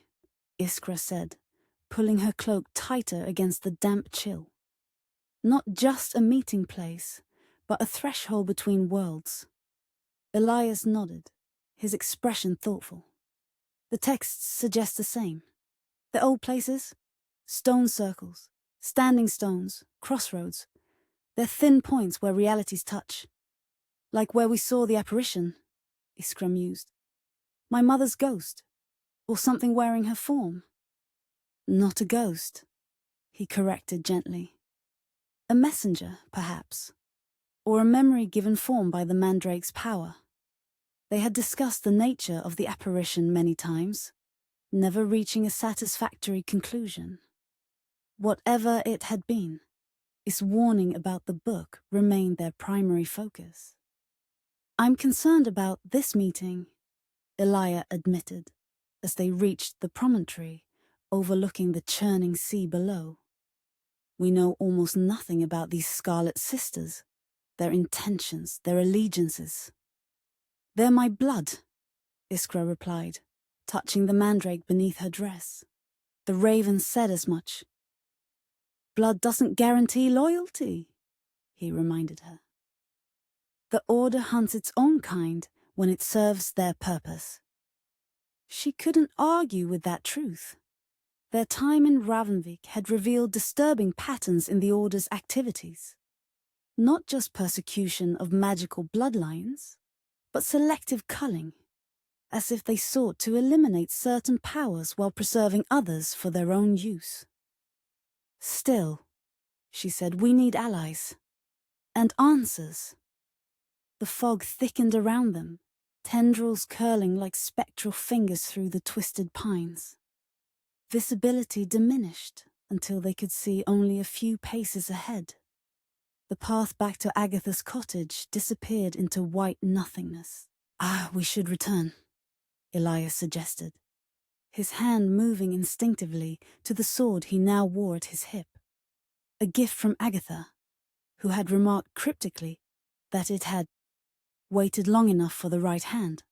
Iskra said, pulling her cloak tighter against the damp chill. Not just a meeting place, but a threshold between worlds. Elias nodded, his expression thoughtful. The texts suggest the same. The old places? Stone circles, standing stones, crossroads. They're thin points where realities touch. Like where we saw the apparition, Iskra mused. My mother's ghost, or something wearing her form. Not a ghost, he corrected gently. A messenger, perhaps, or a memory given form by the Mandrake's power. They had discussed the nature of the apparition many times, never reaching a satisfactory conclusion. Whatever it had been, its warning about the book remained their primary focus. I'm concerned about this meeting, Elias admitted, as they reached the promontory overlooking the churning sea below. We know almost nothing about these Scarlet Sisters, their intentions, their allegiances. They're my blood, Iskra replied, touching the mandrake beneath her dress. The raven said as much. Blood doesn't guarantee loyalty, he reminded her. The Order hunts its own kind when it serves their purpose. She couldn't argue with that truth. Their time in Ravnvik had revealed disturbing patterns in the Order's activities. Not just persecution of magical bloodlines, but selective culling, as if they sought to eliminate certain powers while preserving others for their own use. Still, she said, we need allies. And answers. The fog thickened around them, tendrils curling like spectral fingers through the twisted pines. Visibility diminished until they could see only a few paces ahead. The path back to Agatha's cottage disappeared into white nothingness. We should return, Elias suggested, his hand moving instinctively to the sword he now wore at his hip. A gift from Agatha, who had remarked cryptically that it had waited long enough for the right hand.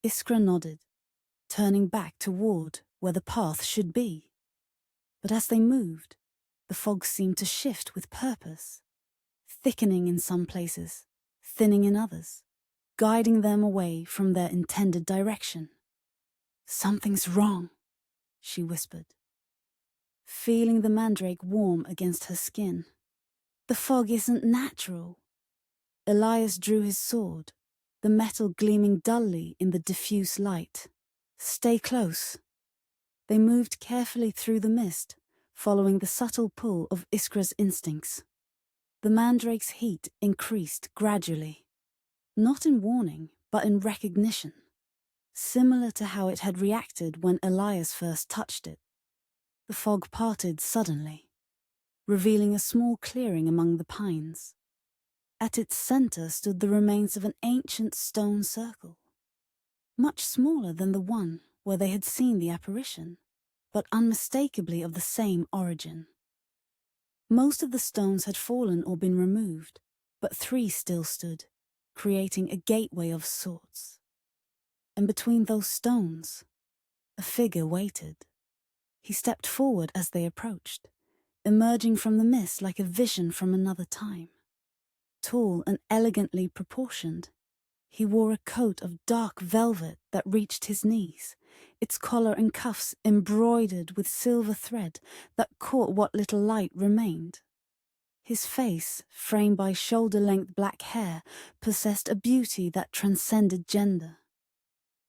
Iskra nodded, turning back toward where the path should be. But as they moved, the fog seemed to shift with purpose, thickening in some places, thinning in others, guiding them away from their intended direction. Something's wrong, she whispered, feeling the mandrake warm against her skin. The fog isn't natural. Elias drew his sword, the metal gleaming dully in the diffuse light. Stay close. They moved carefully through the mist, following the subtle pull of Iskra's instincts. The mandrake's heat increased gradually, not in warning, but in recognition, similar to how it had reacted when Elias first touched it. The fog parted suddenly, revealing a small clearing among the pines. At its center stood the remains of an ancient stone circle, much smaller than the one where they had seen the apparition, but unmistakably of the same origin. Most of the stones had fallen or been removed, but 3 still stood, creating a gateway of sorts. And between those stones, a figure waited. He stepped forward as they approached, emerging from the mist like a vision from another time. Tall and elegantly proportioned, he wore a coat of dark velvet that reached his knees, its collar and cuffs embroidered with silver thread that caught what little light remained. His face, framed by shoulder-length black hair, possessed a beauty that transcended gender.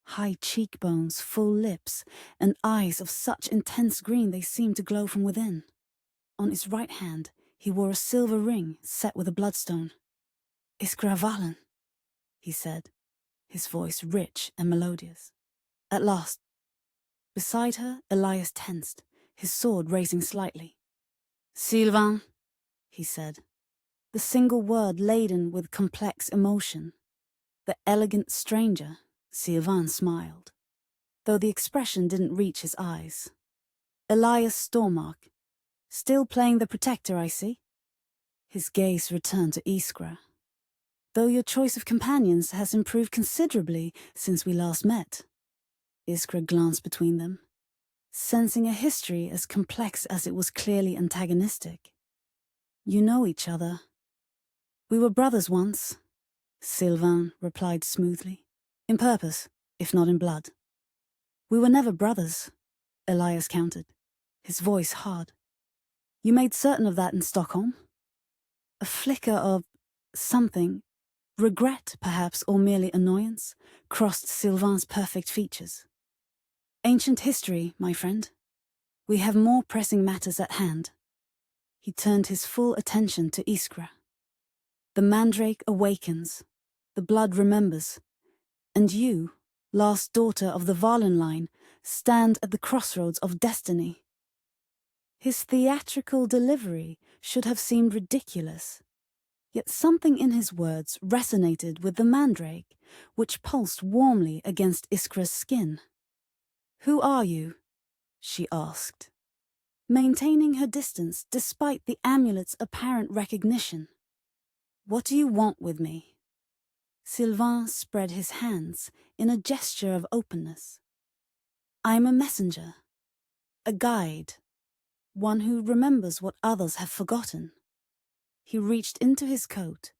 High cheekbones, full lips, and eyes of such intense green they seemed to glow from within. On his right hand, he wore a silver ring set with a bloodstone. "Iskra Valen," he said, his voice rich and melodious. At last. Beside her, Elias tensed, his sword raising slightly. "Silvain," he said, the single word laden with complex emotion. The elegant stranger, Silvain, smiled, though the expression didn't reach his eyes. "Elias Stormark. Still playing the protector, I see." His gaze returned to Iskra. "Though your choice of companions has improved considerably since we last met." Iskra glanced between them, sensing a history as complex as it was clearly antagonistic. "You know each other." "We were brothers once," Silvain replied smoothly. "In purpose, if not in blood." "We were never brothers," Elias countered, his voice hard. "You made certain of that in Stockholm?" A flicker of something, regret perhaps, or merely annoyance, crossed Silvain's perfect features. "Ancient history, my friend. We have more pressing matters at hand." He turned his full attention to Iskra. "The Mandrake awakens, the blood remembers, and you, last daughter of the Valen line, stand at the crossroads of destiny." His theatrical delivery should have seemed ridiculous, yet something in his words resonated with the Mandrake, which pulsed warmly against Iskra's skin. "Who are you?" she asked, maintaining her distance despite the amulet's apparent recognition. "What do you want with me?" Silvain spread his hands in a gesture of openness. "I am a messenger, a guide, one who remembers what others have forgotten." He reached into his coat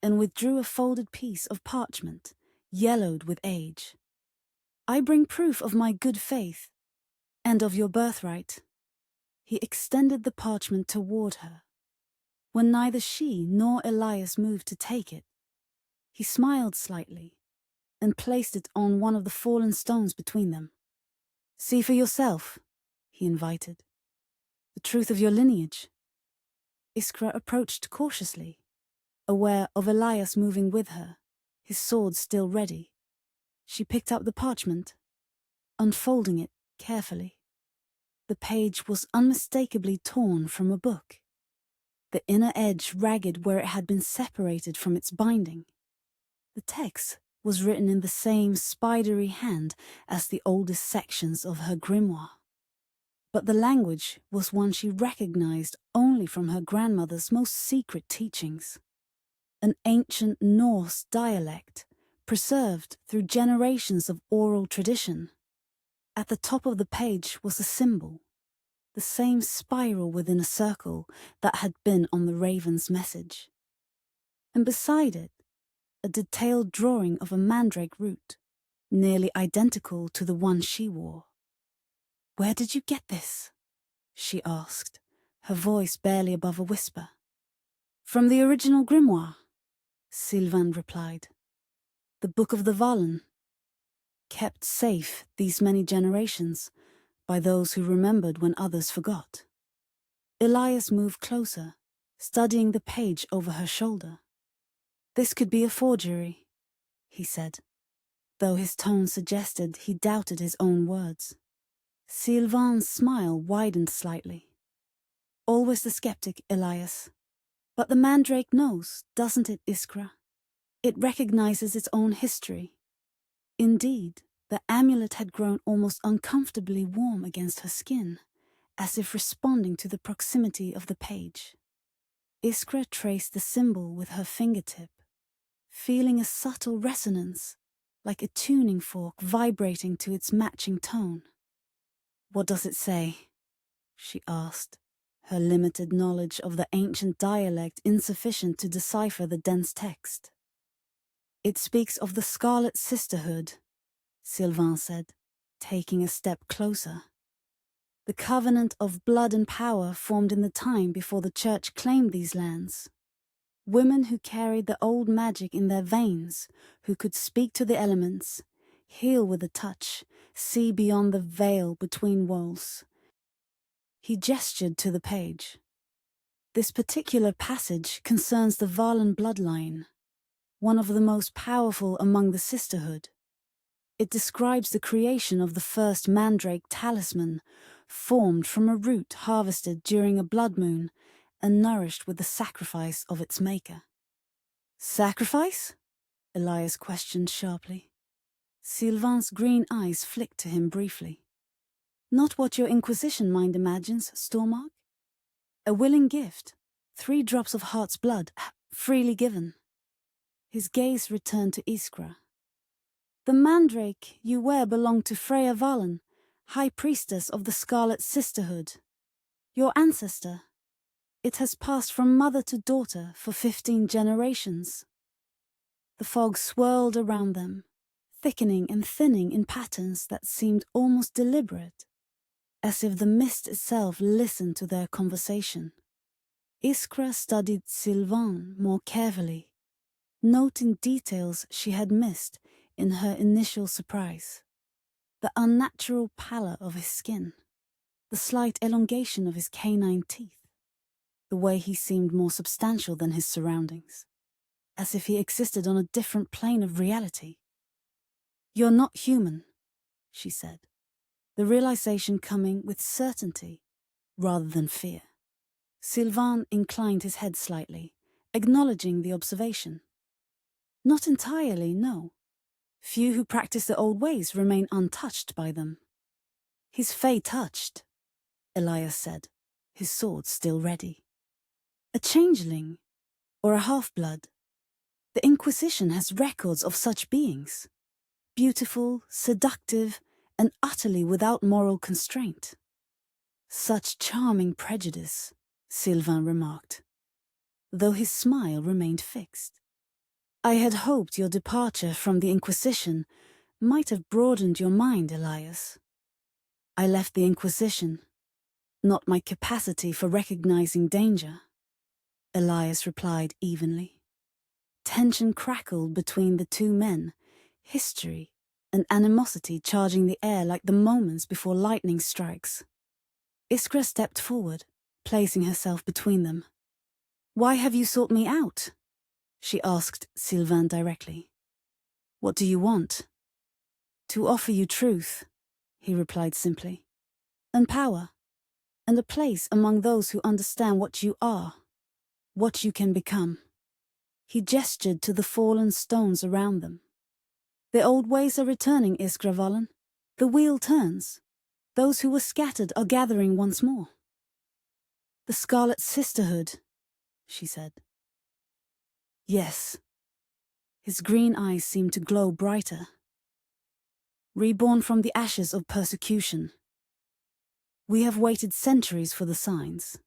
and withdrew a folded piece of parchment, yellowed with age. "I bring proof of my good faith, and of your birthright." He extended the parchment toward her. When neither she nor Elias moved to take it, he smiled slightly and placed it on one of the fallen stones between them. "See for yourself," he invited. "The truth of your lineage." Iskra approached cautiously, aware of Elias moving with her, his sword still ready. She picked up the parchment, unfolding it carefully. The page was unmistakably torn from a book, the inner edge ragged where it had been separated from its binding. The text was written in the same spidery hand as the oldest sections of her grimoire. But the language was one she recognized only from her grandmother's most secret teachings. An ancient Norse dialect, preserved through generations of oral tradition. At the top of the page was a symbol, the same spiral within a circle that had been on the raven's message. And beside it, a detailed drawing of a mandrake root, nearly identical to the one she wore. "Where did you get this?" she asked, her voice barely above a whisper. "From the original grimoire," Silvain replied. "The Book of the Valen, kept safe these many generations by those who remembered when others forgot." Elias moved closer, studying the page over her shoulder. "This could be a forgery," he said. though his tone suggested he doubted his own words. Silvain's smile widened slightly. Always the skeptic, Elias. But the Mandrake knows, doesn't it, Iskra? It recognizes its own history. Indeed, the amulet had grown almost uncomfortably warm against her skin, as if responding to the proximity of the page. Iskra traced the symbol with her fingertip, feeling a subtle resonance, like a tuning fork vibrating to its matching tone. "What does it say?" she asked, her limited knowledge of the ancient dialect insufficient to decipher the dense text. "It speaks of the Scarlet Sisterhood," Silvain said, taking a step closer. "The covenant of blood and power formed in the time before the Church claimed these lands. Women who carried the old magic in their veins, who could speak to the elements, heal with a touch, see beyond the veil between worlds." He gestured to the page. "This particular passage concerns the Valen bloodline, one of the most powerful among the sisterhood. It describes the creation of the first Mandrake talisman, formed from a root harvested during a blood moon and nourished with the sacrifice of its maker." "Sacrifice?" Elias questioned sharply. Silvain's green eyes flicked to him briefly. "Not what your Inquisition mind imagines, Stormark. A willing gift, 3 drops of heart's blood, freely given." His gaze returned to Iskra. "The Mandrake you wear belonged to Freya Valen, High Priestess of the Scarlet Sisterhood. Your ancestor. It has passed from mother to daughter for 15 generations." The fog swirled around them, thickening and thinning in patterns that seemed almost deliberate, as if the mist itself listened to their conversation. Iskra studied Silvain more carefully, noting details she had missed in her initial surprise. The unnatural pallor of his skin, the slight elongation of his canine teeth, the way he seemed more substantial than his surroundings, as if he existed on a different plane of reality. "You're not human," she said, the realization coming with certainty rather than fear. Silvain inclined his head slightly, acknowledging the observation. "Not entirely, no. Few who practice the old ways remain untouched by them." "He's fey-touched," Elias said, his sword still ready. "A changeling, or a half-blood. The Inquisition has records of such beings. Beautiful, seductive, and utterly without moral constraint." "Such charming prejudice," Silvain remarked, though his smile remained fixed. "I had hoped your departure from the Inquisition might have broadened your mind, Elias." "I left the Inquisition, not my capacity for recognizing danger," Elias replied evenly. Tension crackled between the two men, history and animosity charging the air like the moments before lightning strikes. Iskra stepped forward, placing herself between them. "Why have you sought me out?" she asked Silvain directly. "What do you want?" "To offer you truth," he replied simply, "and power, and a place among those who understand what you are, what you can become." He gestured to the fallen stones around them. "The old ways are returning, Iskra Valen. The wheel turns. Those who were scattered are gathering once more." "The Scarlet Sisterhood," she said. "Yes." His green eyes seemed to glow brighter. "Reborn from the ashes of persecution. We have waited centuries for the signs.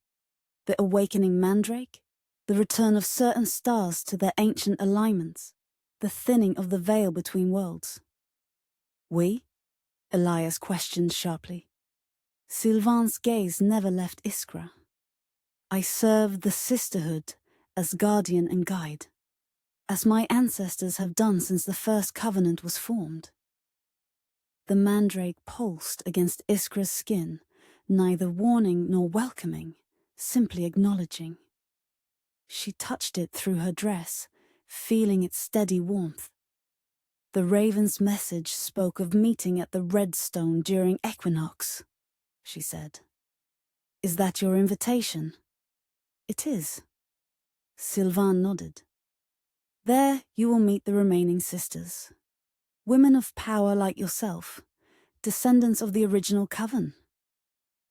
The awakening Mandrake, the return of certain stars to their ancient alignments, the thinning of the veil between worlds." "We?" Elias questioned sharply. Silvain's gaze never left Iskra. "I serve the Sisterhood as guardian and guide, as my ancestors have done since the first covenant was formed." The Mandrake pulsed against Iskra's skin, neither warning nor welcoming, simply acknowledging. She touched it through her dress, feeling its steady warmth. The raven's message spoke of meeting at the Redstone during equinox, she said. Is that your invitation? It is. Silvain nodded. There you will meet the remaining sisters. Women of power like yourself, descendants of the original coven.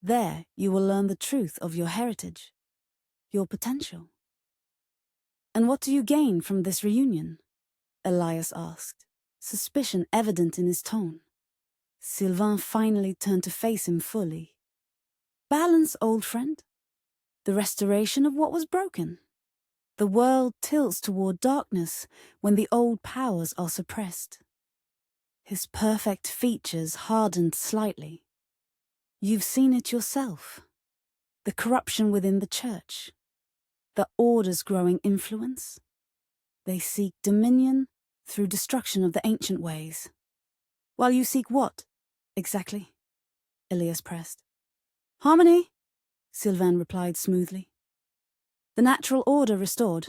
There you will learn the truth of your heritage, your potential. And what do you gain from this reunion? Elias asked, suspicion evident in his tone. Silvain finally turned to face him fully. Balance, old friend. The restoration of what was broken. The world tilts toward darkness when the old powers are suppressed. His perfect features hardened slightly. You've seen it yourself. The corruption within the church. The Order's growing influence. They seek dominion through destruction of the ancient ways. While you seek what, exactly? Elias pressed. Harmony, Silvain replied smoothly. The natural order restored.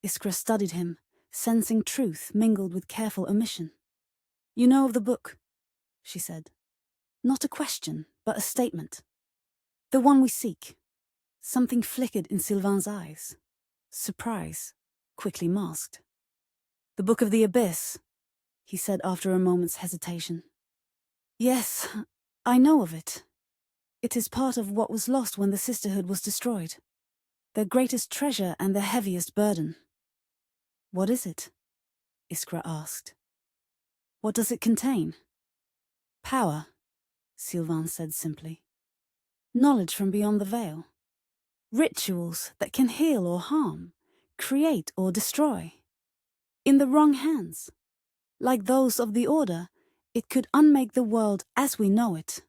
Iskra studied him, sensing truth mingled with careful omission. You know of the book, she said. Not a question, but a statement. The one we seek. Something flickered in Silvain's eyes. Surprise, quickly masked. The Book of the Abyss, he said after a moment's hesitation. Yes, I know of it. It is part of what was lost when the Sisterhood was destroyed. Their greatest treasure and their heaviest burden. What is it? Iskra asked. What does it contain? Power, Silvain said simply. Knowledge from beyond the veil. Rituals that can heal or harm, create or destroy. In the wrong hands, like those of the Order, it could unmake the world as we know it.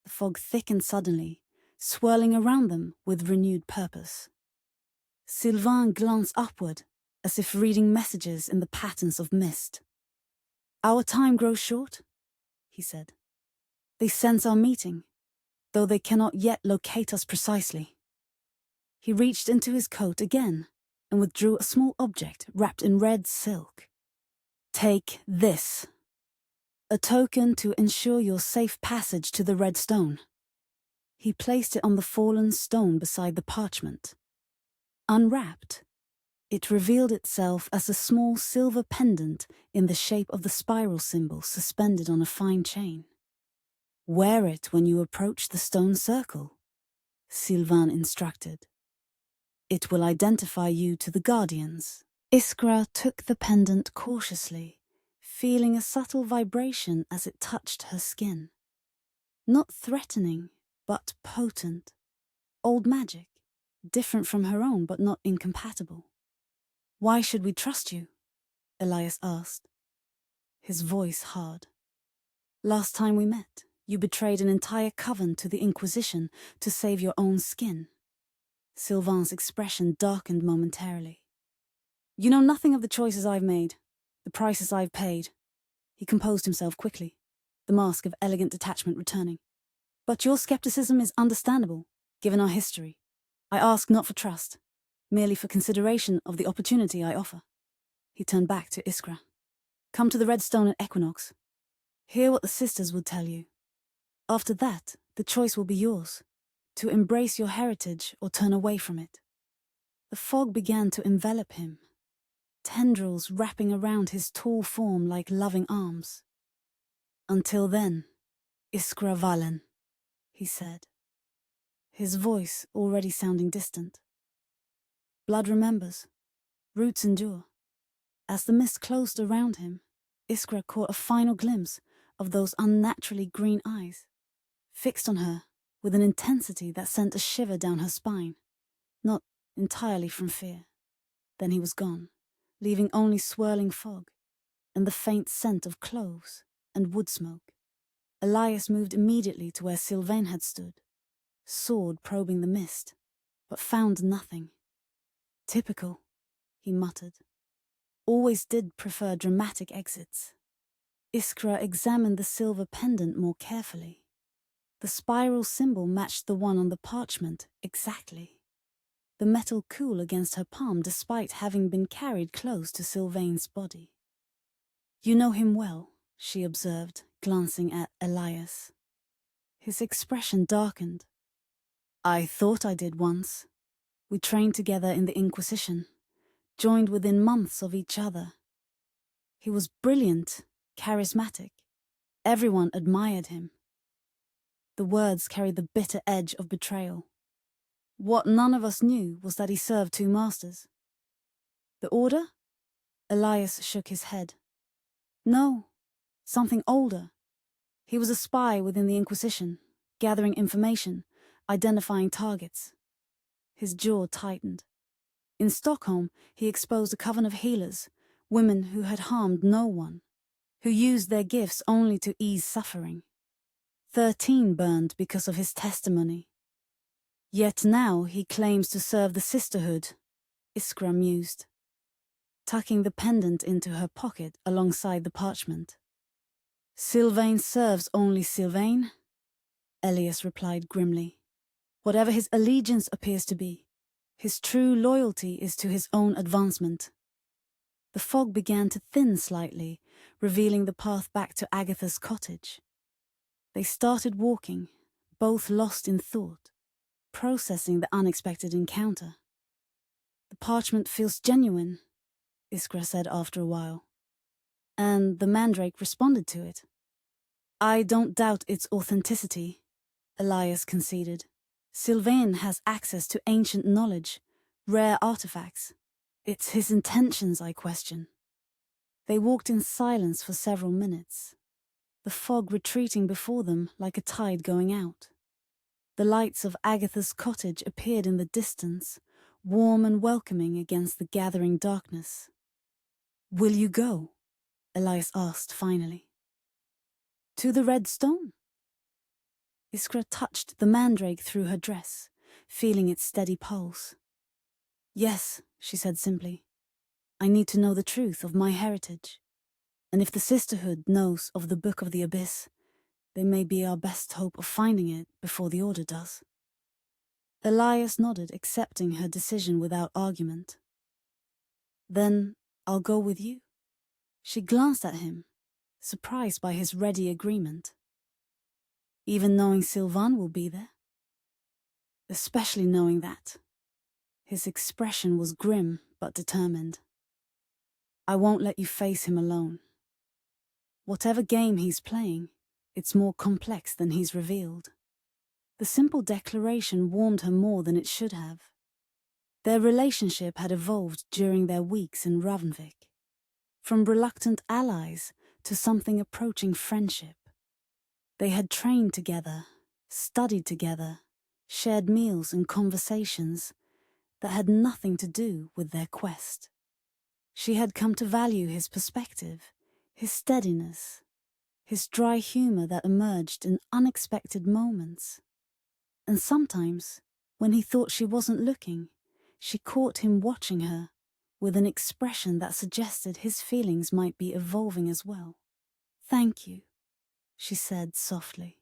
The fog thickened suddenly, swirling around them with renewed purpose. Silvain glanced upward, as if reading messages in the patterns of mist. Our time grows short, he said. They sense our meeting, though they cannot yet locate us precisely. He reached into his coat again and withdrew a small object wrapped in red silk. Take this. A token to ensure your safe passage to the Red Stone. He placed it on the fallen stone beside the parchment. Unwrapped, it revealed itself as a small silver pendant in the shape of the spiral symbol suspended on a fine chain. Wear it when you approach the stone circle, Silvain instructed. It will identify you to the Guardians. Iskra took the pendant cautiously, feeling a subtle vibration as it touched her skin. Not threatening, but potent. Old magic, different from her own but not incompatible. Why should we trust you? Elias asked, his voice hard. Last time we met, you betrayed an entire coven to the Inquisition to save your own skin. Silvain's expression darkened momentarily. You know nothing of the choices I've made, the prices I've paid. He composed himself quickly, the mask of elegant detachment returning. But your skepticism is understandable, given our history. I ask not for trust, merely for consideration of the opportunity I offer. He turned back to Iskra. Come to the Red Stone at equinox. Hear what the sisters will tell you. After that, the choice will be yours, to embrace your heritage or turn away from it. The fog began to envelop him, tendrils wrapping around his tall form like loving arms. Until then, Iskra Valen, he said, his voice already sounding distant. Blood remembers, roots endure. As the mist closed around him, Iskra caught a final glimpse of those unnaturally green eyes, fixed on her with an intensity that sent a shiver down her spine, not entirely from fear. Then he was gone, leaving only swirling fog and the faint scent of cloves and wood smoke. Elias moved immediately to where Silvain had stood, sword probing the mist, but found nothing. Typical, he muttered. Always did prefer dramatic exits. Iskra examined the silver pendant more carefully. The spiral symbol matched the one on the parchment exactly. The metal cool against her palm despite having been carried close to Silvain's body. You know him well, she observed, glancing at Elias. His expression darkened. I thought I did once. We trained together in the Inquisition, joined within months of each other. He was brilliant, charismatic. Everyone admired him. The words carried the bitter edge of betrayal. What none of us knew was that he served two masters. The Order? Elias shook his head. No, something older. He was a spy within the Inquisition, gathering information, identifying targets. His jaw tightened. In Stockholm, he exposed a coven of healers, women who had harmed no one, who used their gifts only to ease suffering. 13 burned because of his testimony. Yet now he claims to serve the Sisterhood, Iskra mused, tucking the pendant into her pocket alongside the parchment. Silvain serves only Silvain, Elias replied grimly. Whatever his allegiance appears to be, his true loyalty is to his own advancement. The fog began to thin slightly, revealing the path back to Agatha's cottage. They started walking, both lost in thought, processing the unexpected encounter. The parchment feels genuine, Iskra said after a while. And the Mandrake responded to it. I don't doubt its authenticity, Elias conceded. Silvain has access to ancient knowledge, rare artifacts. It's his intentions I question. They walked in silence for several minutes, the fog retreating before them like a tide going out. The lights of Agatha's cottage appeared in the distance, warm and welcoming against the gathering darkness. Will you go? Elias asked finally. To the Red Stone? Iskra touched the Mandrake through her dress, feeling its steady pulse. Yes, she said simply. I need to know the truth of my heritage. And if the Sisterhood knows of the Book of the Abyss, they may be our best hope of finding it before the Order does. Elias nodded, accepting her decision without argument. Then I'll go with you. She glanced at him, surprised by his ready agreement. Even knowing Silvain will be there? Especially knowing that. His expression was grim but determined. I won't let you face him alone. Whatever game he's playing, it's more complex than he's revealed. The simple declaration warmed her more than it should have. Their relationship had evolved during their weeks in Ravnvik, from reluctant allies to something approaching friendship. They had trained together, studied together, shared meals and conversations that had nothing to do with their quest. She had come to value his perspective, his steadiness, his dry humor that emerged in unexpected moments. And sometimes, when he thought she wasn't looking, she caught him watching her with an expression that suggested his feelings might be evolving as well. Thank you, she said softly.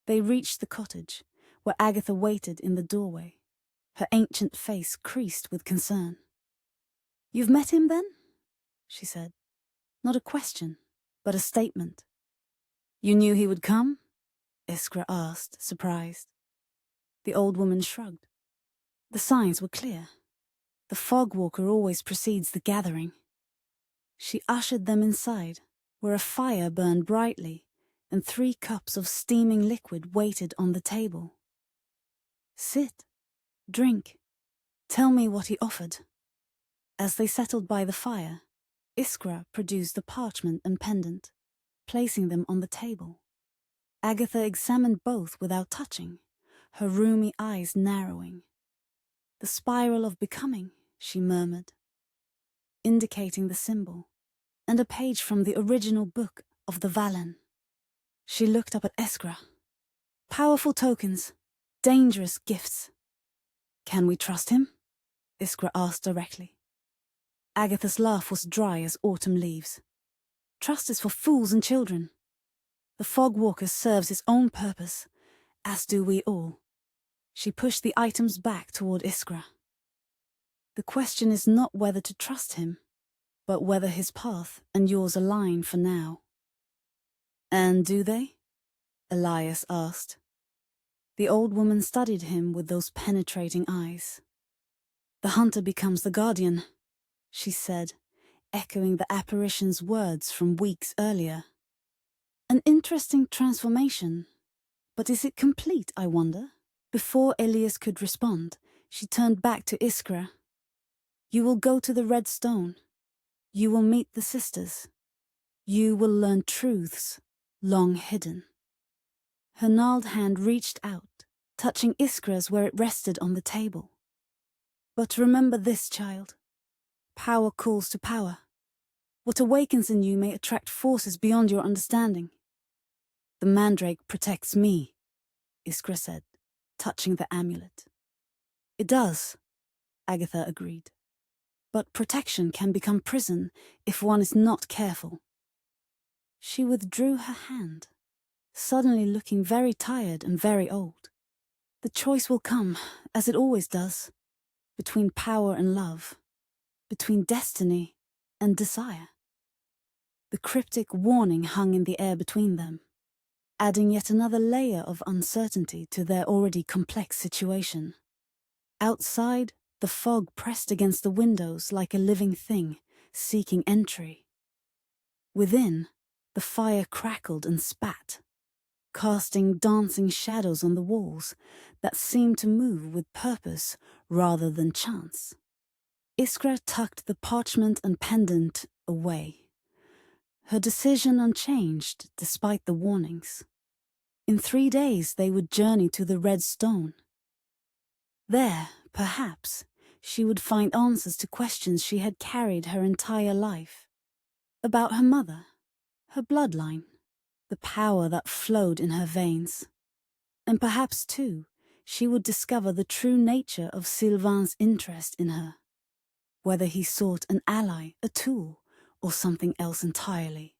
They reached the cottage, where Agatha waited in the doorway, her ancient face creased with concern. You've met him then? She said. Not a question, but a statement. You knew he would come? Iskra asked, surprised. The old woman shrugged. The signs were clear. The fog walker always precedes the gathering. She ushered them inside, where a fire burned brightly and 3 cups of steaming liquid waited on the table. Sit, drink, tell me what he offered. As they settled by the fire, Iskra produced the parchment and pendant, placing them on the table. Agatha examined both without touching, her rheumy eyes narrowing. The spiral of becoming, she murmured, indicating the symbol, and a page from the original book of the Valen. She looked up at Iskra. Powerful tokens, dangerous gifts. Can we trust him? Iskra asked directly. Agatha's laugh was dry as autumn leaves. Trust is for fools and children. The fog walker serves his own purpose, as do we all. She pushed the items back toward Iskra. The question is not whether to trust him, but whether his path and yours align for now. And do they? Elias asked. The old woman studied him with those penetrating eyes. The hunter becomes the guardian, she said, echoing the apparition's words from weeks earlier. An interesting transformation, but is it complete, I wonder? Before Elias could respond, she turned back to Iskra. You will go to the Red Stone. You will meet the sisters. You will learn truths long hidden. Her gnarled hand reached out, touching Iskra's where it rested on the table. But remember this, child. Power calls to power. What awakens in you may attract forces beyond your understanding. The Mandrake protects me, Iskra said, touching the amulet. It does, Agatha agreed. But protection can become prison if one is not careful. She withdrew her hand, suddenly looking very tired and very old. The choice will come, as it always does, between power and love, between destiny and desire. The cryptic warning hung in the air between them, adding yet another layer of uncertainty to their already complex situation. Outside, the fog pressed against the windows like a living thing, seeking entry. Within, the fire crackled and spat, casting dancing shadows on the walls that seemed to move with purpose rather than chance. Iskra tucked the parchment and pendant away, her decision unchanged despite the warnings. In 3 days they would journey to the Red Stone. There, perhaps, she would find answers to questions she had carried her entire life. About her mother, her bloodline, the power that flowed in her veins. And perhaps, too, she would discover the true nature of Silvain's interest in her, whether he sought an ally, a tool, or something else entirely.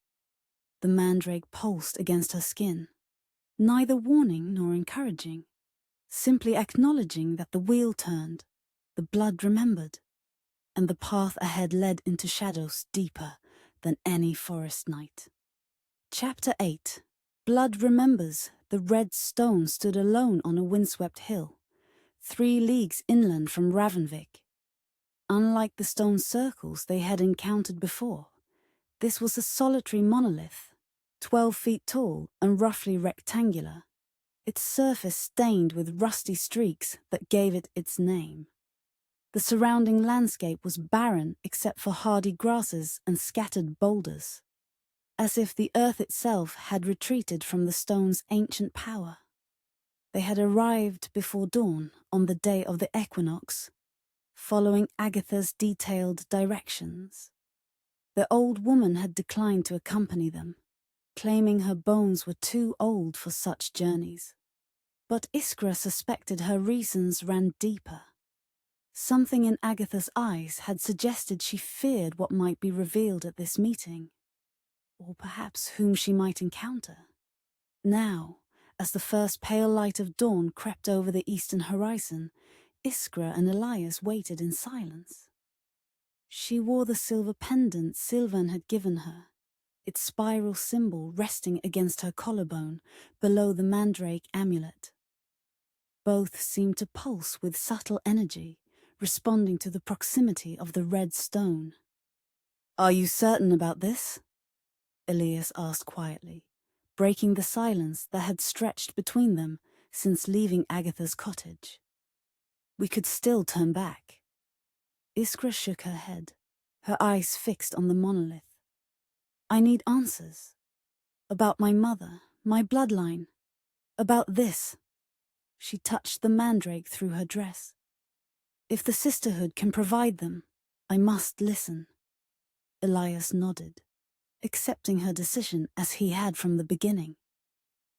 The Mandrake pulsed against her skin, neither warning nor encouraging, simply acknowledging that the wheel turned, the blood remembered, and the path ahead led into shadows deeper than any forest night. Chapter 8. Blood remembers the Red Stone stood alone on a windswept hill, 3 leagues inland from Ravnvik. Unlike the stone circles they had encountered before, this was a solitary monolith, 12 feet tall and roughly rectangular, its surface stained with rusty streaks that gave it its name. The surrounding landscape was barren except for hardy grasses and scattered boulders, as if the earth itself had retreated from the stone's ancient power. They had arrived before dawn on the day of the equinox, following Agatha's detailed directions. The old woman had declined to accompany them, claiming her bones were too old for such journeys. But Iskra suspected her reasons ran deeper. Something in Agatha's eyes had suggested she feared what might be revealed at this meeting, or perhaps whom she might encounter. Now, as the first pale light of dawn crept over the eastern horizon, Iskra and Elias waited in silence. She wore the silver pendant Silvain had given her, its spiral symbol resting against her collarbone below the Mandrake amulet. Both seemed to pulse with subtle energy, responding to the proximity of the Red Stone. "Are you certain about this?" Elias asked quietly, breaking the silence that had stretched between them since leaving Agatha's cottage. "We could still turn back." Iskra shook her head, her eyes fixed on the monolith. "I need answers. About my mother, my bloodline. About this." She touched the Mandrake through her dress. "If the Sisterhood can provide them, I must listen." Elias nodded, accepting her decision as he had from the beginning.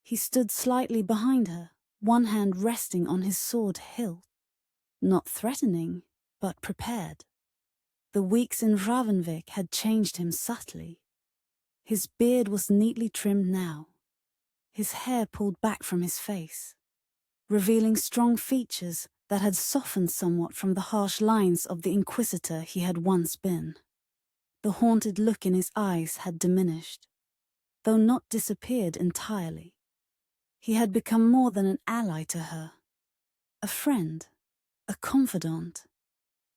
He stood slightly behind her, one hand resting on his sword hilt. Not threatening, but prepared. The weeks in Ravnvik had changed him subtly. His beard was neatly trimmed now, his hair pulled back from his face, revealing strong features that had softened somewhat from the harsh lines of the Inquisitor he had once been. The haunted look in his eyes had diminished, though not disappeared entirely. He had become more than an ally to her, a friend, a confidant,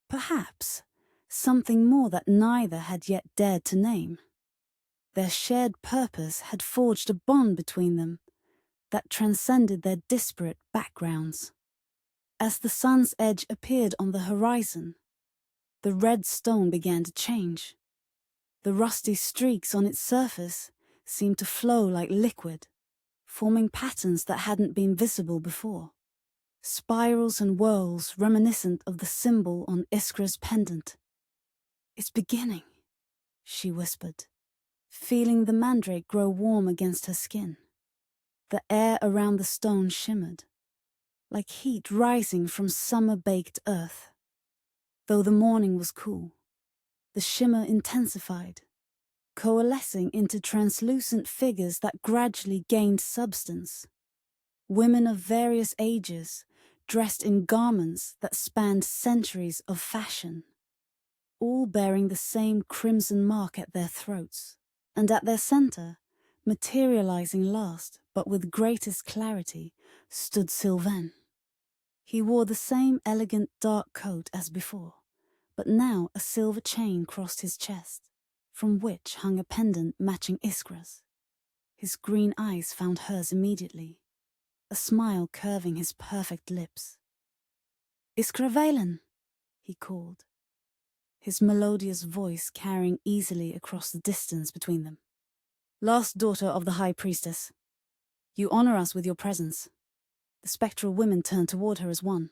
perhaps something more that neither had yet dared to name. Their shared purpose had forged a bond between them that transcended their disparate backgrounds. As the sun's edge appeared on the horizon, the red stone began to change. The rusty streaks on its surface seemed to flow like liquid, forming patterns that hadn't been visible before. Spirals and whirls reminiscent of the symbol on Iskra's pendant. "It's beginning," she whispered, feeling the mandrake grow warm against her skin. The air around the stone shimmered, like heat rising from summer-baked earth. Though the morning was cool, the shimmer intensified, coalescing into translucent figures that gradually gained substance. Women of various ages, dressed in garments that spanned centuries of fashion, all bearing the same crimson mark at their throats, and at their center, materializing last but with greatest clarity, stood Silvain. He wore the same elegant dark coat as before, but now a silver chain crossed his chest, from which hung a pendant matching Iskra's. His green eyes found hers immediately, a smile curving his perfect lips. "Iskra Valen," he called, his melodious voice carrying easily across the distance between them. "Last daughter of the High Priestess, you honor us with your presence." The spectral women turned toward her as one,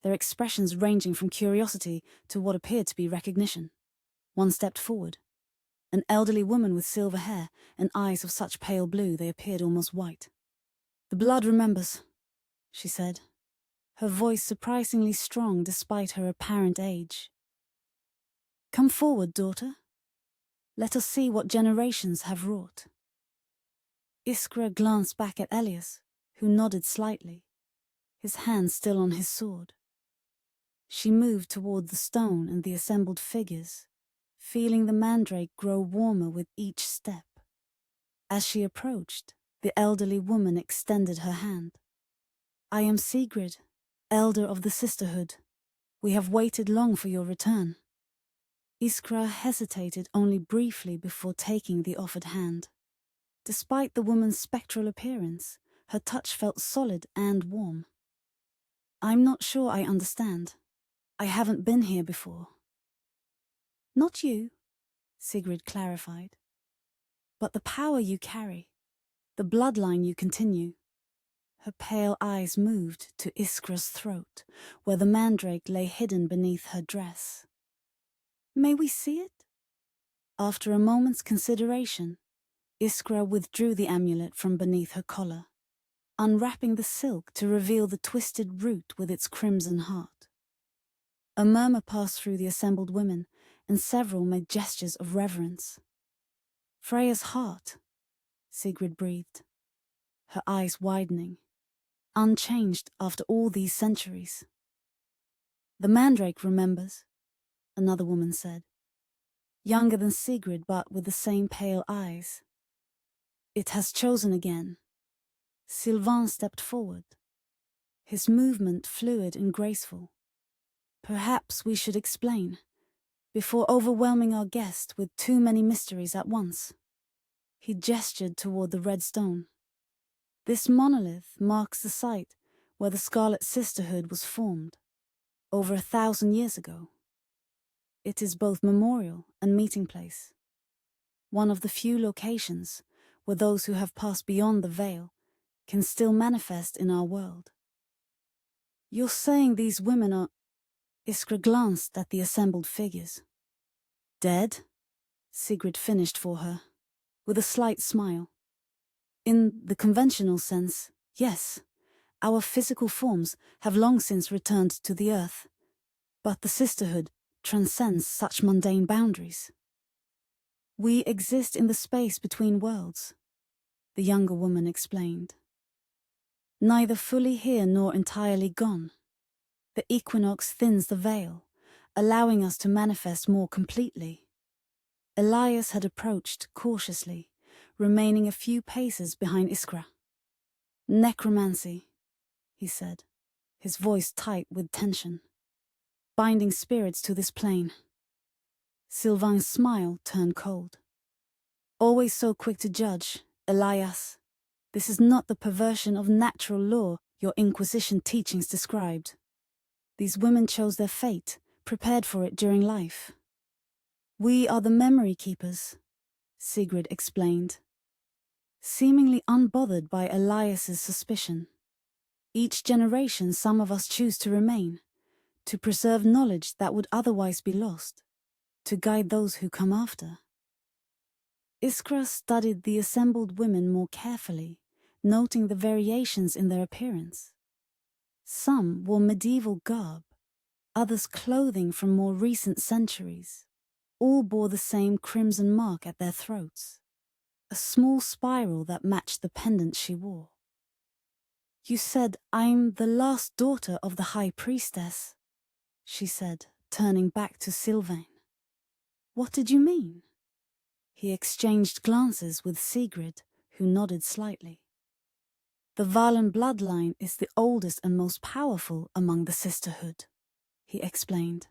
their expressions ranging from curiosity to what appeared to be recognition. One stepped forward, an elderly woman with silver hair and eyes of such pale blue they appeared almost white. "The blood remembers," she said, her voice surprisingly strong despite her apparent age. "Come forward, daughter. Let us see what generations have wrought." Iskra glanced back at Elias, who nodded slightly, his hand still on his sword. She moved toward the stone and the assembled figures, feeling the mandrake grow warmer with each step. As she approached, the elderly woman extended her hand. "I am Sigrid, elder of the Sisterhood. We have waited long for your return." Iskra hesitated only briefly before taking the offered hand. Despite the woman's spectral appearance, her touch felt solid and warm. "I'm not sure I understand. I haven't been here before." "Not you," Sigrid clarified, "but the power you carry, the bloodline you continue." Her pale eyes moved to Iskra's throat, where the mandrake lay hidden beneath her dress. "May we see it?" After a moment's consideration, Iskra withdrew the amulet from beneath her collar, unwrapping the silk to reveal the twisted root with its crimson heart. A murmur passed through the assembled women, and several made gestures of reverence. "Freya's heart," Sigrid breathed, her eyes widening, unchanged after all these centuries. "The mandrake remembers," another woman said, younger than Sigrid but with the same pale eyes. "It has chosen again." Silvain stepped forward, his movement fluid and graceful. "Perhaps we should explain, before overwhelming our guest with too many mysteries at once." He gestured toward the red stone. "This monolith marks the site where the Scarlet Sisterhood was formed, over 1,000 years ago. It is both memorial and meeting place, one of the few locations where those who have passed beyond the veil can still manifest in our world." "You're saying these women are—" Iskra glanced at the assembled figures. "Dead?" Sigrid finished for her, with a slight smile. "In the conventional sense, yes. Our physical forms have long since returned to the earth, but the Sisterhood transcends such mundane boundaries. We exist in the space between worlds," the younger woman explained. "Neither fully here nor entirely gone. The equinox thins the veil, allowing us to manifest more completely. Elias had approached cautiously, remaining a few paces behind Iskra. "Necromancy," he said, his voice tight with tension. "Binding spirits to this plane." Silvain's smile turned cold. "Always so quick to judge, Elias. This is not the perversion of natural law your Inquisition teachings described. These women chose their fate, prepared for it during life. We are the memory keepers," Sigrid explained, seemingly unbothered by Elias's suspicion. "Each generation some of us choose to remain, to preserve knowledge that would otherwise be lost, to guide those who come after." Iskra studied the assembled women more carefully, noting the variations in their appearance. Some wore medieval garb, others clothing from more recent centuries. All bore the same crimson mark at their throats, a small spiral that matched the pendant she wore. "You said I'm the last daughter of the High Priestess," she said, turning back to Silvain. "What did you mean?" He exchanged glances with Sigrid, who nodded slightly. "The Valen bloodline is the oldest and most powerful among the Sisterhood," he explained.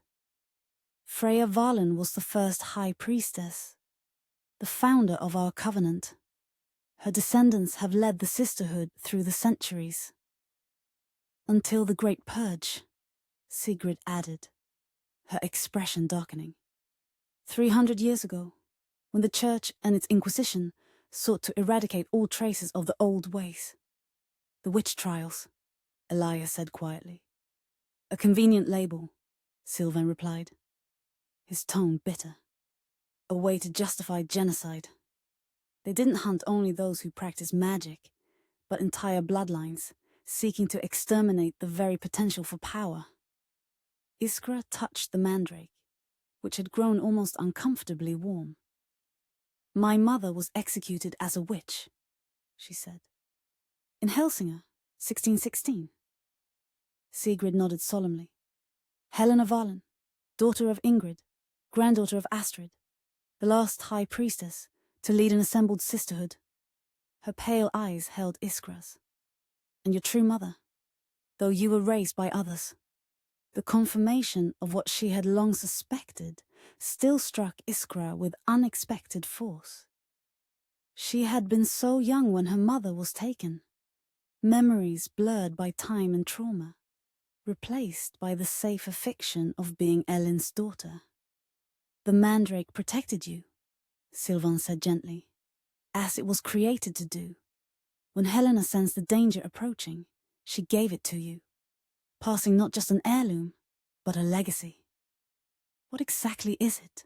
"Freya Valen was the first High Priestess, the founder of our covenant. Her descendants have led the Sisterhood through the centuries. Until the Great Purge," Sigrid added, her expression darkening. 300 years ago, when the Church and its Inquisition sought to eradicate all traces of the old ways. "The witch trials," Elias said quietly. "A convenient label," Silvain replied, his tone bitter. "A way to justify genocide. They didn't hunt only those who practiced magic, but entire bloodlines, seeking to exterminate the very potential for power." Iskra touched the Mandrake, which had grown almost uncomfortably warm. "My mother was executed as a witch," she said. "In Helsinga, 1616. Sigrid nodded solemnly. "Helena Valen, daughter of Ingrid, granddaughter of Astrid, the last High Priestess to lead an assembled sisterhood." Her pale eyes held Iskra's. "And your true mother, though you were raised by others." The confirmation of what she had long suspected still struck Iskra with unexpected force. She had been so young when her mother was taken, memories blurred by time and trauma, replaced by the safer fiction of being Ellen's daughter. "The Mandrake protected you," Silvain said gently, "as it was created to do. When Helena sensed the danger approaching, she gave it to you, passing not just an heirloom, but a legacy." "What exactly is it?"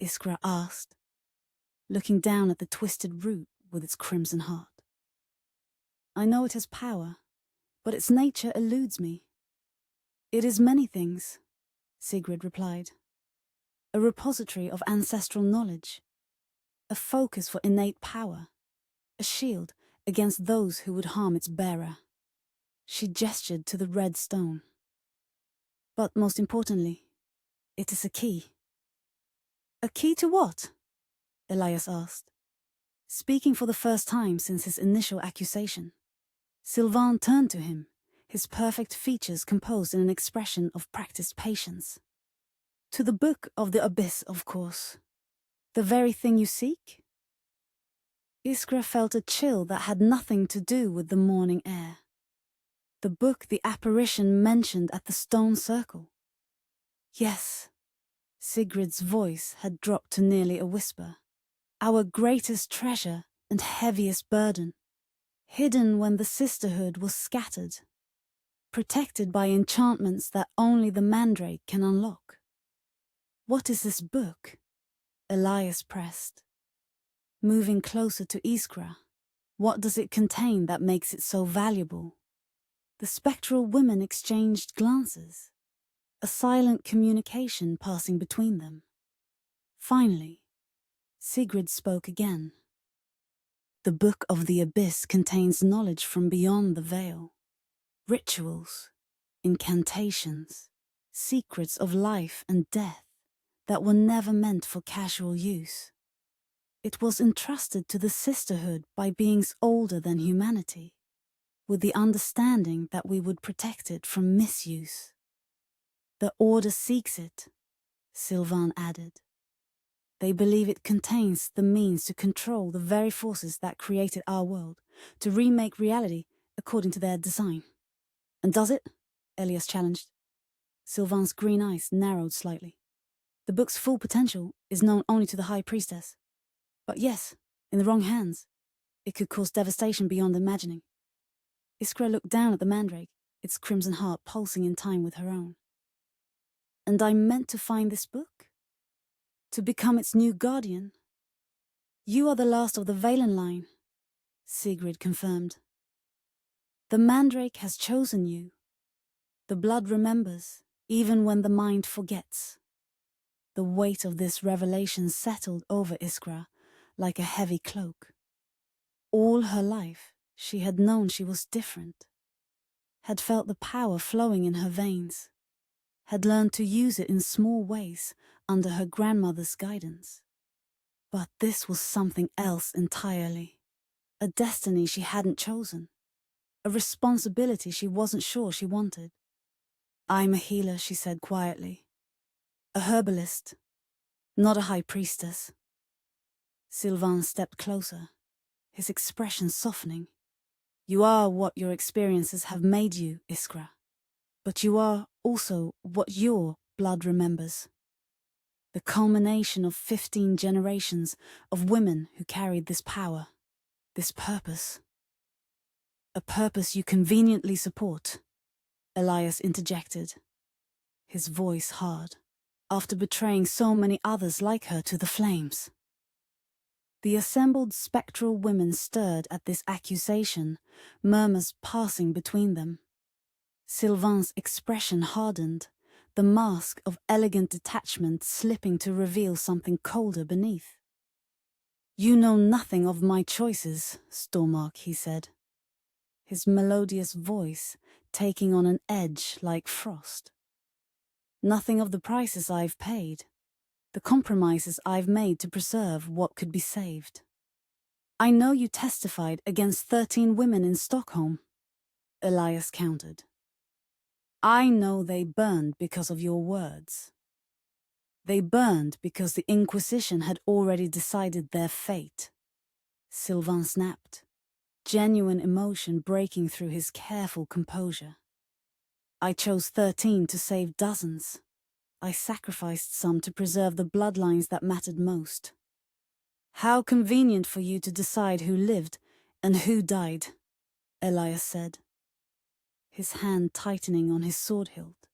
Iskra asked, looking down at the twisted root with its crimson heart. "I know it has power, but its nature eludes me." "It is many things," Sigrid replied. "A repository of ancestral knowledge, a focus for innate power, a shield against those who would harm its bearer." She gestured to the red stone. "But most importantly, it is a key." "A key to what?" Elias asked, speaking for the first time since his initial accusation. Silvain turned to him, his perfect features composed in an expression of practiced patience. "To the Book of the Abyss, of course. The very thing you seek?" Iskra felt a chill that had nothing to do with the morning air. The book the apparition mentioned at the stone circle. "Yes." Sigrid's voice had dropped to nearly a whisper. "Our greatest treasure and heaviest burden. Hidden when the Sisterhood was scattered. Protected by enchantments that only the Mandrake can unlock." "What is this book?" Elias pressed, moving closer to Iskra. "What does it contain that makes it so valuable?" The spectral women exchanged glances, a silent communication passing between them. Finally, Sigrid spoke again. "The Book of the Abyss contains knowledge from beyond the veil. Rituals, incantations, secrets of life and death that were never meant for casual use. It was entrusted to the sisterhood by beings older than humanity, with the understanding that we would protect it from misuse. The Order seeks it, Silvain added. They believe it contains the means to control the very forces that created our world, to remake reality according to their design. And does it? Elias challenged. Silvain's green eyes narrowed slightly. The book's full potential is known only to the High Priestess. But yes, in the wrong hands, it could cause devastation beyond imagining. Iskra looked down at the Mandrake, its crimson heart pulsing in time with her own. And I'm meant to find this book? To become its new guardian? You are the last of the Valen line, Sigrid confirmed. The Mandrake has chosen you. The blood remembers, even when the mind forgets. The weight of this revelation settled over Iskra like a heavy cloak. All her life, she had known she was different, had felt the power flowing in her veins, had learned to use it in small ways under her grandmother's guidance. But this was something else entirely, a destiny she hadn't chosen, a responsibility she wasn't sure she wanted. I'm a healer, she said quietly. A herbalist, not a high priestess. Silvain stepped closer, his expression softening. You are what your experiences have made you, Iskra. But you are also what your blood remembers. The culmination of 15 generations of women who carried this power, this purpose. A purpose you conveniently support, Elias interjected, his voice hard, after betraying so many others like her to the flames. The assembled spectral women stirred at this accusation, murmurs passing between them. Silvain's expression hardened, the mask of elegant detachment slipping to reveal something colder beneath. You know nothing of my choices, Stormark, he said, his melodious voice taking on an edge like frost. Nothing of the prices I've paid, the compromises I've made to preserve what could be saved. I know you testified against 13 women in Stockholm, Elias countered. I know they burned because of your words. They burned because the Inquisition had already decided their fate. Silvain snapped, genuine emotion breaking through his careful composure. I chose 13 to save dozens. I sacrificed some to preserve the bloodlines that mattered most. How convenient for you to decide who lived and who died, Elias said, his hand tightening on his sword hilt.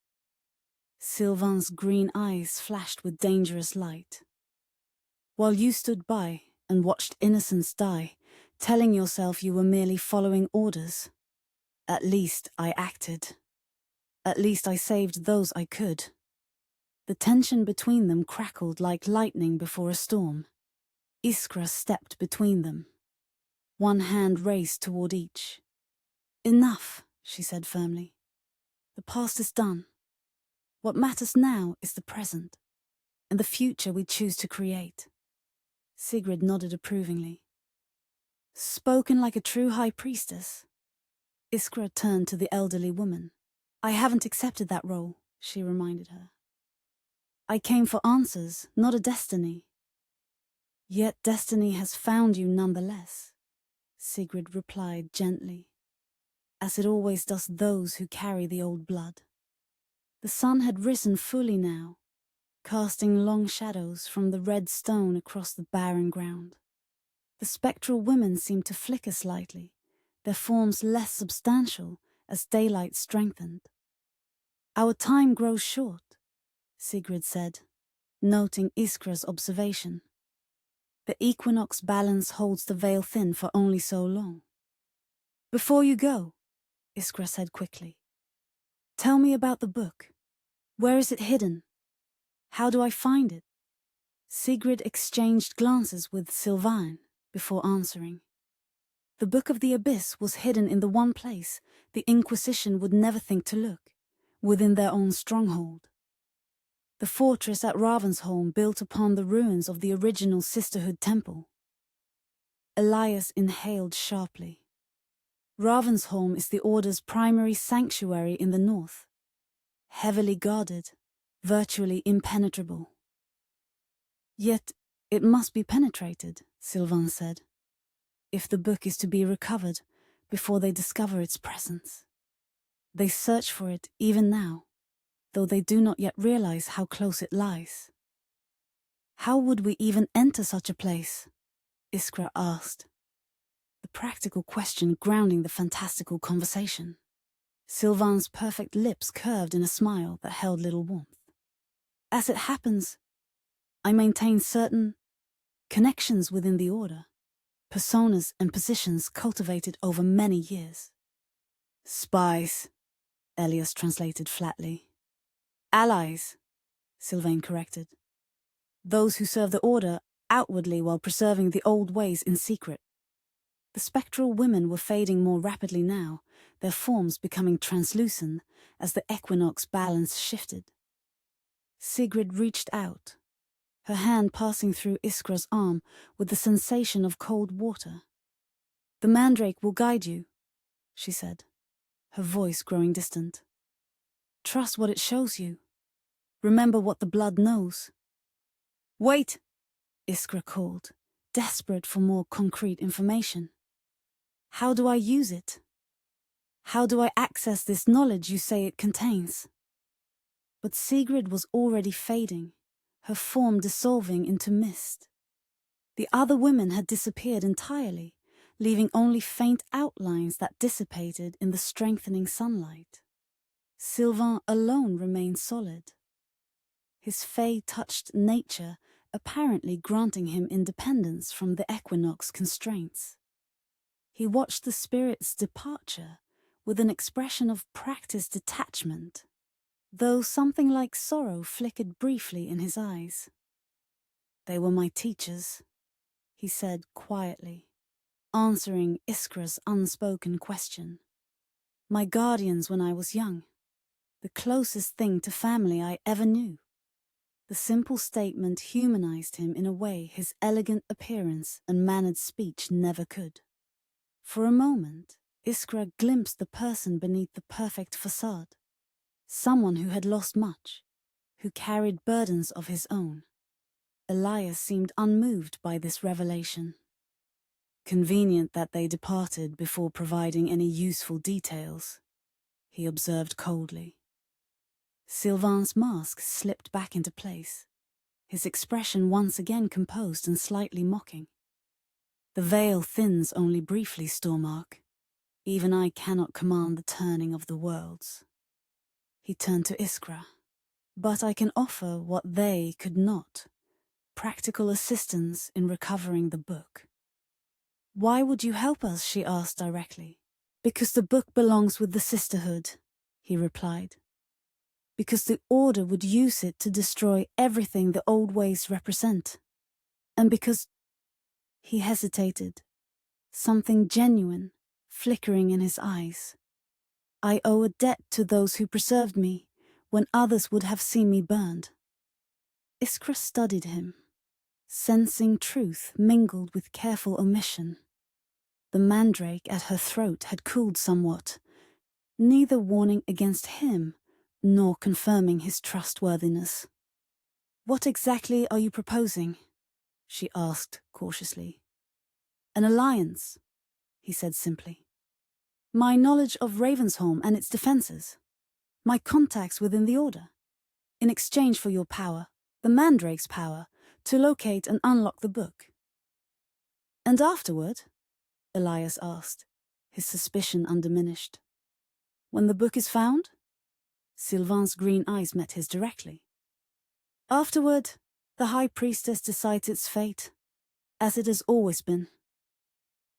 Silvain's green eyes flashed with dangerous light. While you stood by and watched innocents die, telling yourself you were merely following orders, at least I acted. At least I saved those I could. The tension between them crackled like lightning before a storm. Iskra stepped between them. One hand raised toward each. Enough, she said firmly. The past is done. What matters now is the present, and the future we choose to create. Sigrid nodded approvingly. Spoken like a true high priestess. Iskra turned to the elderly woman. I haven't accepted that role, she reminded her. I came for answers, not a destiny. Yet destiny has found you nonetheless, Sigrid replied gently, as it always does those who carry the old blood. The sun had risen fully now, casting long shadows from the red stone across the barren ground. The spectral women seemed to flicker slightly, their forms less substantial as daylight strengthened. Our time grows short, Sigrid said, noting Iskra's observation. The equinox balance holds the veil thin for only so long. Before you go, Iskra said quickly, tell me about the book. Where is it hidden? How do I find it? Sigrid exchanged glances with Silvain before answering. The Book of the Abyss was hidden in the one place the Inquisition would never think to look, within their own stronghold. the fortress at Ravnvik built upon the ruins of the original Sisterhood temple. Elias inhaled sharply. Ravnvik is the Order's primary sanctuary in the north, heavily guarded, virtually impenetrable. Yet it must be penetrated, Silvain said, if the book is to be recovered before they discover its presence. They search for it even now, though they do not yet realize how close it lies. How would we even enter such a place? Iskra asked, the practical question grounding the fantastical conversation. Silvain's perfect lips curved in a smile that held little warmth. As it happens, I maintain certain connections within the Order, personas and positions cultivated over many years. Spies, Elias translated flatly. Allies, Silvain corrected. Those who serve the Order outwardly while preserving the old ways in secret. The spectral women were fading more rapidly now, their forms becoming translucent as the equinox balance shifted. Sigrid reached out, her hand passing through Iskra's arm with the sensation of cold water. The Mandrake will guide you, she said, her voice growing distant. Trust what it shows you. Remember what the blood knows. Wait, Iskra called, desperate for more concrete information. How do I use it? How do I access this knowledge you say it contains? But Sigrid was already fading, her form dissolving into mist. The other women had disappeared entirely, leaving only faint outlines that dissipated in the strengthening sunlight. Silvain alone remained solid. His fae touched nature, apparently granting him independence from the equinox constraints. He watched the spirit's departure with an expression of practiced detachment, though something like sorrow flickered briefly in his eyes. They were my teachers, he said quietly, answering Iskra's unspoken question. My guardians when I was young, the closest thing to family I ever knew. The simple statement humanized him in a way his elegant appearance and mannered speech never could. For a moment, Iskra glimpsed the person beneath the perfect facade, someone who had lost much, who carried burdens of his own. Elias seemed unmoved by this revelation. Convenient that they departed before providing any useful details, he observed coldly. Silvain's mask slipped back into place, his expression once again composed and slightly mocking. The veil thins only briefly, Stormark. Even I cannot command the turning of the worlds. He turned to Iskra. But I can offer what they could not. Practical assistance in recovering the book. Why would you help us? She asked directly. Because the book belongs with the Sisterhood, he replied. Because the Order would use it to destroy everything the old ways represent. And because... He hesitated, something genuine flickering in his eyes. I owe a debt to those who preserved me when others would have seen me burned. Iskra studied him, sensing truth mingled with careful omission. The mandrake at her throat had cooled somewhat, neither warning against him nor confirming his trustworthiness. What exactly are you proposing? She asked cautiously. An alliance, he said simply. My knowledge of Ravnvik and its defenses. My contacts within the Order. In exchange for your power, the Mandrake's power, to locate and unlock the book. And afterward? Elias asked, his suspicion undiminished. When the book is found? Silvain's green eyes met his directly. Afterward, the High Priestess decides its fate, as it has always been.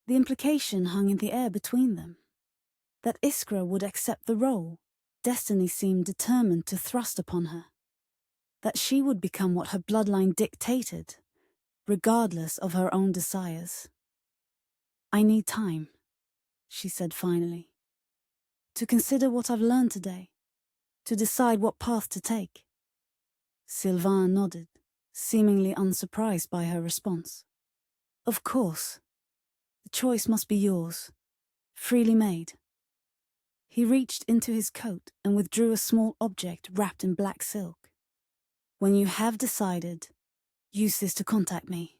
The implication hung in the air between them. That Iskra would accept the role destiny seemed determined to thrust upon her. That she would become what her bloodline dictated, regardless of her own desires. I need time, she said finally, to consider what I've learned today, to decide what path to take. Silvain nodded, seemingly unsurprised by her response. Of course. The choice must be yours, freely made. He reached into his coat and withdrew a small object wrapped in black silk. When you have decided, use this to contact me.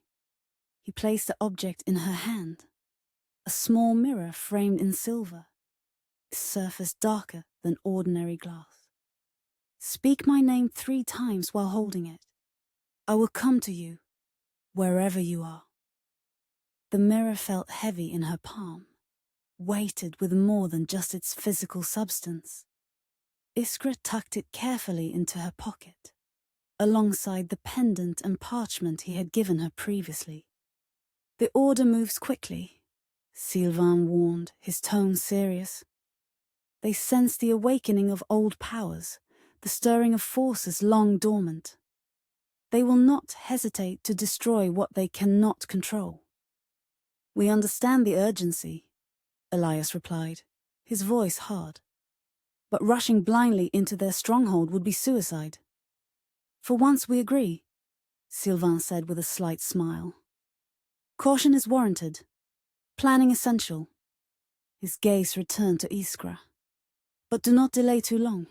He placed the object in her hand, a small mirror framed in silver, its surface darker than ordinary glass. Speak my name 3 times while holding it. I will come to you, wherever you are. The mirror felt heavy in her palm, weighted with more than just its physical substance. Iskra tucked it carefully into her pocket, alongside the pendant and parchment he had given her previously. The order moves quickly, Silvain warned, his tone serious. They sensed the awakening of old powers, the stirring of forces long dormant. They will not hesitate to destroy what they cannot control. We understand the urgency, Elias replied, his voice hard. But rushing blindly into their stronghold would be suicide. For once we agree, Silvain said with a slight smile. Caution is warranted. Planning essential. His gaze returned to Iskra. But do not delay too long.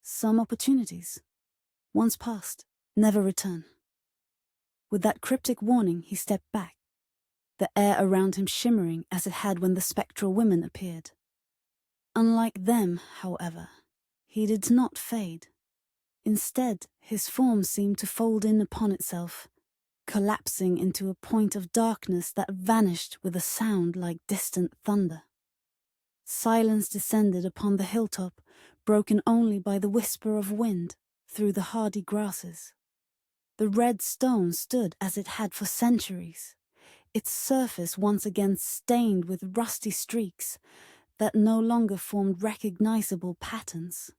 Some opportunities, once past, never return. With that cryptic warning, he stepped back, the air around him shimmering as it had when the spectral women appeared. Unlike them, however, he did not fade. Instead, his form seemed to fold in upon itself, collapsing into a point of darkness that vanished with a sound like distant thunder. Silence descended upon the hilltop, broken only by the whisper of wind through the hardy grasses. The red stone stood as it had for centuries, its surface once again stained with rusty streaks that no longer formed recognizable patterns.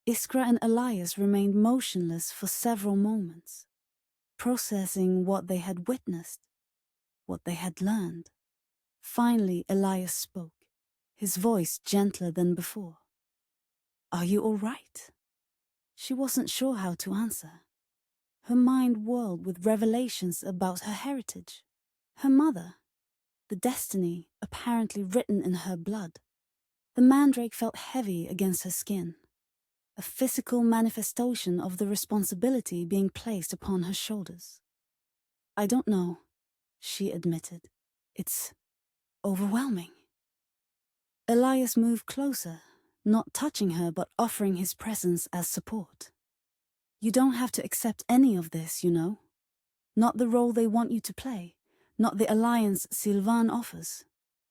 Iskra and Elias remained motionless for several moments, processing what they had witnessed, what they had learned. Finally, Elias spoke, his voice gentler than before. Are you all right? She wasn't sure how to answer. Her mind whirled with revelations about her heritage, her mother, the destiny apparently written in her blood. The mandrake felt heavy against her skin, a physical manifestation of the responsibility being placed upon her shoulders. I don't know, she admitted. It's overwhelming. Elias moved closer, not touching her but offering his presence as support. You don't have to accept any of this, you know. Not the role they want you to play, not the alliance Silvain offers.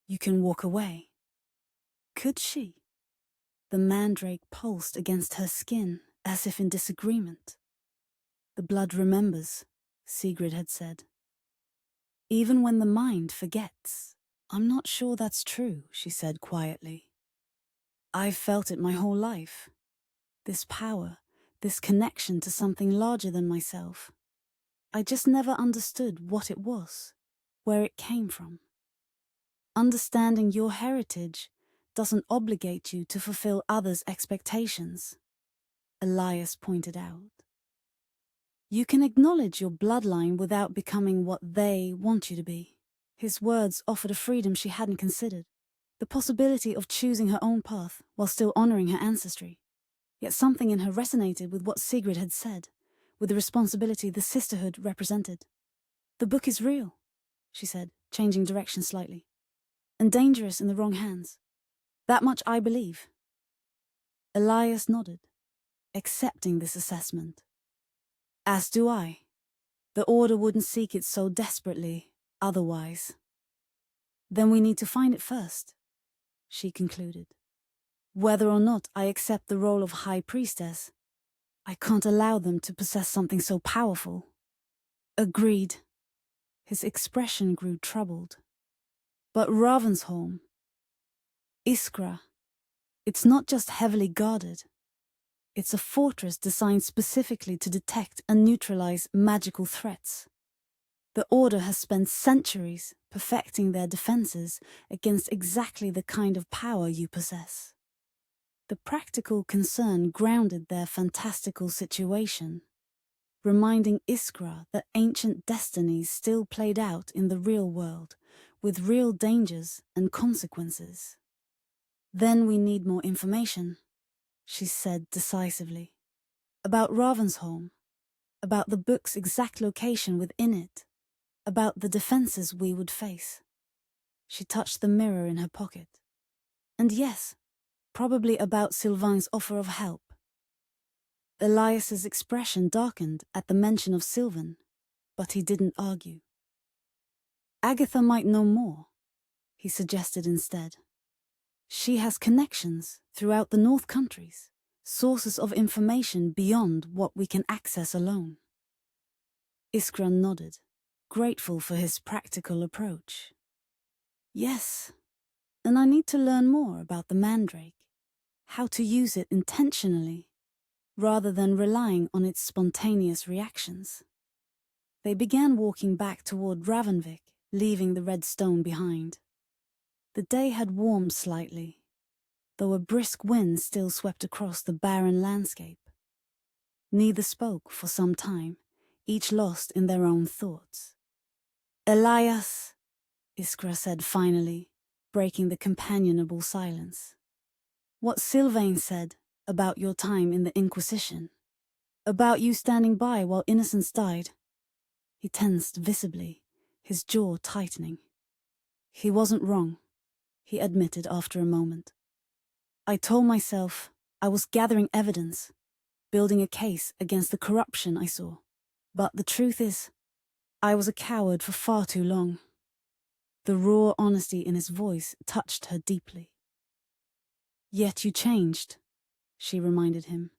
You can walk away. Could she? The mandrake pulsed against her skin, as if in disagreement. The blood remembers, Sigrid had said. Even when the mind forgets. I'm not sure that's true, she said quietly. I've felt it my whole life. This power, this connection to something larger than myself. I just never understood what it was, where it came from. Understanding your heritage doesn't obligate you to fulfill others' expectations, Elias pointed out. You can acknowledge your bloodline without becoming what they want you to be. His words offered a freedom she hadn't considered, the possibility of choosing her own path while still honoring her ancestry. Yet something in her resonated with what Sigrid had said, with the responsibility the sisterhood represented. The book is real, she said, changing direction slightly, and dangerous in the wrong hands. That much I believe. Elias nodded, accepting this assessment. As do I. The Order wouldn't seek it so desperately, otherwise. Then we need to find it first, she concluded. Whether or not I accept the role of High Priestess, I can't allow them to possess something so powerful. Agreed. His expression grew troubled. But Ravensholm, Iskra, it's not just heavily guarded. It's a fortress designed specifically to detect and neutralize magical threats. The Order has spent centuries perfecting their defenses against exactly the kind of power you possess. The practical concern grounded their fantastical situation. reminding Iskra that ancient destinies still played out in the real world, with real dangers and consequences. "Then we need more information," she said decisively. "About Ravensholm, about the book's exact location within it, about the defenses we would face." She touched the mirror in her pocket. "And yes, probably about Silvain's offer of help." Elias's expression darkened at the mention of Silvain, but he didn't argue. "Agatha might know more," he suggested instead. "She has connections throughout the North Countries, sources of information beyond what we can access alone." Iskra nodded, grateful for his practical approach. "Yes, and I need to learn more about the Mandrake, how to use it intentionally, rather than relying on its spontaneous reactions." They began walking back toward Ravnvik, leaving the red stone behind. The day had warmed slightly, though a brisk wind still swept across the barren landscape. Neither spoke for some time, each lost in their own thoughts. "Elias," Iskra said finally, breaking the companionable silence. "What Silvain said about your time in the Inquisition, about you standing by while innocents died." He tensed visibly, his jaw tightening. "He wasn't wrong," he admitted after a moment. "I told myself I was gathering evidence, building a case against the corruption I saw. But the truth is, I was a coward for far too long." The raw honesty in his voice touched her deeply. "Yet you changed," she reminded him.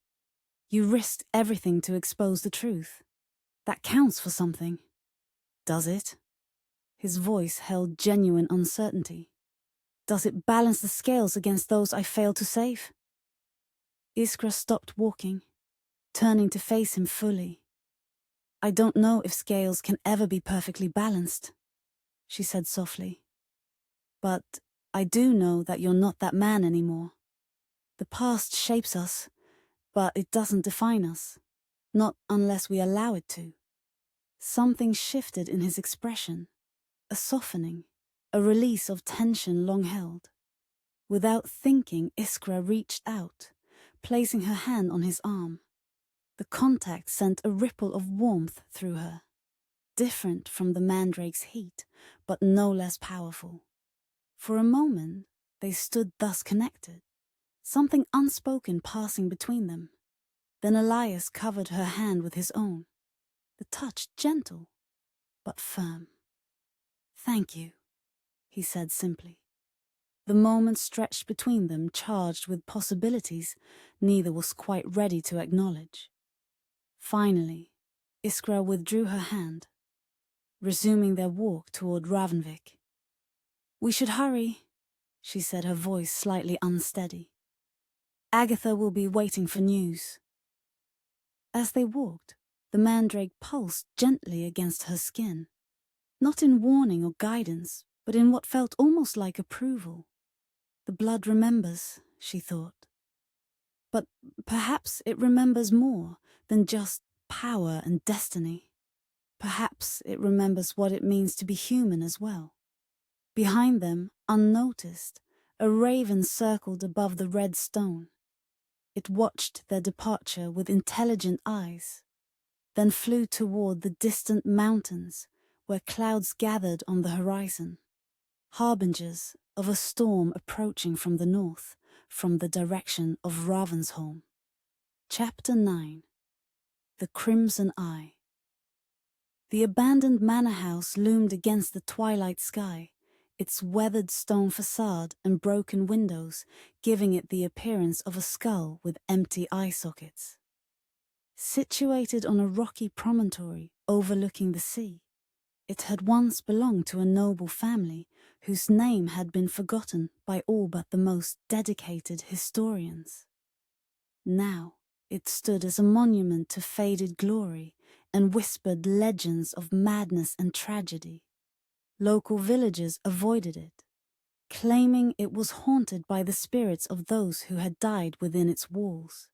"You risked everything to expose the truth. That counts for something." "Does it?" His voice held genuine uncertainty. "Does it balance the scales against those I failed to save?" Iskra stopped walking, turning to face him fully. "I don't know if scales can ever be perfectly balanced," she said softly. "But I do know that you're not that man anymore. The past shapes us, but it doesn't define us. Not unless we allow it to." Something shifted in his expression, a softening, a release of tension long held. Without thinking, Iskra reached out, placing her hand on his arm. The contact sent a ripple of warmth through her, different from the mandrake's heat, but no less powerful. For a moment, they stood thus connected, something unspoken passing between them. Then Elias covered her hand with his own, the touch gentle, but firm. "Thank you," he said simply. The moment stretched between them, charged with possibilities neither was quite ready to acknowledge. Finally, Iskra withdrew her hand, resuming their walk toward Ravnvik. "We should hurry," she said, her voice slightly unsteady. "Agatha will be waiting for news." As they walked, the mandrake pulsed gently against her skin, not in warning or guidance, but in what felt almost like approval. The blood remembers, she thought. But perhaps it remembers more than just power and destiny. Perhaps it remembers what it means to be human as well. Behind them, unnoticed, a raven circled above the red stone. It watched their departure with intelligent eyes, then flew toward the distant mountains where clouds gathered on the horizon, harbingers of a storm approaching from the north, from the direction of Ravensholm. Chapter 9. The Crimson Eye. The abandoned manor house loomed against the twilight sky, its weathered stone facade and broken windows giving it the appearance of a skull with empty eye sockets. Situated on a rocky promontory overlooking the sea, it had once belonged to a noble family whose name had been forgotten by all but the most dedicated historians. Now it stood as a monument to faded glory and whispered legends of madness and tragedy. Local villagers avoided it, claiming it was haunted by the spirits of those who had died within its walls.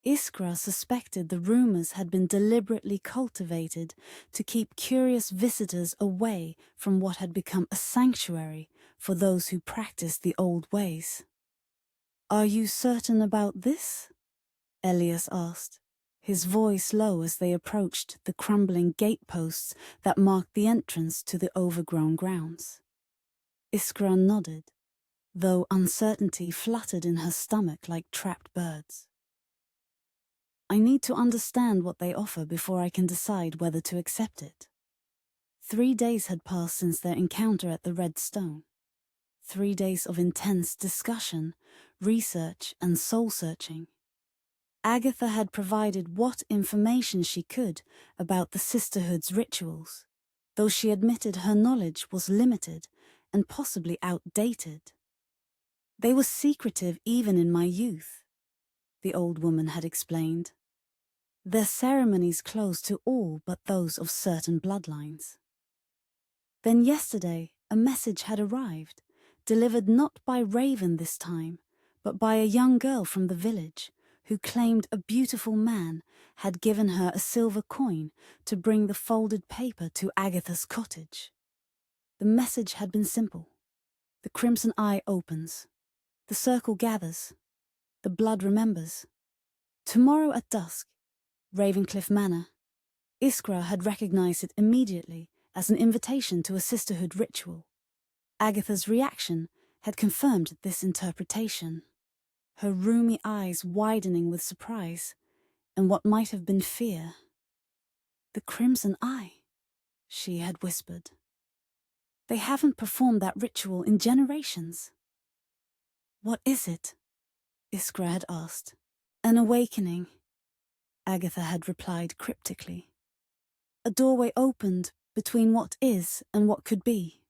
Iskra suspected the rumors had been deliberately cultivated to keep curious visitors away from what had become a sanctuary for those who practiced the old ways. "Are you certain about this?" Elias asked, his voice low as they approached the crumbling gateposts that marked the entrance to the overgrown grounds. Iskra nodded, though uncertainty fluttered in her stomach like trapped birds. "I need to understand what they offer before I can decide whether to accept it." 3 days had passed since their encounter at the Red Stone. 3 days of intense discussion, research, and soul-searching. Agatha had provided what information she could about the Sisterhood's rituals, though she admitted her knowledge was limited and possibly outdated. "They were secretive even in my youth," the old woman had explained. "Their ceremonies closed to all but those of certain bloodlines." Then yesterday a message had arrived, delivered not by Raven this time, but by a young girl from the village, who claimed a beautiful man had given her a silver coin to bring the folded paper to Agatha's cottage. The message had been simple. The crimson eye opens. The circle gathers. The blood remembers. Tomorrow at dusk, Ravencliff Manor. Iskra had recognized it immediately as an invitation to a sisterhood ritual. Agatha's reaction had confirmed this interpretation, her rheumy eyes widening with surprise and what might have been fear. "The Crimson Eye," she had whispered. "They haven't performed that ritual in generations." "What is it?" Iskra had asked. "An awakening," Agatha had replied cryptically. "A doorway opened between what is and what could be."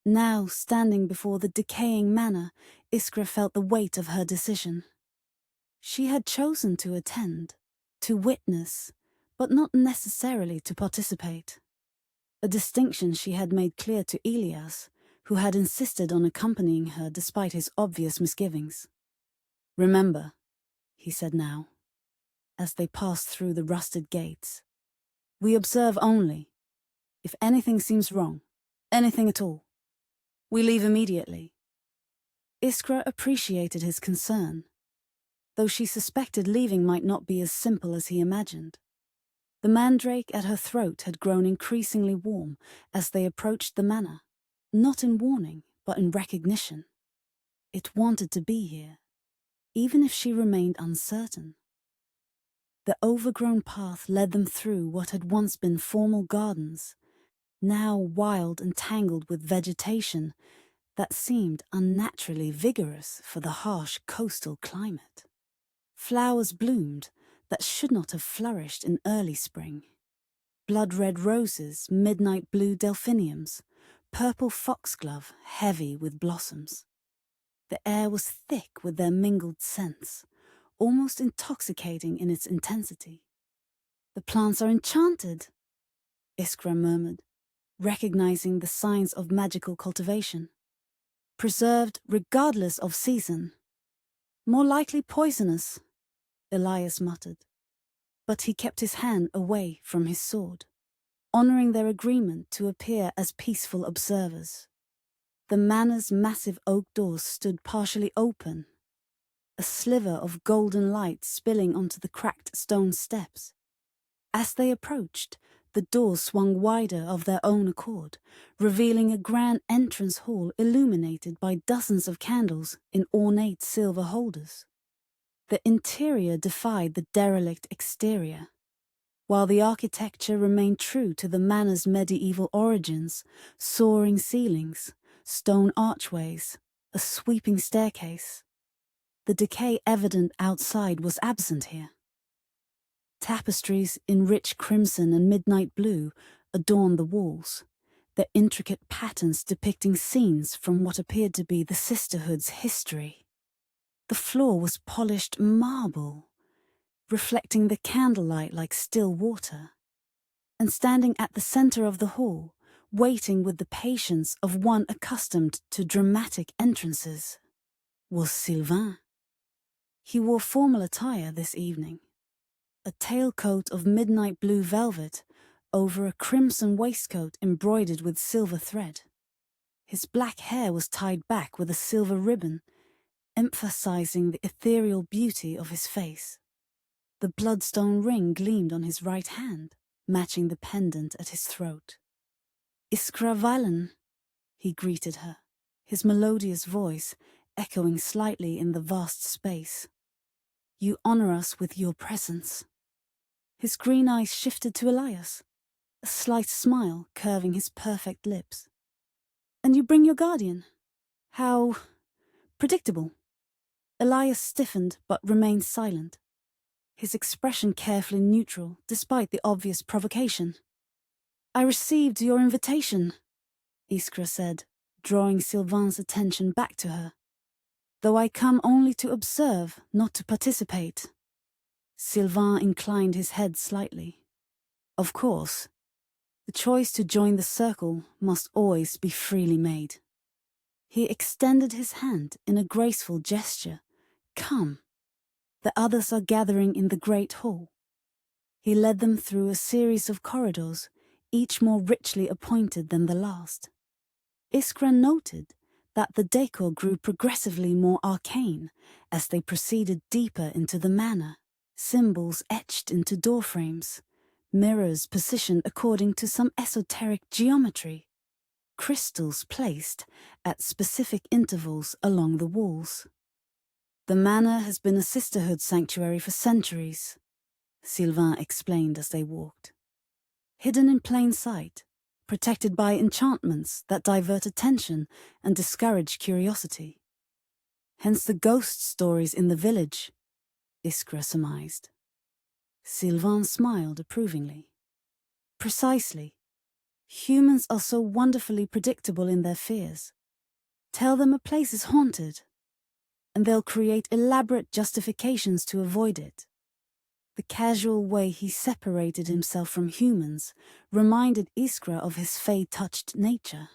Now, standing before the decaying manor, Iskra felt the weight of her decision. She had chosen to attend, to witness, but not necessarily to participate. A distinction she had made clear to Elias, who had insisted on accompanying her despite his obvious misgivings. "Remember," he said now, as they passed through the rusted gates, "we observe only. If anything seems wrong, anything at all, we leave immediately." Iskra appreciated his concern, though she suspected leaving might not be as simple as he imagined. The mandrake at her throat had grown increasingly warm as they approached the manor, not in warning, but in recognition. It wanted to be here, even if she remained uncertain. The overgrown path led them through what had once been formal gardens, now wild and tangled with vegetation that seemed unnaturally vigorous for the harsh coastal climate. Flowers bloomed that should not have flourished in early spring. Blood-red roses, midnight blue delphiniums, purple foxglove heavy with blossoms. The air was thick with their mingled scents, almost intoxicating in its intensity. "The plants are enchanted," Iskra murmured, recognizing the signs of magical cultivation. "Preserved regardless of season." "More likely poisonous," Elias muttered, but he kept his hand away from his sword, honoring their agreement to appear as peaceful observers. The manor's massive oak doors stood partially open, a sliver of golden light spilling onto the cracked stone steps. As they approached, the doors swung wider of their own accord, revealing a grand entrance hall illuminated by dozens of candles in ornate silver holders. The interior defied the derelict exterior. While the architecture remained true to the manor's medieval origins, soaring ceilings, stone archways, a sweeping staircase, the decay evident outside was absent here. Tapestries in rich crimson and midnight blue adorned the walls, their intricate patterns depicting scenes from what appeared to be the Sisterhood's history. The floor was polished marble, reflecting the candlelight like still water. And standing at the center of the hall, waiting with the patience of one accustomed to dramatic entrances, was Silvain. He wore formal attire this evening, a tailcoat of midnight blue velvet over a crimson waistcoat embroidered with silver thread. His black hair was tied back with a silver ribbon, emphasizing the ethereal beauty of his face. The bloodstone ring gleamed on his right hand, matching the pendant at his throat. "Iskra Valen," he greeted her, his melodious voice echoing slightly in the vast space. "You honor us with your presence." His green eyes shifted to Elias, a slight smile curving his perfect lips. "And you bring your guardian? How predictable." Elias stiffened but remained silent, his expression carefully neutral despite the obvious provocation. "I received your invitation," Iskra said, drawing Silvain's attention back to her. "Though I come only to observe, not to participate." Silvain inclined his head slightly. "Of course, the choice to join the circle must always be freely made." He extended his hand in a graceful gesture. "Come. The others are gathering in the great hall." He led them through a series of corridors, each more richly appointed than the last. Iskra noted that the decor grew progressively more arcane as they proceeded deeper into the manor, symbols etched into doorframes, mirrors positioned according to some esoteric geometry, crystals placed at specific intervals along the walls. "The manor has been a sisterhood sanctuary for centuries," Silvain explained as they walked. "Hidden in plain sight, protected by enchantments that divert attention and discourage curiosity. Hence the ghost stories in the village," Iskra surmised. Silvain smiled approvingly. "Precisely. Humans are so wonderfully predictable in their fears. Tell them a place is haunted, and they'll create elaborate justifications to avoid it." The casual way he separated himself from humans reminded Iskra of his fey-touched nature.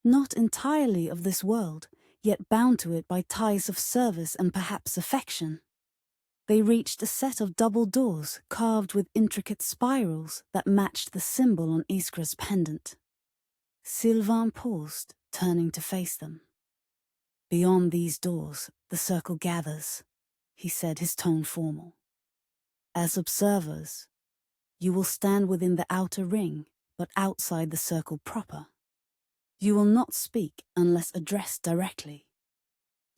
Not entirely of this world, yet bound to it by ties of service and perhaps affection. They reached a set of double doors carved with intricate spirals that matched the symbol on Iskra's pendant. Silvain paused, turning to face them. "Beyond these doors, the circle gathers," he said, his tone formal. "As observers, you will stand within the outer ring, but outside the circle proper. You will not speak unless addressed directly.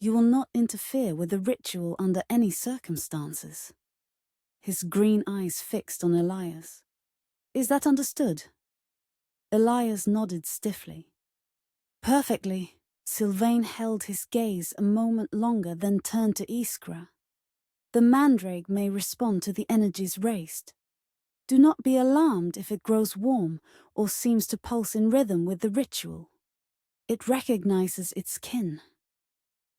You will not interfere with the ritual under any circumstances." His green eyes fixed on Elias. "Is that understood?" Elias nodded stiffly. "Perfectly." Silvain held his gaze a moment longer, then turned to Iskra. "The Mandrake may respond to the energies raised. Do not be alarmed if it grows warm or seems to pulse in rhythm with the ritual. It recognizes its kin."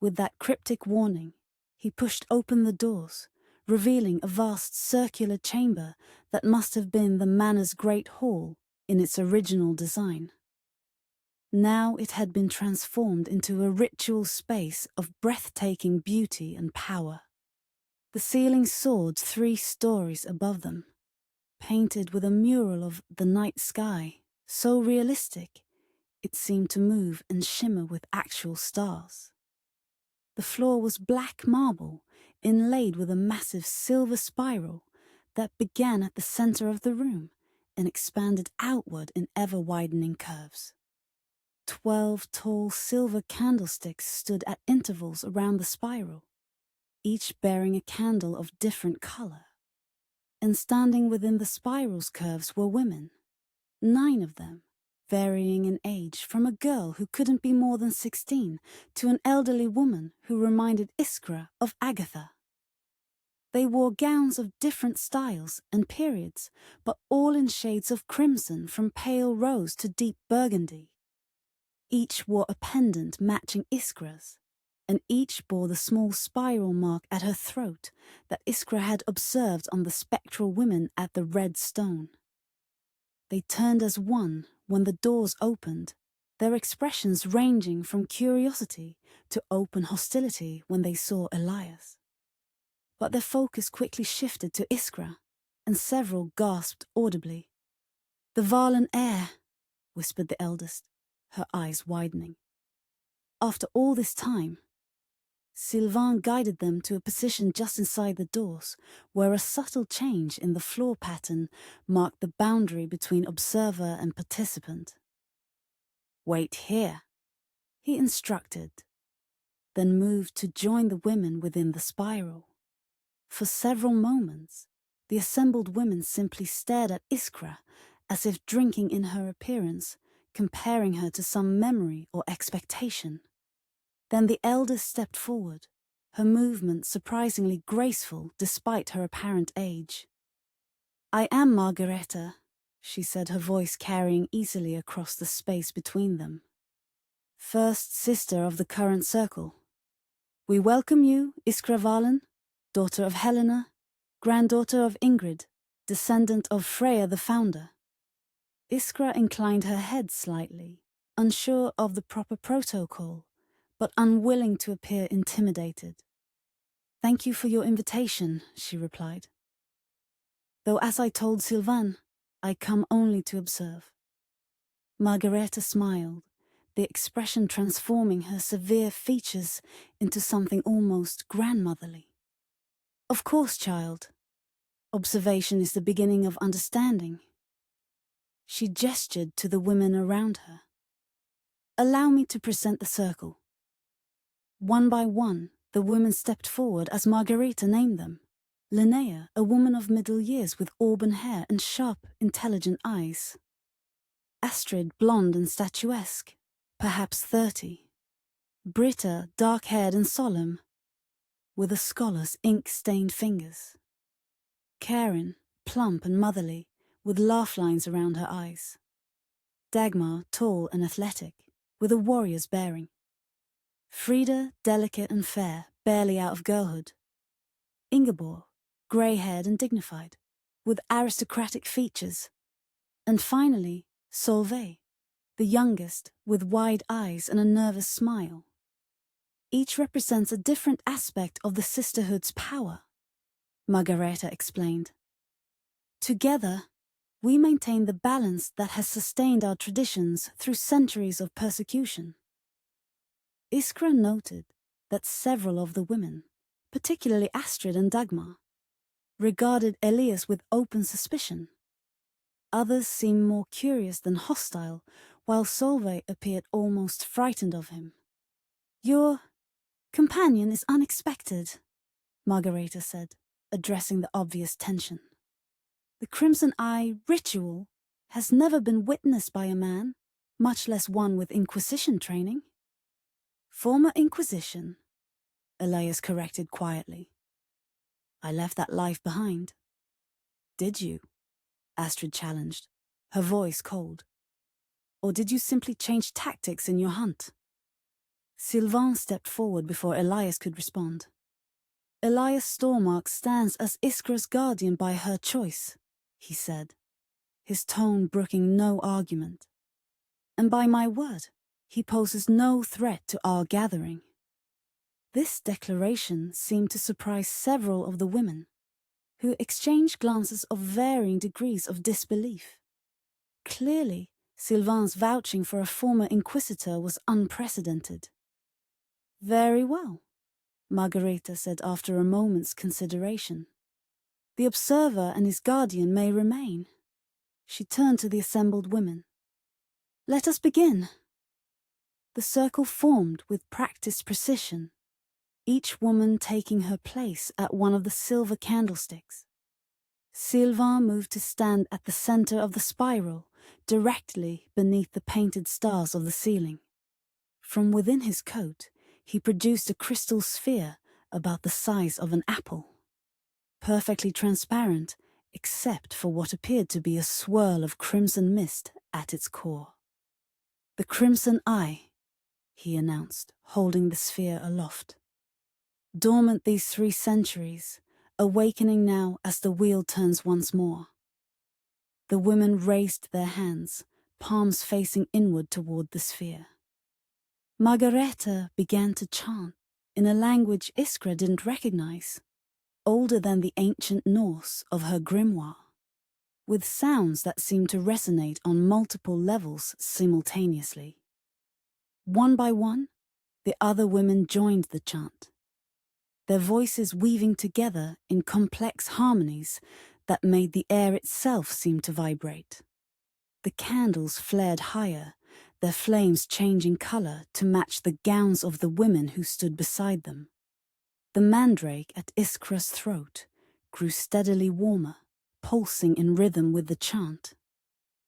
With that cryptic warning, he pushed open the doors, revealing a vast circular chamber that must have been the manor's great hall in its original design. Now it had been transformed into a ritual space of breathtaking beauty and power. The ceiling soared 3 stories above them, painted with a mural of the night sky, so realistic it seemed to move and shimmer with actual stars. The floor was black marble, inlaid with a massive silver spiral that began at the center of the room and expanded outward in ever-widening curves. 12 tall silver candlesticks stood at intervals around the spiral, each bearing a candle of different color. And standing within the spiral's curves were women, 9 of them, varying in age from a girl who couldn't be more than 16 to an elderly woman who reminded Iskra of Agatha. They wore gowns of different styles and periods, but all in shades of crimson from pale rose to deep burgundy. Each wore a pendant matching Iskra's, and each bore the small spiral mark at her throat that Iskra had observed on the spectral women at the Red Stone. They turned as one when the doors opened, their expressions ranging from curiosity to open hostility when they saw Elias. But their focus quickly shifted to Iskra, and several gasped audibly. "The Valen heir," whispered the eldest, her eyes widening. After all this time, Silvain guided them to a position just inside the doors, where a subtle change in the floor pattern marked the boundary between observer and participant. "Wait here," he instructed, then moved to join the women within the spiral. For several moments, the assembled women simply stared at Iskra as if drinking in her appearance, comparing her to some memory or expectation. Then the eldest stepped forward, her movement surprisingly graceful despite her apparent age. "I am Margareta," she said, her voice carrying easily across the space between them. "First sister of the current circle. We welcome you, Iskra Valen, daughter of Helena, granddaughter of Ingrid, descendant of Freya the founder." Iskra inclined her head slightly, unsure of the proper protocol, but unwilling to appear intimidated. "Thank you for your invitation," she replied. "Though as I told Silvain, I come only to observe." Margareta smiled, the expression transforming her severe features into something almost grandmotherly. "Of course, child. Observation is the beginning of understanding." She gestured to the women around her. "Allow me to present the circle." One by one, the women stepped forward as Margareta named them. Linnea, a woman of middle years with auburn hair and sharp, intelligent eyes. Astrid, blonde and statuesque, perhaps 30. Britta, dark-haired and solemn, with a scholar's ink-stained fingers. Karen, plump and motherly, with laugh lines around her eyes. Dagmar, tall and athletic, with a warrior's bearing. Frida, delicate and fair, barely out of girlhood. Ingeborg, grey-haired and dignified, with aristocratic features. And finally, Solveig, the youngest, with wide eyes and a nervous smile. Each represents a different aspect of the sisterhood's power, Margareta explained. Together, we maintain the balance that has sustained our traditions through centuries of persecution. Iskra noted that several of the women, particularly Astrid and Dagmar, regarded Elias with open suspicion. Others seemed more curious than hostile, while Solveig appeared almost frightened of him. "Your companion is unexpected," Margareta said, addressing the obvious tension. "The Crimson Eye ritual has never been witnessed by a man, much less one with Inquisition training." "Former Inquisition," Elias corrected quietly. "I left that life behind." "Did you?" Astrid challenged, her voice cold. "Or did you simply change tactics in your hunt?" Silvain stepped forward before Elias could respond. "Elias Stormark stands as Iskra's guardian by her choice," he said, his tone brooking no argument. "And by my word, he poses no threat to our gathering." This declaration seemed to surprise several of the women, who exchanged glances of varying degrees of disbelief. Clearly, Silvain's vouching for a former Inquisitor was unprecedented. "Very well," Margareta said after a moment's consideration. "The observer and his guardian may remain." She turned to the assembled women. "Let us begin." The circle formed with practiced precision, each woman taking her place at one of the silver candlesticks. Silvain moved to stand at the center of the spiral, directly beneath the painted stars of the ceiling. From within his coat, he produced a crystal sphere about the size of an apple, perfectly transparent except for what appeared to be a swirl of crimson mist at its core. "The Crimson Eye," he announced, holding the sphere aloft. "Dormant these 3 centuries, awakening now as the wheel turns once more." The women raised their hands, palms facing inward toward the sphere. Margareta began to chant in a language Iskra didn't recognize. older than the ancient Norse of her grimoire, with sounds that seemed to resonate on multiple levels simultaneously. One by one, the other women joined the chant, their voices weaving together in complex harmonies that made the air itself seem to vibrate. The candles flared higher, their flames changing color to match the gowns of the women who stood beside them. The mandrake at Iskra's throat grew steadily warmer, pulsing in rhythm with the chant.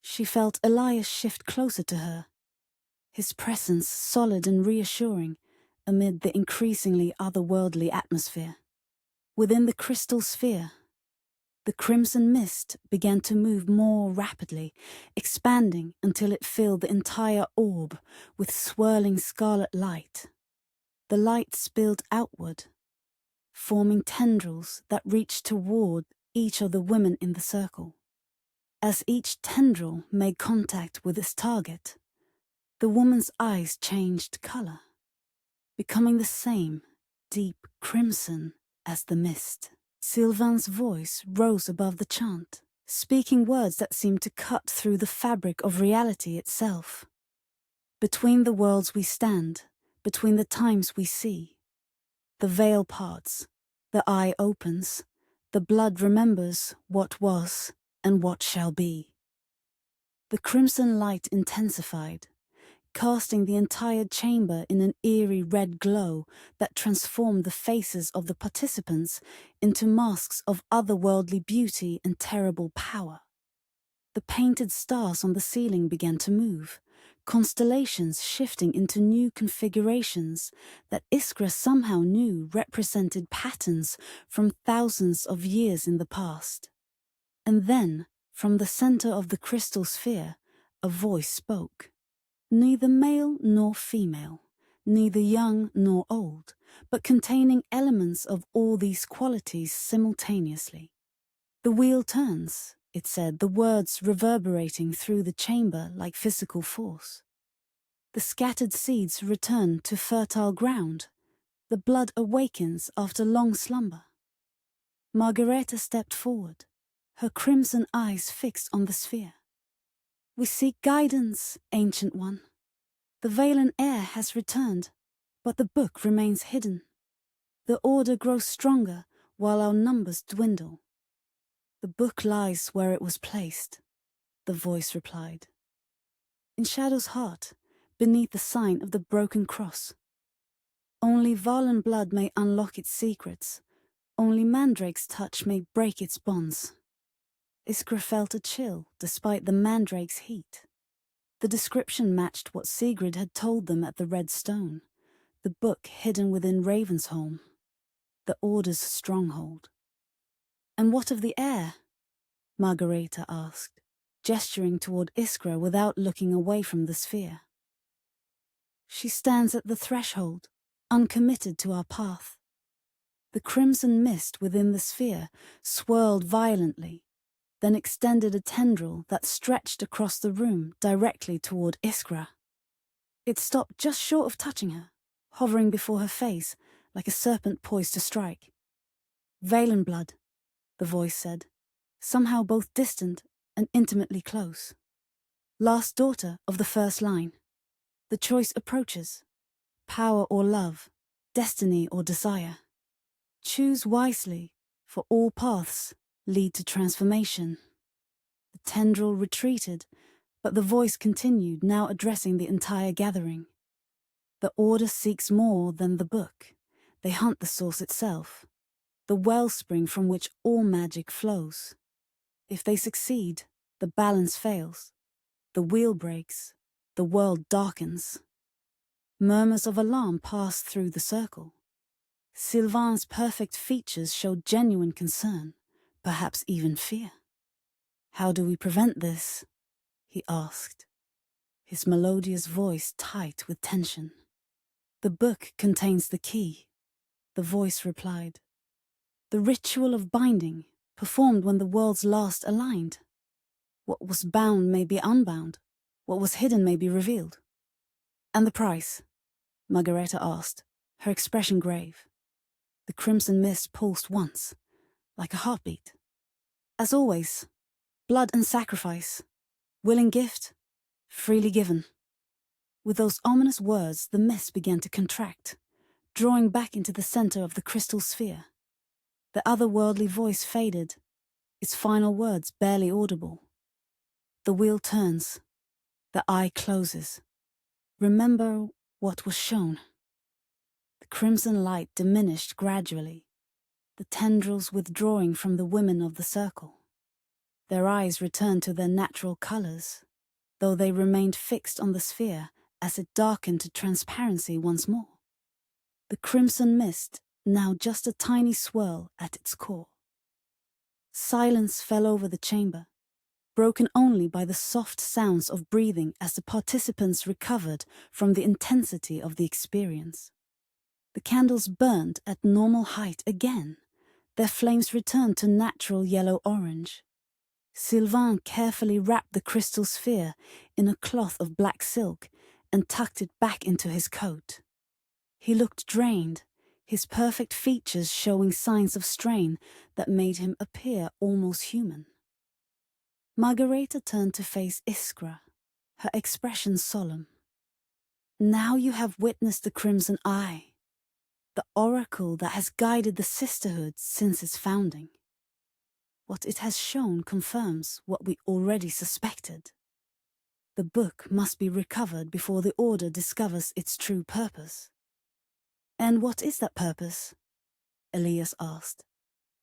She felt Elias shift closer to her, his presence solid and reassuring amid the increasingly otherworldly atmosphere. Within the crystal sphere, the crimson mist began to move more rapidly, expanding until it filled the entire orb with swirling scarlet light. The light spilled outward, forming tendrils that reached toward each of the women in the circle. As each tendril made contact with its target, the woman's eyes changed color, becoming the same deep crimson as the mist. Silvain's voice rose above the chant, speaking words that seemed to cut through the fabric of reality itself. Between the worlds we stand, between the times we see, the veil parts, the eye opens, the blood remembers what was and what shall be. The crimson light intensified, casting the entire chamber in an eerie red glow that transformed the faces of the participants into masks of otherworldly beauty and terrible power. The painted stars on the ceiling began to move, constellations shifting into new configurations that Iskra somehow knew represented patterns from thousands of years in the past. And then, from the center of the crystal sphere, a voice spoke. Neither male nor female, neither young nor old, but containing elements of all these qualities simultaneously. The wheel turns, it said, the words reverberating through the chamber like physical force. The scattered seeds return to fertile ground. The blood awakens after long slumber. Margareta stepped forward, her crimson eyes fixed on the sphere. We seek guidance, Ancient One. The Valen heir has returned, but the book remains hidden. The order grows stronger while our numbers dwindle. The book lies where it was placed, the voice replied. In Shadow's heart, beneath the sign of the broken cross. Only Valen blood may unlock its secrets. Only Mandrake's touch may break its bonds. Iskra felt a chill despite the Mandrake's heat. The description matched what Sigrid had told them at the Red Stone, the book hidden within Ravensholm, the Order's stronghold. And what of the heir? Margareta asked, gesturing toward Iskra without looking away from the sphere. She stands at the threshold, uncommitted to our path. The crimson mist within the sphere swirled violently, then extended a tendril that stretched across the room directly toward Iskra. It stopped just short of touching her, hovering before her face like a serpent poised to strike. Valen blood, the voice said, somehow both distant and intimately close. Last daughter of the first line. The choice approaches. Power or love, destiny or desire. Choose wisely, for all paths lead to transformation. The tendril retreated, but the voice continued, now addressing the entire gathering. The Order seeks more than the book. They hunt the source itself, the wellspring from which all magic flows. If they succeed, the balance fails. The wheel breaks. The world darkens. Murmurs of alarm passed through the circle. Silvain's perfect features showed genuine concern, perhaps even fear. How do we prevent this? He asked, his melodious voice tight with tension. The book contains the key, the voice replied. The ritual of binding, performed when the worlds last aligned. What was bound may be unbound, what was hidden may be revealed. And the price? Margareta asked, her expression grave. The crimson mist pulsed once, like a heartbeat. As always, blood and sacrifice, willing gift, freely given. With those ominous words, the mist began to contract, drawing back into the center of the crystal sphere. The otherworldly voice faded, its final words barely audible. The wheel turns, the eye closes. Remember what was shown. The crimson light diminished gradually, the tendrils withdrawing from the women of the circle. Their eyes returned to their natural colors, though they remained fixed on the sphere as it darkened to transparency once more. The crimson mist, now just a tiny swirl at its core. Silence fell over the chamber, broken only by the soft sounds of breathing as the participants recovered from the intensity of the experience. The candles burned at normal height again. Their flames returned to natural yellow-orange. Silvain carefully wrapped the crystal sphere in a cloth of black silk and tucked it back into his coat. He looked drained, his perfect features showing signs of strain that made him appear almost human. Margareta turned to face Iskra, her expression solemn. Now you have witnessed the Crimson Eye, the oracle that has guided the Sisterhood since its founding. What it has shown confirms what we already suspected. The book must be recovered before the Order discovers its true purpose. And what is that purpose? Elias asked,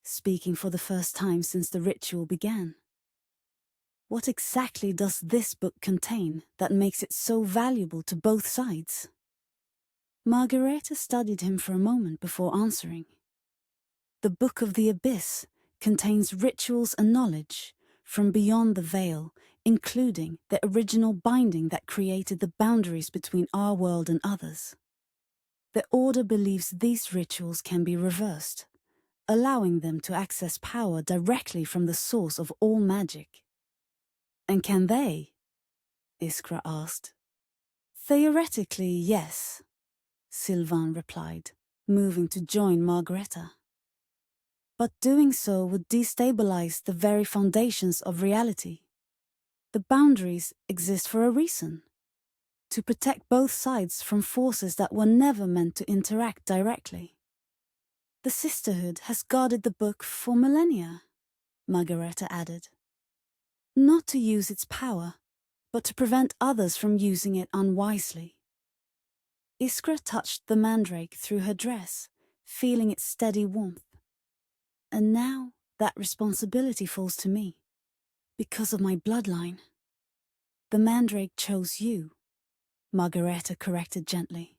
speaking for the first time since the ritual began. What exactly does this book contain that makes it so valuable to both sides? Margareta studied him for a moment before answering. The Book of the Abyss contains rituals and knowledge from beyond the veil, including the original binding that created the boundaries between our world and others. The Order believes these rituals can be reversed, allowing them to access power directly from the source of all magic. And can they? Iskra asked. Theoretically, yes, Silvain replied, moving to join Margareta. But doing so would destabilize the very foundations of reality. The boundaries exist for a reason, to protect both sides from forces that were never meant to interact directly. The Sisterhood has guarded the book for millennia, Margareta added. Not to use its power, but to prevent others from using it unwisely. Iskra touched the mandrake through her dress, feeling its steady warmth. And now that responsibility falls to me, because of my bloodline. The mandrake chose you, Margareta corrected gently.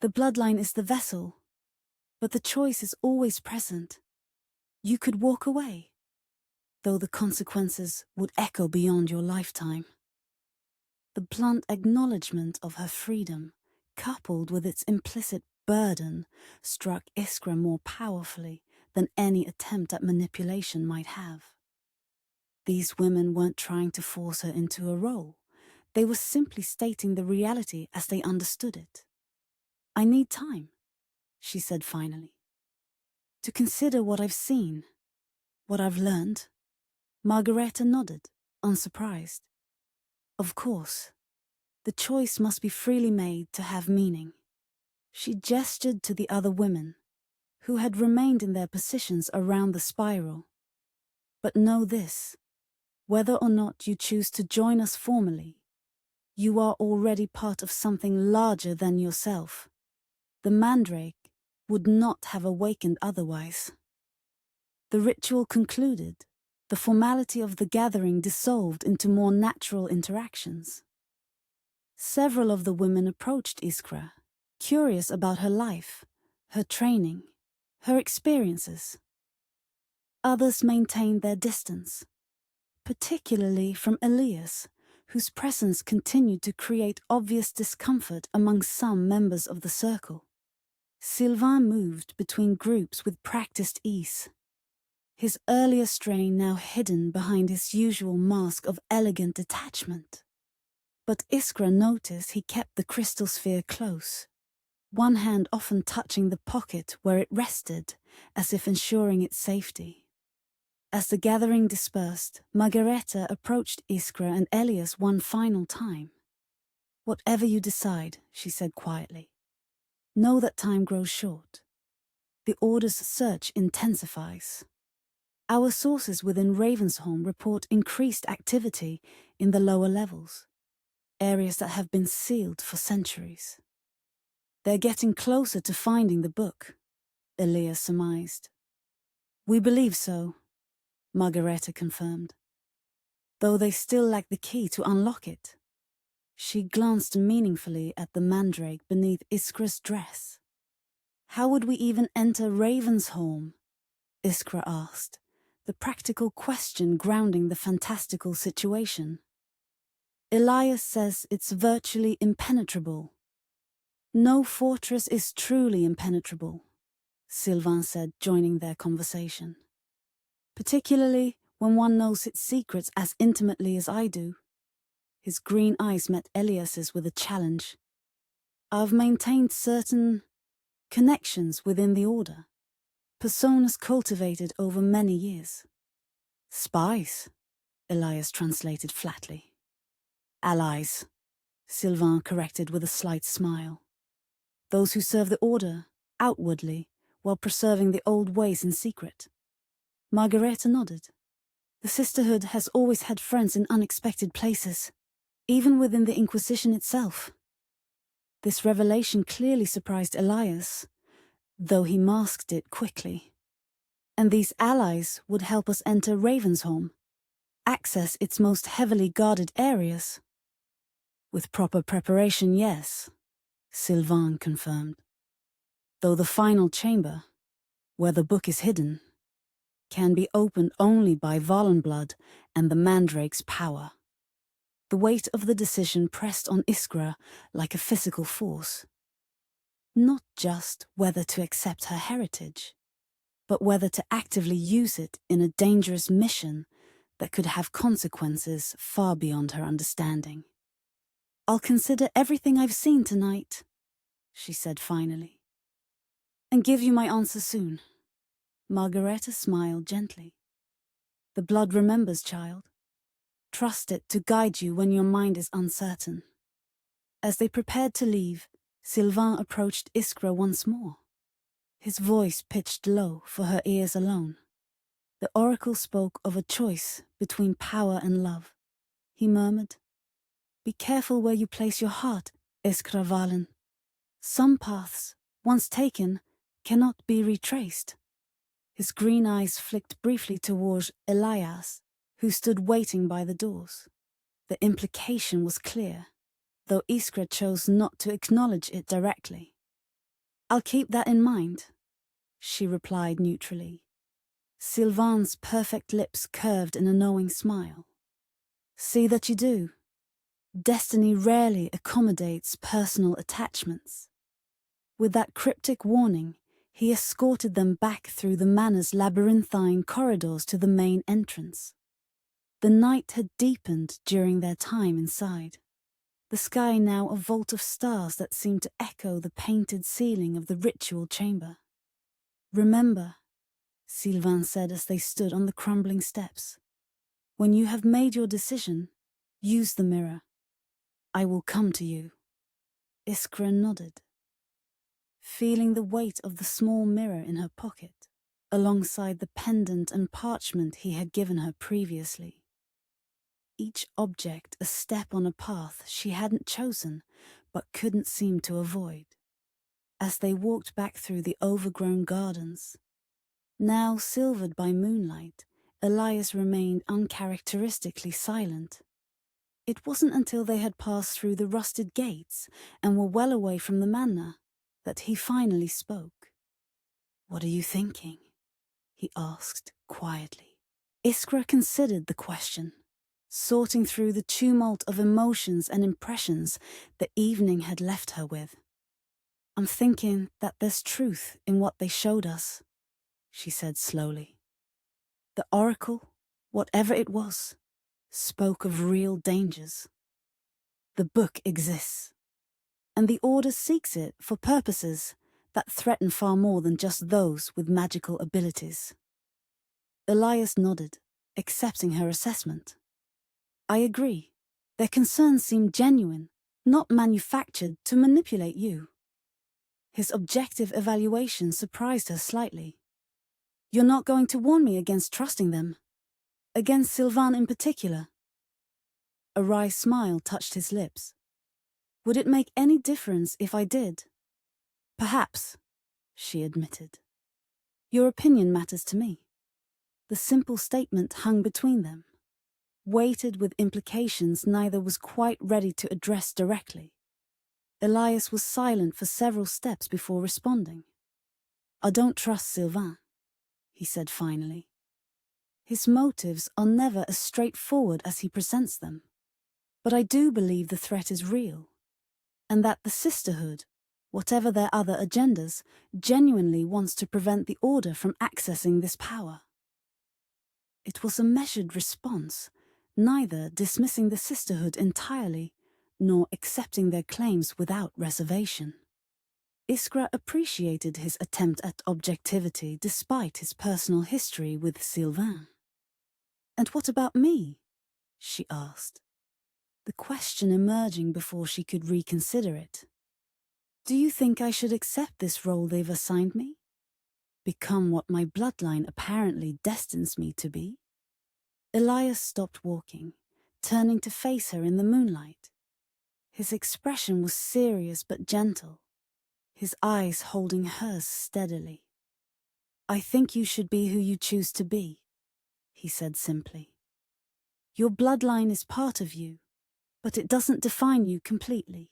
The bloodline is the vessel, but the choice is always present. You could walk away, though the consequences would echo beyond your lifetime. The blunt acknowledgement of her freedom, coupled with its implicit burden, struck Iskra more powerfully than any attempt at manipulation might have. These women weren't trying to force her into a role. They were simply stating the reality as they understood it. I need time, she said finally, to consider what I've seen, what I've learned. Margareta nodded, unsurprised. Of course, the choice must be freely made to have meaning. She gestured to the other women, who had remained in their positions around the spiral. But know this, whether or not you choose to join us formally, you are already part of something larger than yourself. The mandrake would not have awakened otherwise. The ritual concluded, the formality of the gathering dissolved into more natural interactions. Several of the women approached Iskra, curious about her life, her training, her experiences. Others maintained their distance, particularly from Elias, whose presence continued to create obvious discomfort among some members of the circle. Silvain moved between groups with practiced ease, his earlier strain now hidden behind his usual mask of elegant detachment. But Iskra noticed he kept the crystal sphere close, one hand often touching the pocket where it rested, as if ensuring its safety. As the gathering dispersed, Margareta approached Iskra and Elias one final time. "Whatever you decide," she said quietly, "know that time grows short. The Order's search intensifies. Our sources within Ravensholm report increased activity in the lower levels, areas that have been sealed for centuries. They're getting closer to finding the book," Elias surmised. "We believe so," Margareta confirmed, "though they still lack the key to unlock it." She glanced meaningfully at the Mandrake beneath Iskra's dress. "How would we even enter Ravensholm?" Iskra asked, the practical question grounding the fantastical situation. "Elias says it's virtually impenetrable." "No fortress is truly impenetrable," Silvain said, joining their conversation. "Particularly when one knows its secrets as intimately as I do." His green eyes met Elias's with a challenge. "I've maintained certain connections within the Order, personas cultivated over many years." "Spies," Elias translated flatly. "Allies," Silvain corrected with a slight smile. "Those who serve the Order, outwardly, while preserving the old ways in secret." Margareta nodded. "The Sisterhood has always had friends in unexpected places, even within the Inquisition itself." This revelation clearly surprised Elias, though he masked it quickly. "And these allies would help us enter Ravensholm, access its most heavily guarded areas." "With proper preparation, yes," Silvain confirmed. "Though the final chamber, where the book is hidden, can be opened only by Valen blood and the Mandrake's power." The weight of the decision pressed on Iskra like a physical force. Not just whether to accept her heritage, but whether to actively use it in a dangerous mission that could have consequences far beyond her understanding. "I'll consider everything I've seen tonight," she said finally, "and give you my answer soon." Margareta smiled gently. "The blood remembers, child. Trust it to guide you when your mind is uncertain." As they prepared to leave, Silvain approached Iskra once more, his voice pitched low for her ears alone. The oracle spoke of a choice between power and love. He murmured, "Be careful where you place your heart, Iskra Valen. Some paths, once taken, cannot be retraced." His green eyes flicked briefly towards Elias, who stood waiting by the doors. The implication was clear, though Iskra chose not to acknowledge it directly. "I'll keep that in mind," she replied neutrally. Silvain's perfect lips curved in a knowing smile. "See that you do. Destiny rarely accommodates personal attachments." With that cryptic warning, he escorted them back through the manor's labyrinthine corridors to the main entrance. The night had deepened during their time inside, the sky now a vault of stars that seemed to echo the painted ceiling of the ritual chamber. "Remember," Silvain said as they stood on the crumbling steps, "when you have made your decision, use the mirror. I will come to you." Iskra nodded, feeling the weight of the small mirror in her pocket, alongside the pendant and parchment he had given her previously. Each object a step on a path she hadn't chosen, but couldn't seem to avoid. As they walked back through the overgrown gardens, now silvered by moonlight, Elias remained uncharacteristically silent. It wasn't until they had passed through the rusted gates and were well away from the manor that he finally spoke. "What are you thinking?" he asked quietly. Iskra considered the question, sorting through the tumult of emotions and impressions the evening had left her with. "I'm thinking that there's truth in what they showed us," she said slowly. "The oracle, whatever it was, spoke of real dangers. The book exists. and the Order seeks it for purposes that threaten far more than just those with magical abilities. Elias nodded, accepting her assessment. I agree. Their concerns seem genuine, not manufactured to manipulate you. His objective evaluation surprised her slightly. You're not going to warn me against trusting them? Against Silvain in particular? A wry smile touched his lips. Would it make any difference if I did? Perhaps, she admitted. Your opinion matters to me. The simple statement hung between them, weighted with implications neither was quite ready to address directly. Elias was silent for several steps before responding. I don't trust Silvain, he said finally. His motives are never as straightforward as he presents them, but I do believe the threat is real, and that the Sisterhood, whatever their other agendas, genuinely wants to prevent the Order from accessing this power. It was a measured response, neither dismissing the Sisterhood entirely, nor accepting their claims without reservation. Iskra appreciated his attempt at objectivity despite his personal history with Silvain. And what about me? She asked, the question emerging before she could reconsider it. Do you think I should accept this role they've assigned me? Become what my bloodline apparently destines me to be? Elias stopped walking, turning to face her in the moonlight. His expression was serious but gentle, his eyes holding hers steadily. I think you should be who you choose to be, he said simply. Your bloodline is part of you, but it doesn't define you completely.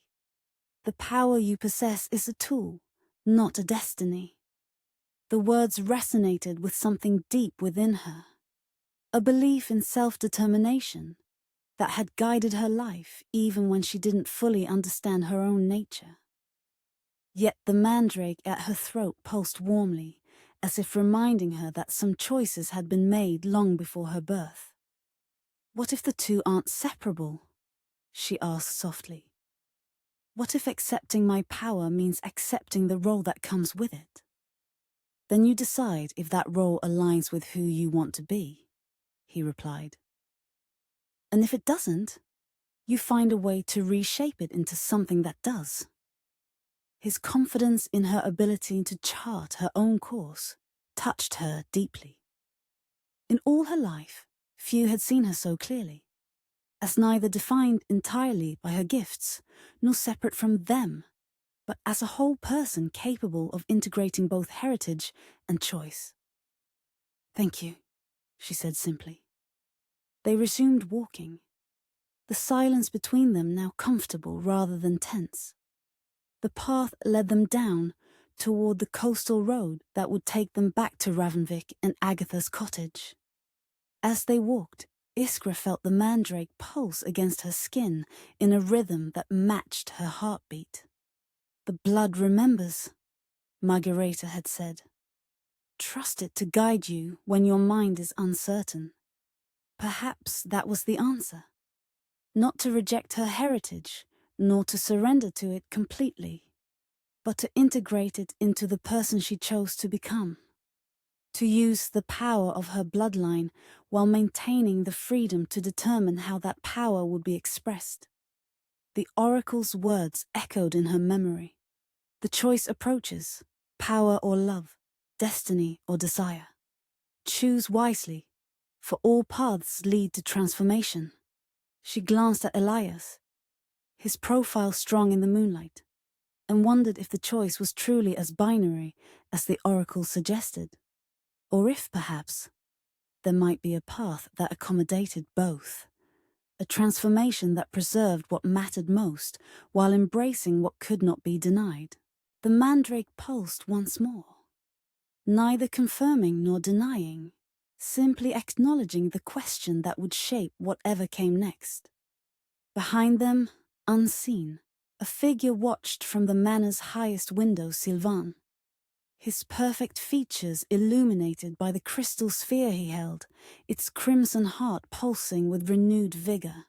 The power you possess is a tool, not a destiny. The words resonated with something deep within her, a belief in self-determination that had guided her life even when she didn't fully understand her own nature. Yet the mandrake at her throat pulsed warmly, as if reminding her that some choices had been made long before her birth. What if the two aren't separable? She asked softly. What if accepting my power means accepting the role that comes with it? Then you decide if that role aligns with who you want to be, he replied. And if it doesn't, you find a way to reshape it into something that does. His confidence in her ability to chart her own course touched her deeply. In all her life, few had seen her so clearly, as neither defined entirely by her gifts, nor separate from them, but as a whole person capable of integrating both heritage and choice. Thank you, she said simply. They resumed walking, the silence between them now comfortable rather than tense. The path led them down toward the coastal road that would take them back to Ravnvik and Agatha's cottage. As they walked, Iskra felt the mandrake pulse against her skin in a rhythm that matched her heartbeat. The blood remembers, Margareta had said. Trust it to guide you when your mind is uncertain. Perhaps that was the answer. Not to reject her heritage, nor to surrender to it completely, but to integrate it into the person she chose to become. To use the power of her bloodline while maintaining the freedom to determine how that power would be expressed. The oracle's words echoed in her memory. The choice approaches, power or love, destiny or desire. Choose wisely, for all paths lead to transformation. She glanced at Elias, his profile strong in the moonlight, and wondered if the choice was truly as binary as the oracle suggested, or if, perhaps, there might be a path that accommodated both, a transformation that preserved what mattered most while embracing what could not be denied. The mandrake pulsed once more, neither confirming nor denying, simply acknowledging the question that would shape whatever came next. Behind them, unseen, a figure watched from the manor's highest window Silvain, his perfect features illuminated by the crystal sphere he held, its crimson heart pulsing with renewed vigor.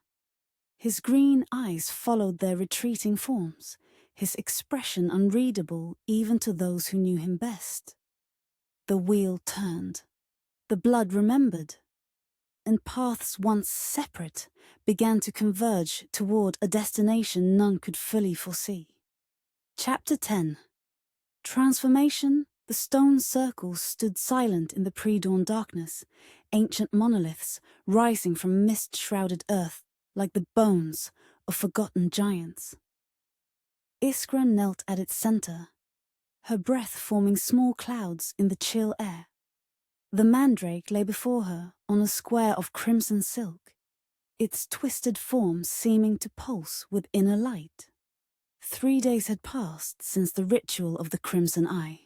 His green eyes followed their retreating forms, his expression unreadable even to those who knew him best. The wheel turned. The blood remembered. And paths once separate began to converge toward a destination none could fully foresee. Chapter 10. Transformation. The stone circles stood silent in the pre-dawn darkness, ancient monoliths rising from mist-shrouded earth like the bones of forgotten giants. Iskra knelt at its center, her breath forming small clouds in the chill air. The Mandrake lay before her on a square of crimson silk, its twisted form seeming to pulse with inner light. 3 days had passed since the ritual of the Crimson Eye.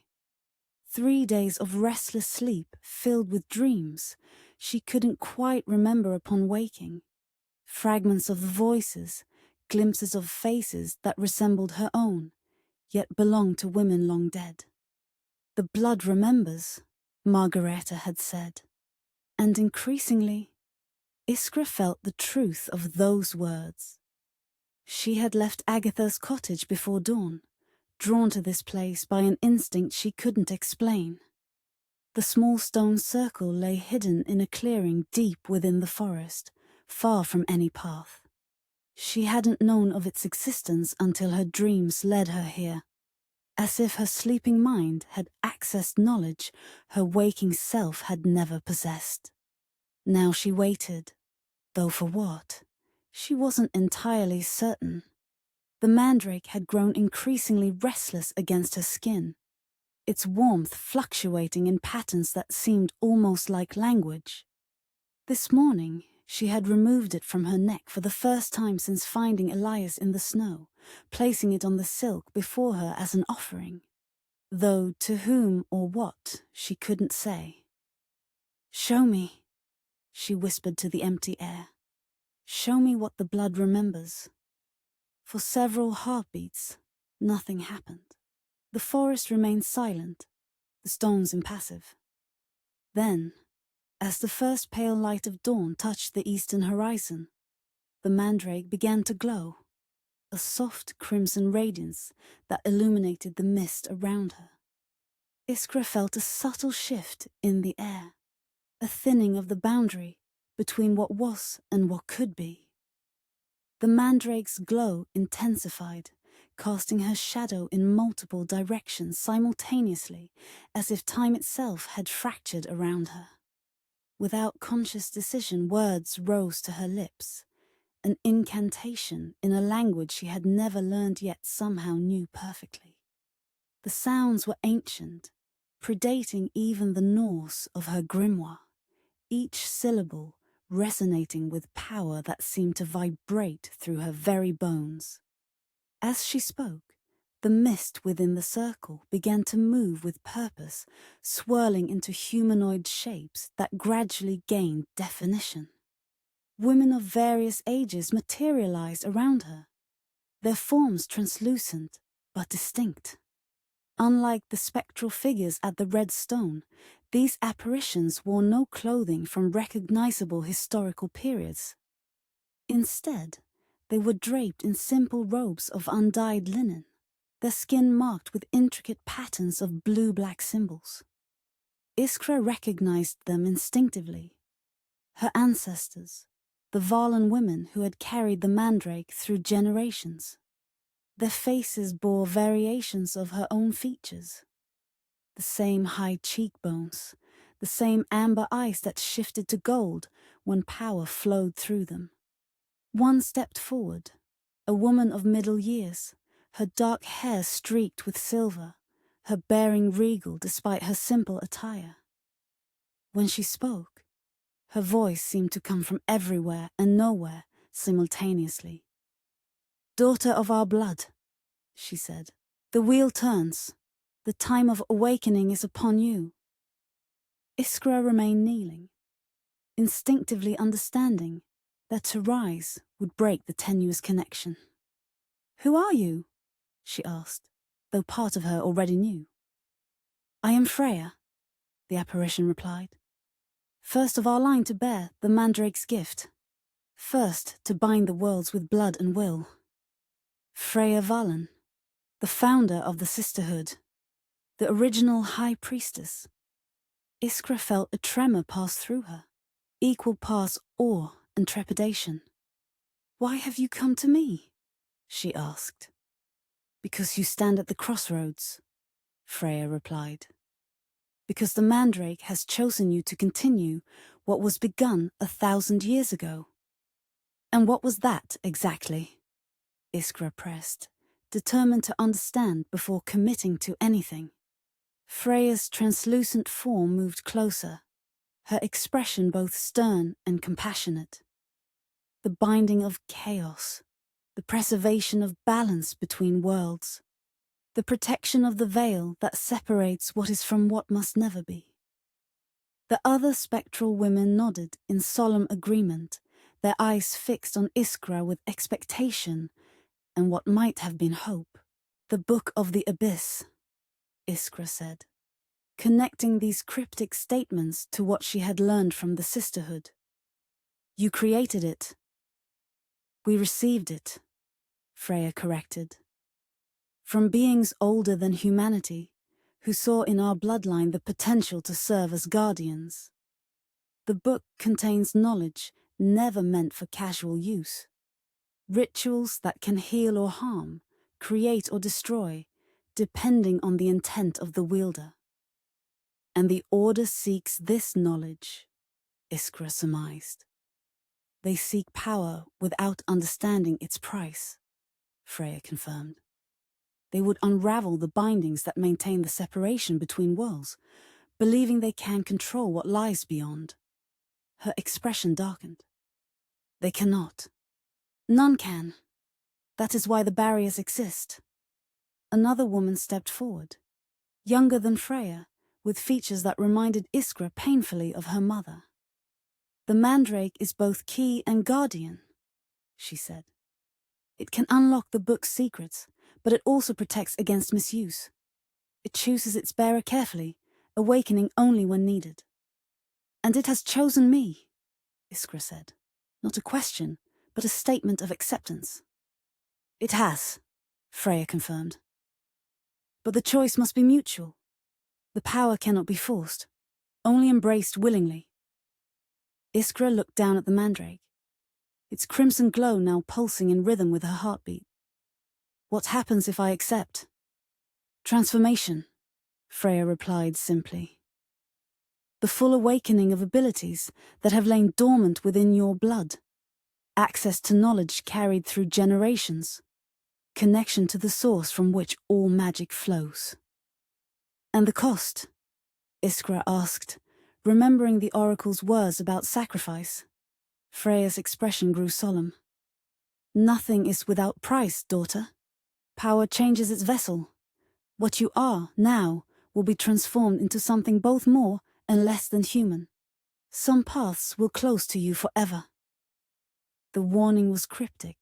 3 days of restless sleep filled with dreams she couldn't quite remember upon waking. Fragments of voices, glimpses of faces that resembled her own, yet belonged to women long dead. The blood remembers, Margareta had said, and increasingly, Iskra felt the truth of those words. She had left Agatha's cottage before dawn, drawn to this place by an instinct she couldn't explain. The small stone circle lay hidden in a clearing deep within the forest, far from any path. She hadn't known of its existence until her dreams led her here, as if her sleeping mind had accessed knowledge her waking self had never possessed. Now she waited, though for what? She wasn't entirely certain. The Mandrake had grown increasingly restless against her skin, its warmth fluctuating in patterns that seemed almost like language. This morning, she had removed it from her neck for the first time since finding Elias in the snow, placing it on the silk before her as an offering, though to whom or what she couldn't say. "Show me," she whispered to the empty air. "Show me what the blood remembers." For several heartbeats, nothing happened. The forest remained silent, the stones impassive. Then, as the first pale light of dawn touched the eastern horizon, the Mandrake began to glow, a soft crimson radiance that illuminated the mist around her. Iskra felt a subtle shift in the air, a thinning of the boundary between what was and what could be. The Mandrake's glow intensified, casting her shadow in multiple directions simultaneously, as if time itself had fractured around her. Without conscious decision, words rose to her lips, an incantation in a language she had never learned yet somehow knew perfectly. The sounds were ancient, predating even the Norse of her grimoire, each syllable resonating with power that seemed to vibrate through her very bones. As she spoke, the mist within the circle began to move with purpose, swirling into humanoid shapes that gradually gained definition. Women of various ages materialized around her, their forms translucent but distinct. Unlike the spectral figures at the Red Stone, these apparitions wore no clothing from recognizable historical periods. Instead, they were draped in simple robes of undyed linen, their skin marked with intricate patterns of blue-black symbols. Iskra recognized them instinctively. Her ancestors, the Valen women who had carried the Mandrake through generations. Their faces bore variations of her own features. The same high cheekbones, the same amber eyes that shifted to gold when power flowed through them. One stepped forward, a woman of middle years, her dark hair streaked with silver, her bearing regal despite her simple attire. When she spoke, her voice seemed to come from everywhere and nowhere simultaneously. "Daughter of our blood," she said, "the wheel turns. The time of awakening is upon you." Iskra remained kneeling, instinctively understanding that to rise would break the tenuous connection. "Who are you?" she asked, though part of her already knew. "I am Freya," the apparition replied. "First of our line to bear the Mandrake's gift. First to bind the worlds with blood and will. Freya Valen." The founder of the Sisterhood, the original High Priestess. Iskra felt a tremor pass through her, equal parts awe and trepidation. "Why have you come to me?" she asked. "Because you stand at the crossroads," Freya replied. "Because the Mandrake has chosen you to continue what was begun 1,000 years ago." "And what was that, exactly?" Iskra pressed, determined to understand before committing to anything. Freya's translucent form moved closer, her expression both stern and compassionate. "The binding of chaos, the preservation of balance between worlds, the protection of the veil that separates what is from what must never be." The other spectral women nodded in solemn agreement, their eyes fixed on Iskra with expectation and what might have been hope. "The Book of the Abyss," Iskra said, connecting these cryptic statements to what she had learned from the Sisterhood. "You created it." "We received it," Freya corrected. "From beings older than humanity, who saw in our bloodline the potential to serve as guardians. The book contains knowledge never meant for casual use. Rituals that can heal or harm, create or destroy, depending on the intent of the wielder. And the Order seeks this knowledge," Iskra surmised. "They seek power without understanding its price," Freya confirmed. "They would unravel the bindings that maintain the separation between worlds, believing they can control what lies beyond." Her expression darkened. "They cannot. None can. That is why the barriers exist." Another woman stepped forward, younger than Freya, with features that reminded Iskra painfully of her mother. "The Mandrake is both key and guardian," she said. "It can unlock the book's secrets, but it also protects against misuse. It chooses its bearer carefully, awakening only when needed." "And it has chosen me," Iskra said. "Not a question, but a statement of acceptance." "It has," Freya confirmed. "But the choice must be mutual. The power cannot be forced, only embraced willingly." Iskra looked down at the Mandrake, its crimson glow now pulsing in rhythm with her heartbeat. "What happens if I accept?" "Transformation," Freya replied simply. "The full awakening of abilities that have lain dormant within your blood. Access to knowledge carried through generations. Connection to the source from which all magic flows." "And the cost?" Iskra asked, remembering the oracle's words about sacrifice. Freya's expression grew solemn. "Nothing is without price, daughter. Power changes its vessel. What you are now will be transformed into something both more and less than human. Some paths will close to you forever." The warning was cryptic,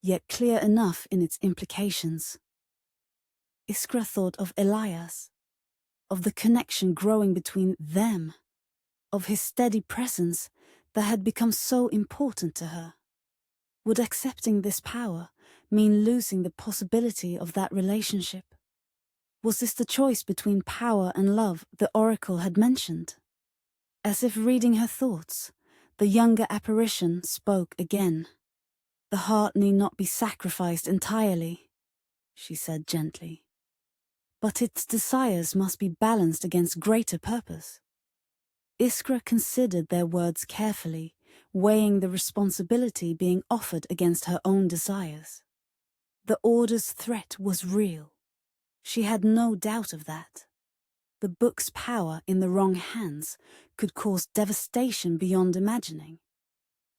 yet clear enough in its implications. Iskra thought of Elias, of the connection growing between them, of his steady presence that had become so important to her. Would accepting this power mean losing the possibility of that relationship? Was this the choice between power and love the oracle had mentioned? As if reading her thoughts, the younger apparition spoke again. "The heart need not be sacrificed entirely," she said gently. "But its desires must be balanced against greater purpose." Iskra considered their words carefully, weighing the responsibility being offered against her own desires. The Order's threat was real. She had no doubt of that. The book's power in the wrong hands could cause devastation beyond imagining.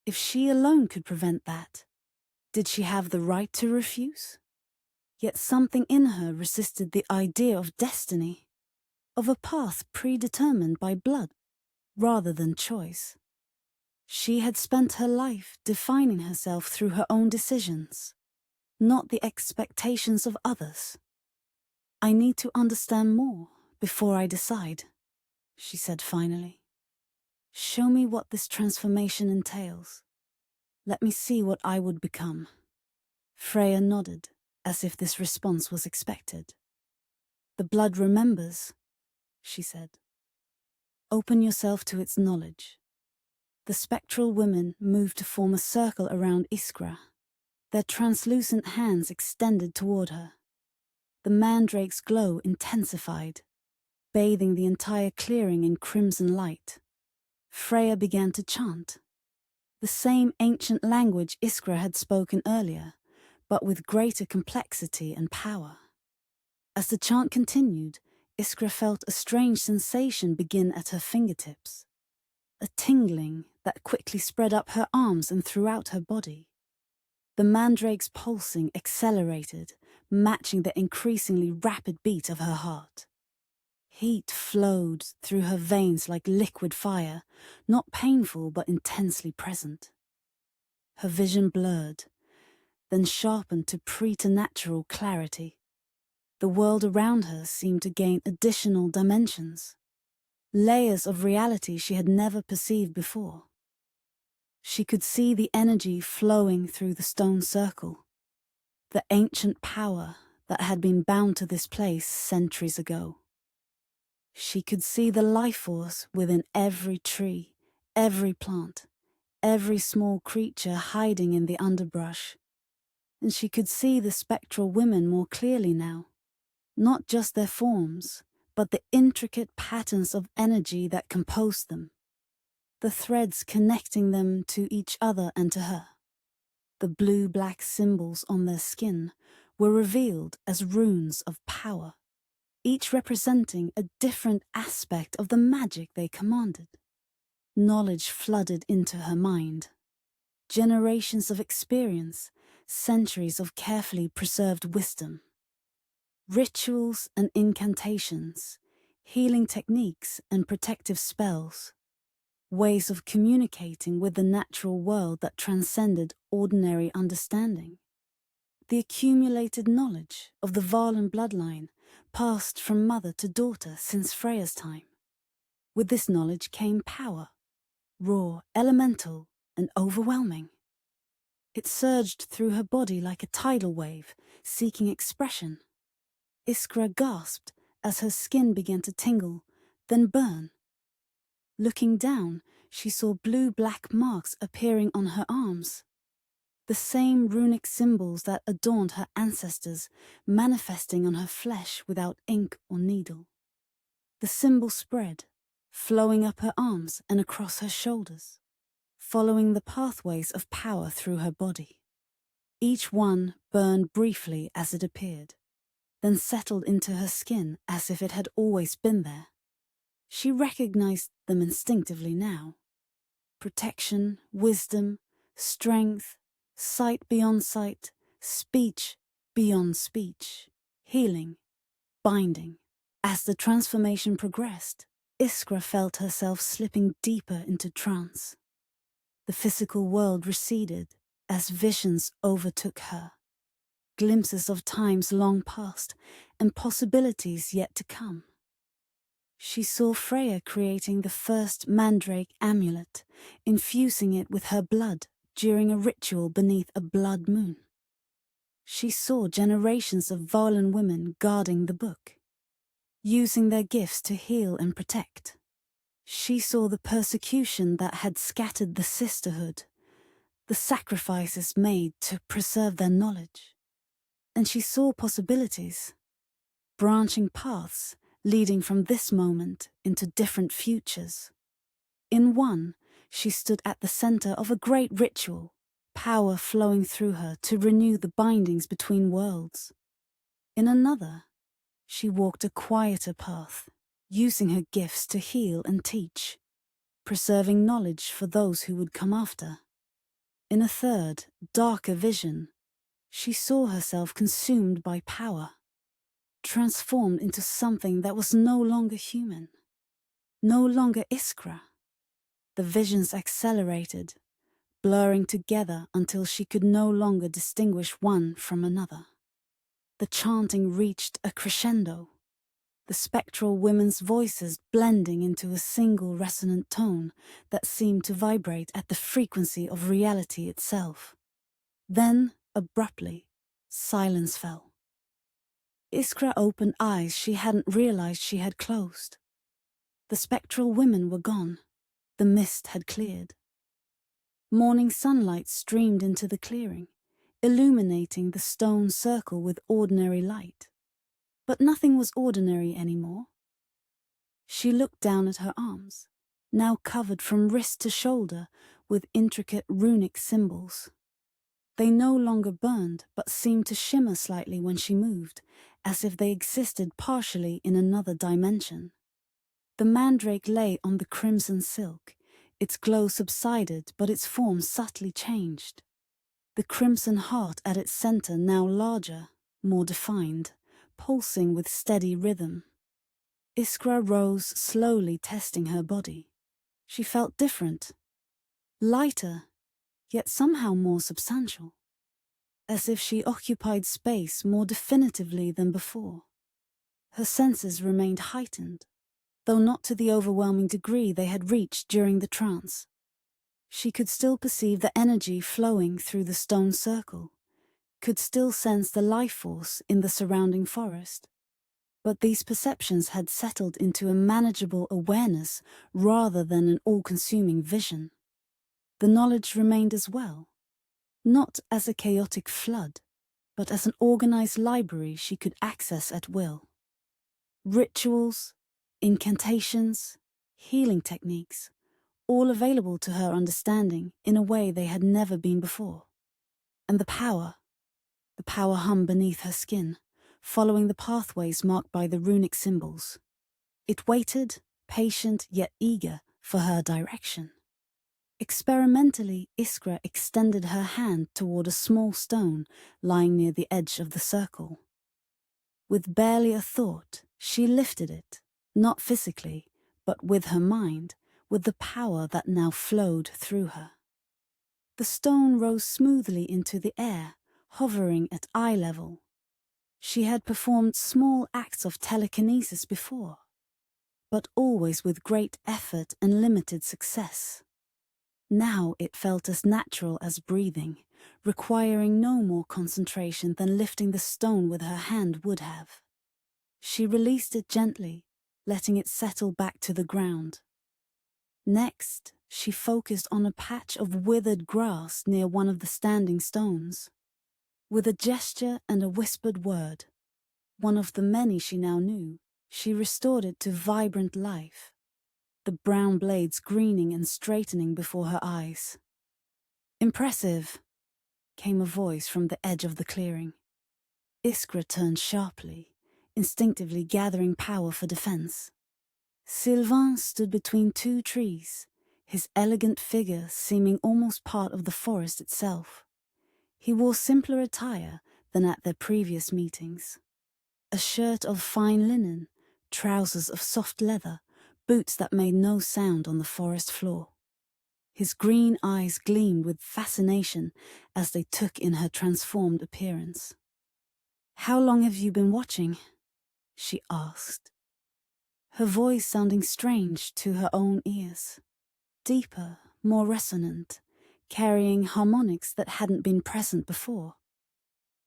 If she alone could prevent that, did she have the right to refuse? Yet something in her resisted the idea of destiny, of a path predetermined by blood rather than choice. She had spent her life defining herself through her own decisions, not the expectations of others. "I need to understand more before I decide," she said finally. "Show me what this transformation entails. Let me see what I would become." Freya nodded, as if this response was expected. "The blood remembers," she said. "Open yourself to its knowledge." The spectral women moved to form a circle around Iskra, their translucent hands extended toward her. The mandrake's glow intensified, bathing the entire clearing in crimson light. Freya began to chant, the same ancient language Iskra had spoken earlier, but with greater complexity and power. As the chant continued, Iskra felt a strange sensation begin at her fingertips, a tingling that quickly spread up her arms and throughout her body. The mandrake's pulsing accelerated, matching the increasingly rapid beat of her heart. Heat flowed through her veins like liquid fire, not painful but intensely present. Her vision blurred, then sharpened to preternatural clarity. The world around her seemed to gain additional dimensions, layers of reality she had never perceived before. She could see the energy flowing through the stone circle, the ancient power that had been bound to this place centuries ago. She could see the life force within every tree, every plant, every small creature hiding in the underbrush. And she could see the spectral women more clearly now, not just their forms, but the intricate patterns of energy that composed them, the threads connecting them to each other and to her. The blue-black symbols on their skin were revealed as runes of power, each representing a different aspect of the magic they commanded. Knowledge flooded into her mind. Generations of experience, centuries of carefully preserved wisdom. Rituals and incantations, healing techniques and protective spells. Ways of communicating with the natural world that transcended ordinary understanding. The accumulated knowledge of the Valen bloodline passed from mother to daughter since Freya's time. With this knowledge came power, raw, elemental, and overwhelming. It surged through her body like a tidal wave, seeking expression. Iskra gasped as her skin began to tingle, then burn. Looking down, she saw blue-black marks appearing on her arms. The same runic symbols that adorned her ancestors, manifesting on her flesh without ink or needle. The symbol spread, flowing up her arms and across her shoulders, following the pathways of power through her body. Each one burned briefly as it appeared, then settled into her skin as if it had always been there. She recognized them instinctively now. Protection, wisdom, strength, sight beyond sight, speech beyond speech, healing, binding. As the transformation progressed, Iskra felt herself slipping deeper into trance. The physical world receded as visions overtook her. Glimpses of times long past and possibilities yet to come. She saw Freya creating the first Mandrake amulet, infusing it with her blood during a ritual beneath a blood moon. She saw generations of Valen women guarding the book, using their gifts to heal and protect. She saw the persecution that had scattered the sisterhood, the sacrifices made to preserve their knowledge. And she saw possibilities, branching paths leading from this moment into different futures. In one, she stood at the center of a great ritual, power flowing through her to renew the bindings between worlds. In another, she walked a quieter path, using her gifts to heal and teach, preserving knowledge for those who would come after. In a third, darker vision, she saw herself consumed by power, transformed into something that was no longer human, no longer Iskra. The visions accelerated, blurring together until she could no longer distinguish one from another. The chanting reached a crescendo, the spectral women's voices blending into a single resonant tone that seemed to vibrate at the frequency of reality itself. Then, abruptly, Silence fell. Iskra opened eyes she hadn't realized she had closed. The spectral women were gone. The mist had cleared. Morning sunlight streamed into the clearing, illuminating the stone circle with ordinary light. But nothing was ordinary anymore. She looked down at her arms, now covered from wrist to shoulder with intricate runic symbols. They no longer burned, but seemed to shimmer slightly when she moved, as if they existed partially in another dimension. The mandrake lay on the crimson silk. Its glow subsided, but its form subtly changed. The crimson heart at its center now larger, more defined, pulsing with steady rhythm. Iskra rose slowly, testing her body. She felt different, lighter, yet somehow more substantial, as if she occupied space more definitively than before. Her senses remained heightened, though not to the overwhelming degree they had reached during the trance. She could still perceive the energy flowing through the stone circle, could still sense the life force in the surrounding forest. But these perceptions had settled into a manageable awareness rather than an all-consuming vision. The knowledge remained as well, not as a chaotic flood, but as an organized library she could access at will. Rituals, incantations, healing techniques, all available to her understanding in a way they had never been before. And the power hummed beneath her skin, following the pathways marked by the runic symbols. It waited, patient yet eager, for her direction. Experimentally, Iskra extended her hand toward a small stone lying near the edge of the circle. With barely a thought, she lifted it, not physically, but with her mind, with the power that now flowed through her. The stone rose smoothly into the air, hovering at eye level. She had performed small acts of telekinesis before, but always with great effort and limited success. Now it felt as natural as breathing, requiring no more concentration than lifting the stone with her hand would have. She released it gently, letting it settle back to the ground. Next, she focused on a patch of withered grass near one of the standing stones. With a gesture and a whispered word, one of the many she now knew, she restored it to vibrant life, the brown blades greening and straightening before her eyes. "Impressive," came a voice from the edge of the clearing. Iskra turned sharply, instinctively gathering power for defense. Silvain stood between two trees, his elegant figure seeming almost part of the forest itself. He wore simpler attire than at their previous meetings. A shirt of fine linen, trousers of soft leather, boots that made no sound on the forest floor. His green eyes gleamed with fascination as they took in her transformed appearance. "How long have you been watching?" she asked, her voice sounding strange to her own ears, deeper, more resonant, carrying harmonics that hadn't been present before.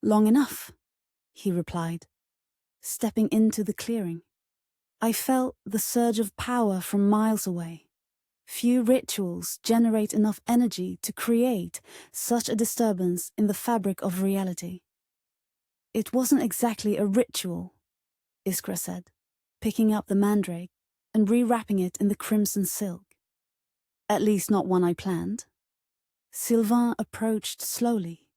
"Long enough," he replied, stepping into the clearing. "I felt the surge of power from miles away. Few rituals generate enough energy to create such a disturbance in the fabric of reality." "It wasn't exactly a ritual," Iskra said, picking up the mandrake and rewrapping it in the crimson silk. "At least not one I planned." Silvain approached slowly,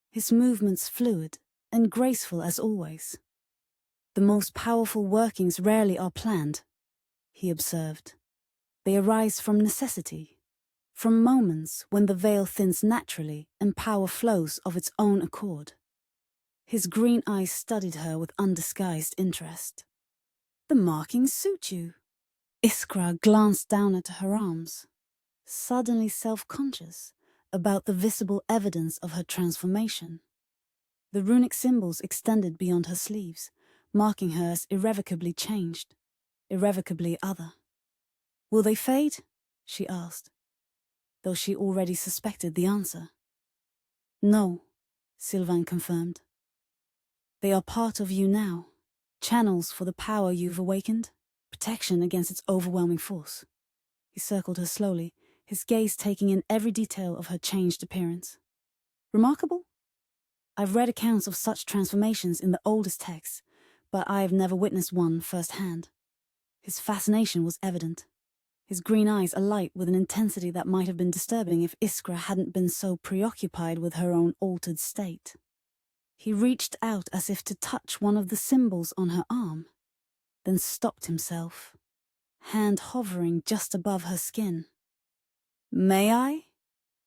his movements fluid and graceful as always. "The most powerful workings rarely are planned," he observed. "They arise from necessity, from moments when the veil thins naturally and power flows of its own accord." His green eyes studied her with undisguised interest. "The markings suit you." Iskra glanced down at her arms, suddenly self-conscious about the visible evidence of her transformation. The runic symbols extended beyond her sleeves, marking her as irrevocably changed, irrevocably other. "Will they fade?" she asked, though she already suspected the answer. "No," Silvain confirmed. They are part of you now, channels for the power you've awakened, protection against its overwhelming force. He circled her slowly, his gaze taking in every detail of her changed appearance. Remarkable? I've read accounts of such transformations in the oldest texts, but I've never witnessed one firsthand. His fascination was evident, his green eyes alight with an intensity that might have been disturbing if Iskra hadn't been so preoccupied with her own altered state. He reached out as if to touch one of the symbols on her arm, then stopped himself, hand hovering just above her skin. "May I?"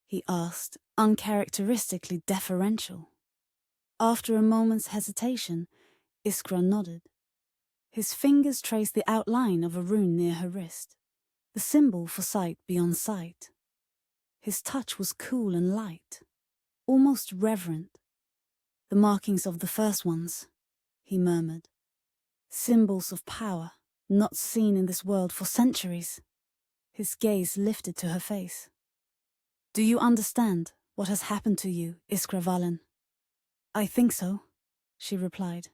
he asked, uncharacteristically deferential. After a moment's hesitation, Iskra nodded. His fingers traced the outline of a rune near her wrist, the symbol for sight beyond sight. His touch was cool and light, almost reverent. "The markings of the first ones," he murmured. "Symbols of power, not seen in this world for centuries." His gaze lifted to her face. "Do you understand what has happened to you, Iskra Valen?" "I think so," she replied,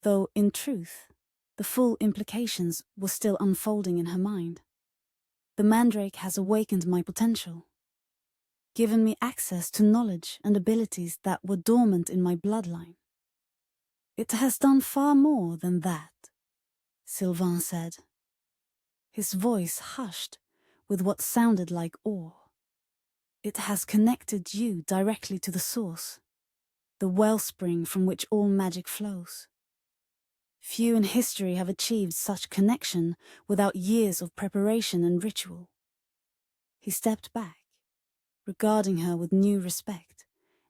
though, in truth, the full implications were still unfolding in her mind. "The Mandrake has awakened my potential, given me access to knowledge and abilities that were dormant in my bloodline. It has done far more than that," Silvain said. His voice hushed with what sounded like awe. "It has connected you directly to the source, the wellspring from which all magic flows. Few in history have achieved such connection without years of preparation and ritual." He stepped back, regarding her with new respect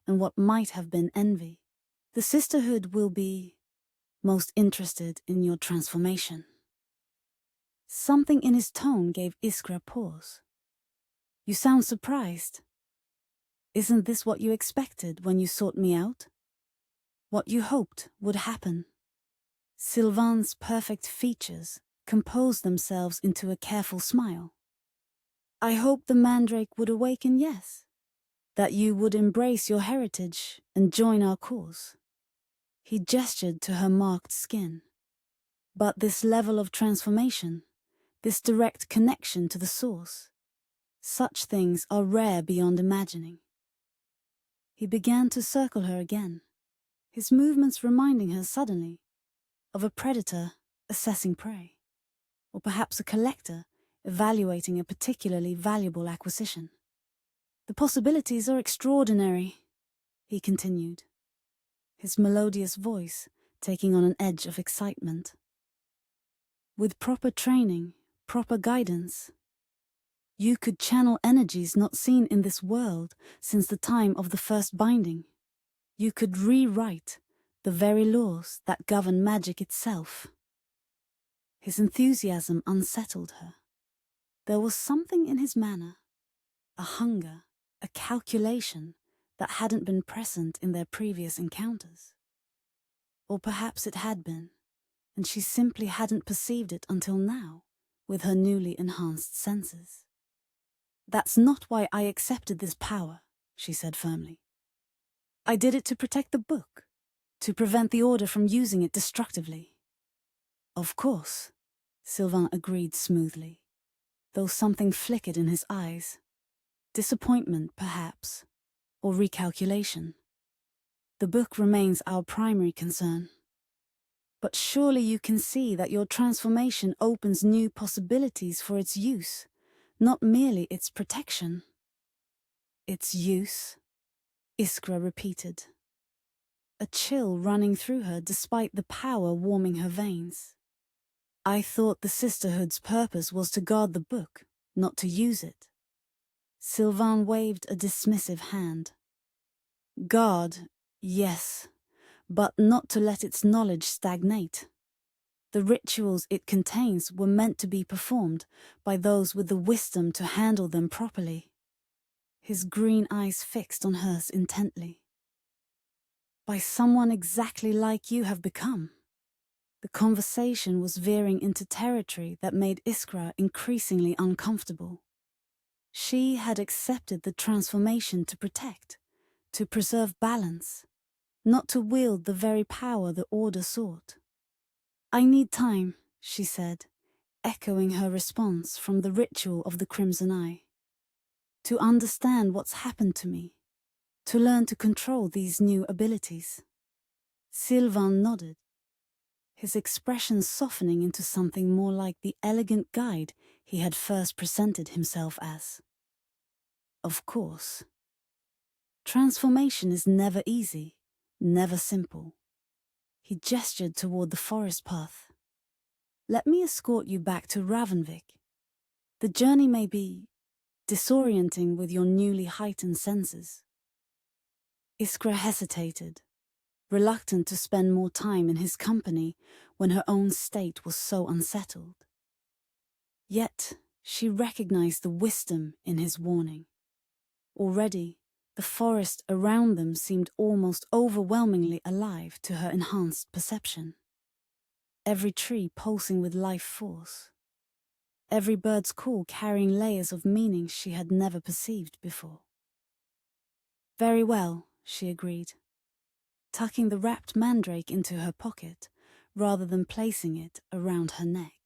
and what might have been envy. "The Sisterhood will be most interested in your transformation." Something in his tone gave Iskra pause. "You sound surprised. Isn't this what you expected when you sought me out? What you hoped would happen?" Silvain's perfect features composed themselves into a careful smile. "I hoped the Mandrake would awaken, yes. That you would embrace your heritage and join our cause." He gestured to her marked skin. "But this level of transformation, this direct connection to the source, such things are rare beyond imagining." He began to circle her again, his movements reminding her suddenly of a predator assessing prey, or perhaps a collector evaluating a particularly valuable acquisition. "The possibilities are extraordinary," he continued, his melodious voice taking on an edge of excitement. "With proper training, proper guidance, you could channel energies not seen in this world since the time of the first binding. You could rewrite the very laws that govern magic itself." His enthusiasm unsettled her. There was something in his manner, a hunger, a calculation that hadn't been present in their previous encounters. Or perhaps it had been, and she simply hadn't perceived it until now, with her newly enhanced senses. "That's not why I accepted this power," she said firmly. "I did it to protect the book, to prevent the Order from using it destructively." "Of course," Silvain agreed smoothly, though something flickered in his eyes. Disappointment, perhaps, or recalculation. "The book remains our primary concern. But surely you can see that your transformation opens new possibilities for its use, not merely its protection." "Its use?" Iskra repeated, a chill running through her despite the power warming her veins. "I thought the Sisterhood's purpose was to guard the book, not to use it." Silvain waved a dismissive hand. "Guard, yes, but not to let its knowledge stagnate. The rituals it contains were meant to be performed by those with the wisdom to handle them properly." His green eyes fixed on hers intently. "By someone exactly like you have become." The conversation was veering into territory that made Iskra increasingly uncomfortable. She had accepted the transformation to protect, to preserve balance. not to wield the very power the Order sought. "I need time," she said, echoing her response from the ritual of the Crimson Eye. "To understand what's happened to me, to learn to control these new abilities." Silvain nodded, his expression softening into something more like the elegant guide he had first presented himself as. "Of course. Transformation is never easy, never simple." He gestured toward the forest path. "Let me escort you back to Ravnvik. The journey may be disorienting with your newly heightened senses." Iskra hesitated, reluctant to spend more time in his company when her own state was so unsettled. Yet she recognized the wisdom in his warning. Already, the forest around them seemed almost overwhelmingly alive to her enhanced perception. Every tree pulsing with life force. Every bird's call carrying layers of meaning she had never perceived before. "Very well," she agreed, tucking the wrapped mandrake into her pocket rather than placing it around her neck.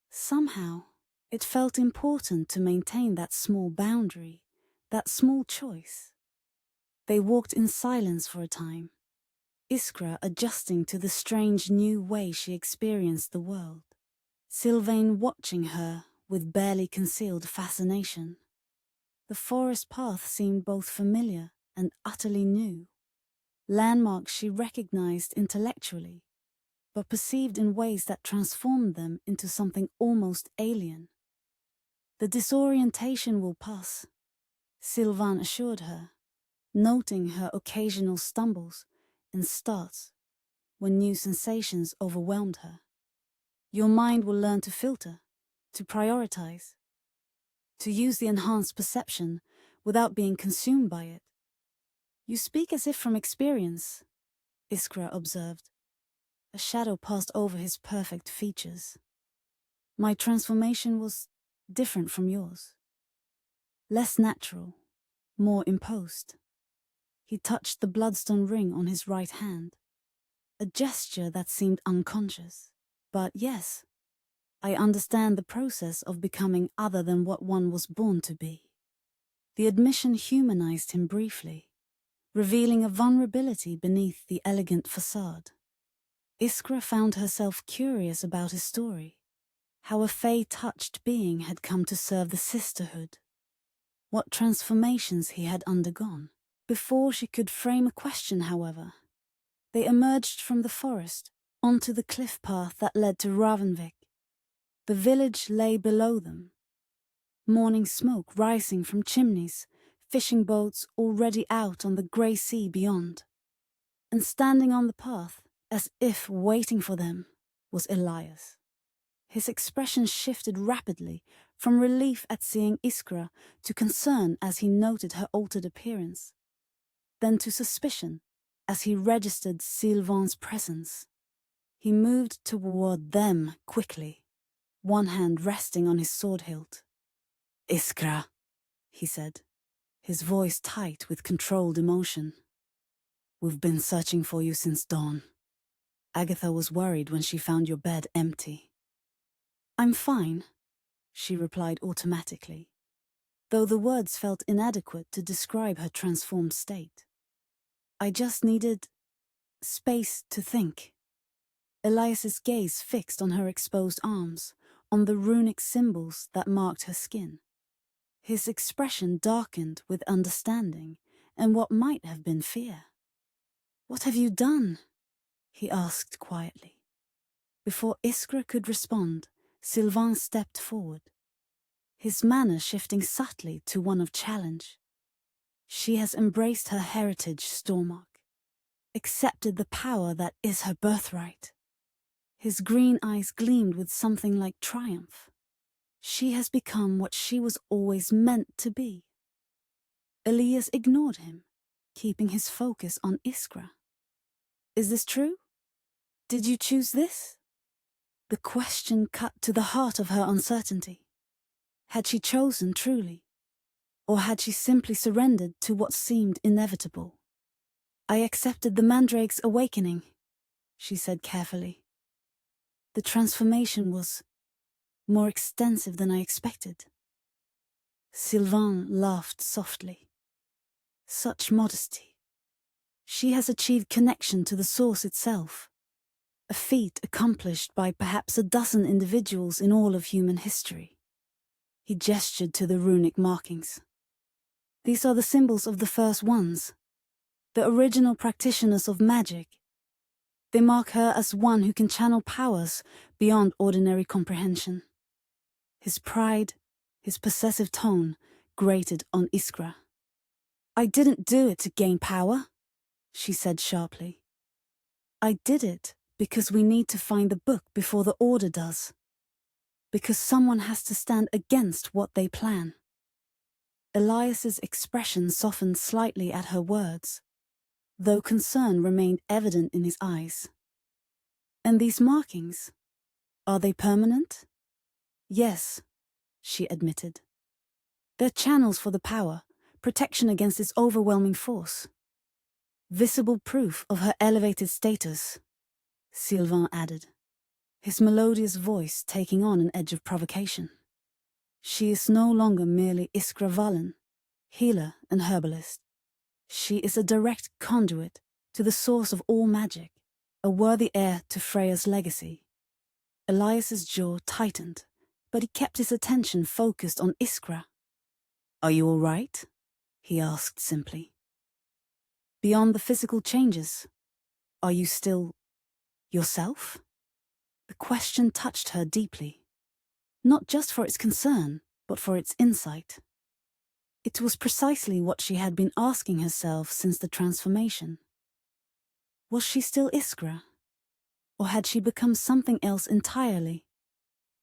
Somehow, it felt important to maintain that small boundary, that small choice. They walked in silence for a time, Iskra adjusting to the strange new way she experienced the world, Silvain watching her with barely concealed fascination. The forest path seemed both familiar and utterly new, landmarks she recognized intellectually, but perceived in ways that transformed them into something almost alien. "The disorientation will pass," Silvain assured her, noting her occasional stumbles and starts when new sensations overwhelmed her. "Your mind will learn to filter, to prioritize, to use the enhanced perception without being consumed by it." "You speak as if from experience," Iskra observed. A shadow passed over his perfect features. "My transformation was different from yours. Less natural, more imposed." He touched the bloodstone ring on his right hand, a gesture that seemed unconscious. "But yes, I understand the process of becoming other than what one was born to be." The admission humanized him briefly, revealing a vulnerability beneath the elegant facade. Iskra found herself curious about his story, how a fae-touched being had come to serve the Sisterhood, what transformations he had undergone. Before she could frame a question, however, they emerged from the forest onto the cliff path that led to Ravnvik. The village lay below them, morning smoke rising from chimneys, fishing boats already out on the grey sea beyond. And standing on the path, as if waiting for them, was Elias. His expression shifted rapidly from relief at seeing Iskra to concern as he noted her altered appearance, then to suspicion as he registered Silvain's presence. He moved toward them quickly, one hand resting on his sword hilt. "Iskra," he said, his voice tight with controlled emotion. "We've been searching for you since dawn. Agatha was worried when she found your bed empty." "I'm fine," she replied automatically, though the words felt inadequate to describe her transformed state. "I just needed space to think." Elias's gaze fixed on her exposed arms, on the runic symbols that marked her skin. His expression darkened with understanding and what might have been fear. "What have you done?" he asked quietly. Before Iskra could respond, Silvain stepped forward, his manner shifting subtly to one of challenge. "She has embraced her heritage, Stormark, accepted the power that is her birthright." His green eyes gleamed with something like triumph. "She has become what she was always meant to be." Elias ignored him, keeping his focus on Iskra. "Is this true? Did you choose this?" The question cut to the heart of her uncertainty. Had she chosen truly? Or had she simply surrendered to what seemed inevitable? I accepted the Mandrake's awakening, she said carefully. The transformation was more extensive than I expected. Silvain laughed softly. Such modesty. She has achieved connection to the source itself, a feat accomplished by perhaps a dozen individuals in all of human history. He gestured to the runic markings. These are the symbols of the first ones, the original practitioners of magic. They mark her as one who can channel powers beyond ordinary comprehension. His pride, his possessive tone, grated on Iskra. I didn't do it to gain power, she said sharply. I did it because we need to find the book before the Order does. Because someone has to stand against what they plan. Elias's expression softened slightly at her words, though concern remained evident in his eyes. And these markings, are they permanent? Yes, she admitted. They're channels for the power, protection against its overwhelming force. Visible proof of her elevated status, Silvain added, his melodious voice taking on an edge of provocation. She is no longer merely Iskra Valen, healer and herbalist. She is a direct conduit to the source of all magic, a worthy heir to Freya's legacy. Elias's jaw tightened, but he kept his attention focused on Iskra. Are you all right? He asked simply. Beyond the physical changes, are you still yourself? The question touched her deeply, not just for its concern, but for its insight. It was precisely what she had been asking herself since the transformation. Was she still Iskra? Or had she become something else entirely?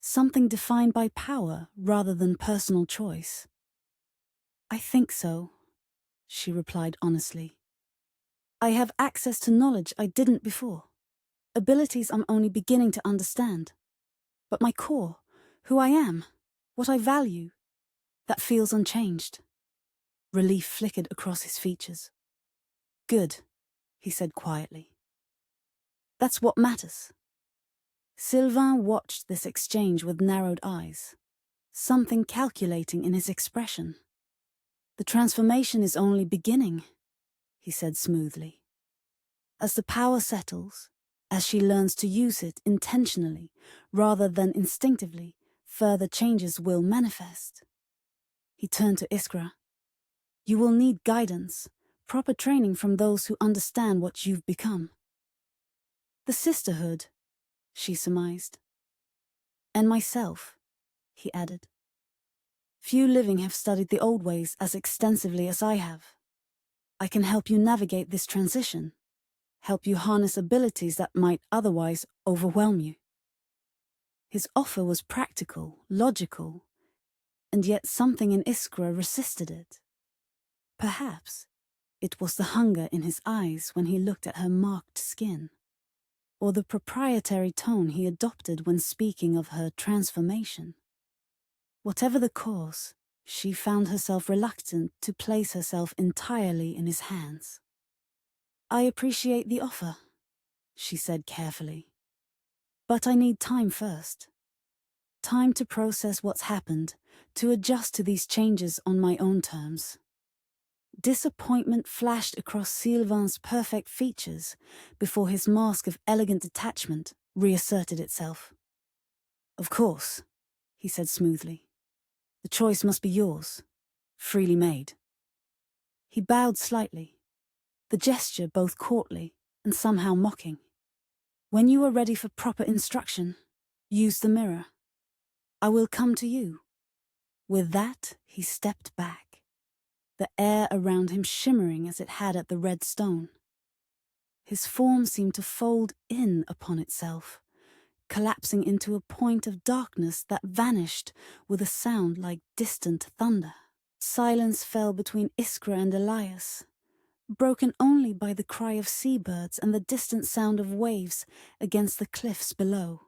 Something defined by power rather than personal choice? I think so, she replied honestly. I have access to knowledge I didn't before. Abilities I'm only beginning to understand. But my core, who I am, what I value, that feels unchanged. Relief flickered across his features. Good, he said quietly. That's what matters. Silvain watched this exchange with narrowed eyes, something calculating in his expression. The transformation is only beginning, he said smoothly. As the power settles, as she learns to use it intentionally rather than instinctively, further changes will manifest. He turned to Iskra. You will need guidance, proper training from those who understand what you've become. The Sisterhood, she surmised. And myself, he added. Few living have studied the old ways as extensively as I have. I can help you navigate this transition, help you harness abilities that might otherwise overwhelm you. His offer was practical, logical, and yet something in Iskra resisted it. Perhaps it was the hunger in his eyes when he looked at her marked skin, or the proprietary tone he adopted when speaking of her transformation. Whatever the cause, she found herself reluctant to place herself entirely in his hands. I appreciate the offer, she said carefully. But I need time first. Time to process what's happened, to adjust to these changes on my own terms. Disappointment flashed across Silvain's perfect features before his mask of elegant detachment reasserted itself. Of course, he said smoothly. The choice must be yours, freely made. He bowed slightly, the gesture both courtly and somehow mocking. When you are ready for proper instruction, use the mirror. I will come to you. With that, he stepped back, the air around him shimmering as it had at the red stone. His form seemed to fold in upon itself, collapsing into a point of darkness that vanished with a sound like distant thunder. Silence fell between Iskra and Elias, broken only by the cry of seabirds and the distant sound of waves against the cliffs below.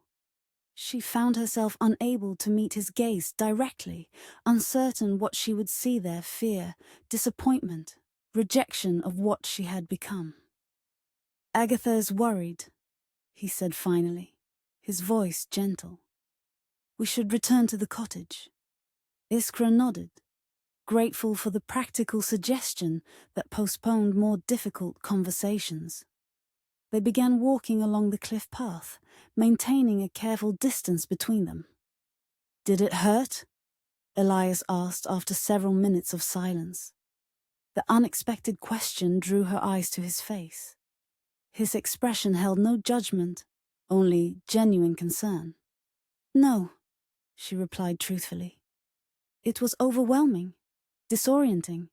She found herself unable to meet his gaze directly, uncertain what she would see there: fear, disappointment, rejection of what she had become. Agatha is worried, he said finally, his voice gentle. We should return to the cottage. Iskra nodded, grateful for the practical suggestion that postponed more difficult conversations. They began walking along the cliff path, maintaining a careful distance between them. Did it hurt? Elias asked after several minutes of silence. The unexpected question drew her eyes to his face. His expression held no judgment, only genuine concern. No, she replied truthfully. It was overwhelming, disorienting,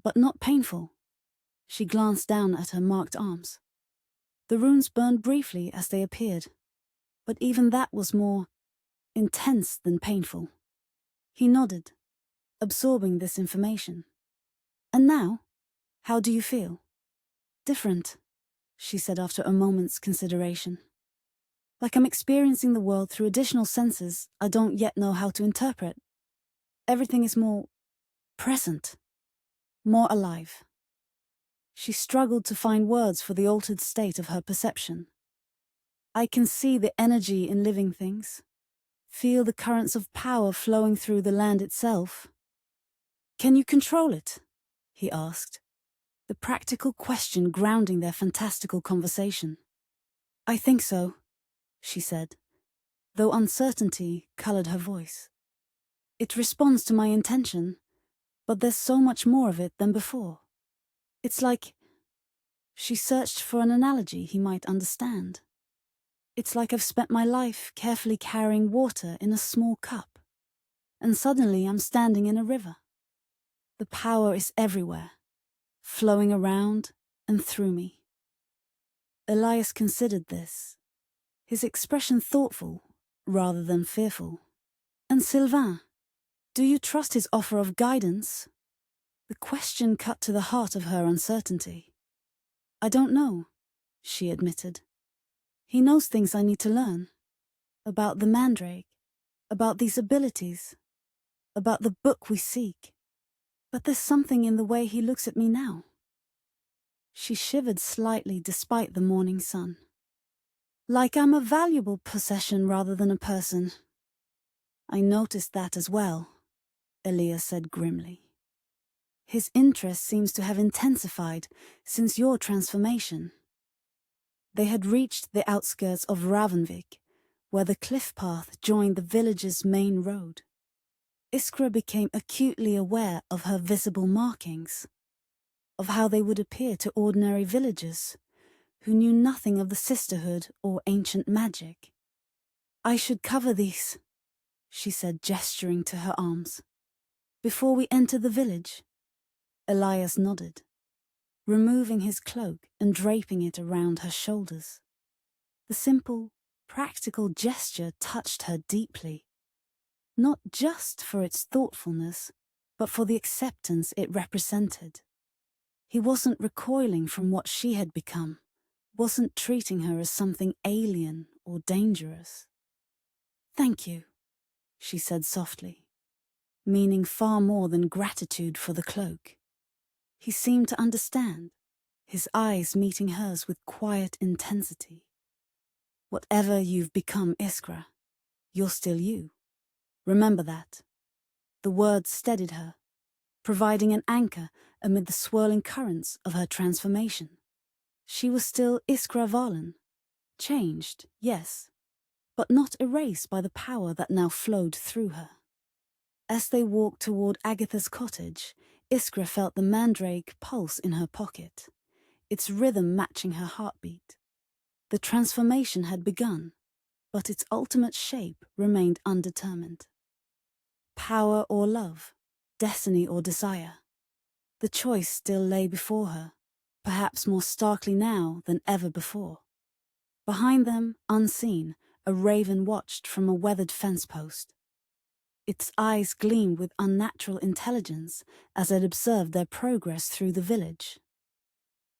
but not painful. She glanced down at her marked arms. The runes burned briefly as they appeared, but even that was more intense than painful. He nodded, absorbing this information. And now, how do you feel? Different, she said after a moment's consideration. Like I'm experiencing the world through additional senses I don't yet know how to interpret. Everything is more present, more alive. She struggled to find words for the altered state of her perception. I can see the energy in living things, feel the currents of power flowing through the land itself. Can you control it? He asked, the practical question grounding their fantastical conversation. I think so, she said, though uncertainty colored her voice. It responds to my intention, but there's so much more of it than before. It's like... She searched for an analogy he might understand. It's like I've spent my life carefully carrying water in a small cup, and suddenly I'm standing in a river. The power is everywhere, flowing around and through me. Elias considered this, his expression thoughtful rather than fearful. And Silvain, do you trust his offer of guidance? The question cut to the heart of her uncertainty. I don't know, she admitted. He knows things I need to learn. About the Mandrake, about these abilities, about the book we seek. But there's something in the way he looks at me now. She shivered slightly despite the morning sun. Like I'm a valuable possession rather than a person. I noticed that as well, Elias said grimly. His interest seems to have intensified since your transformation. They had reached the outskirts of Ravnvik, where the cliff path joined the village's main road. Iskra became acutely aware of her visible markings, of how they would appear to ordinary villagers who knew nothing of the sisterhood or ancient magic. I should cover these, she said, gesturing to her arms. Before we enter the village. Elias nodded, removing his cloak and draping it around her shoulders. The simple, practical gesture touched her deeply, not just for its thoughtfulness, but for the acceptance it represented. He wasn't recoiling from what she had become, wasn't treating her as something alien or dangerous. Thank you, she said softly, meaning far more than gratitude for the cloak. He seemed to understand, his eyes meeting hers with quiet intensity. Whatever you've become, Iskra, you're still you. Remember that. The words steadied her, providing an anchor amid the swirling currents of her transformation. She was still Iskra Valen, changed, yes, but not erased by the power that now flowed through her. As they walked toward Agatha's cottage, Iskra felt the mandrake pulse in her pocket, its rhythm matching her heartbeat. The transformation had begun, but its ultimate shape remained undetermined. Power or love, destiny or desire. The choice still lay before her, perhaps more starkly now than ever before. Behind them, unseen, a raven watched from a weathered fence post. Its eyes gleamed with unnatural intelligence as it observed their progress through the village.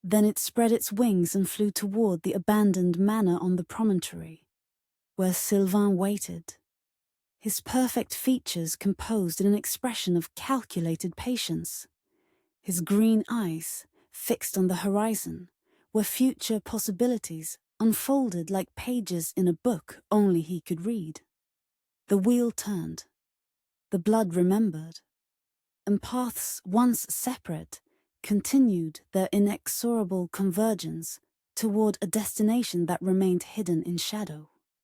Then it spread its wings and flew toward the abandoned manor on the promontory, where Silvain waited, his perfect features composed in an expression of calculated patience, his green eyes fixed on the horizon, where future possibilities unfolded like pages in a book only he could read. The wheel turned, the blood remembered, and paths once separate continued their inexorable convergence toward a destination that remained hidden in shadow.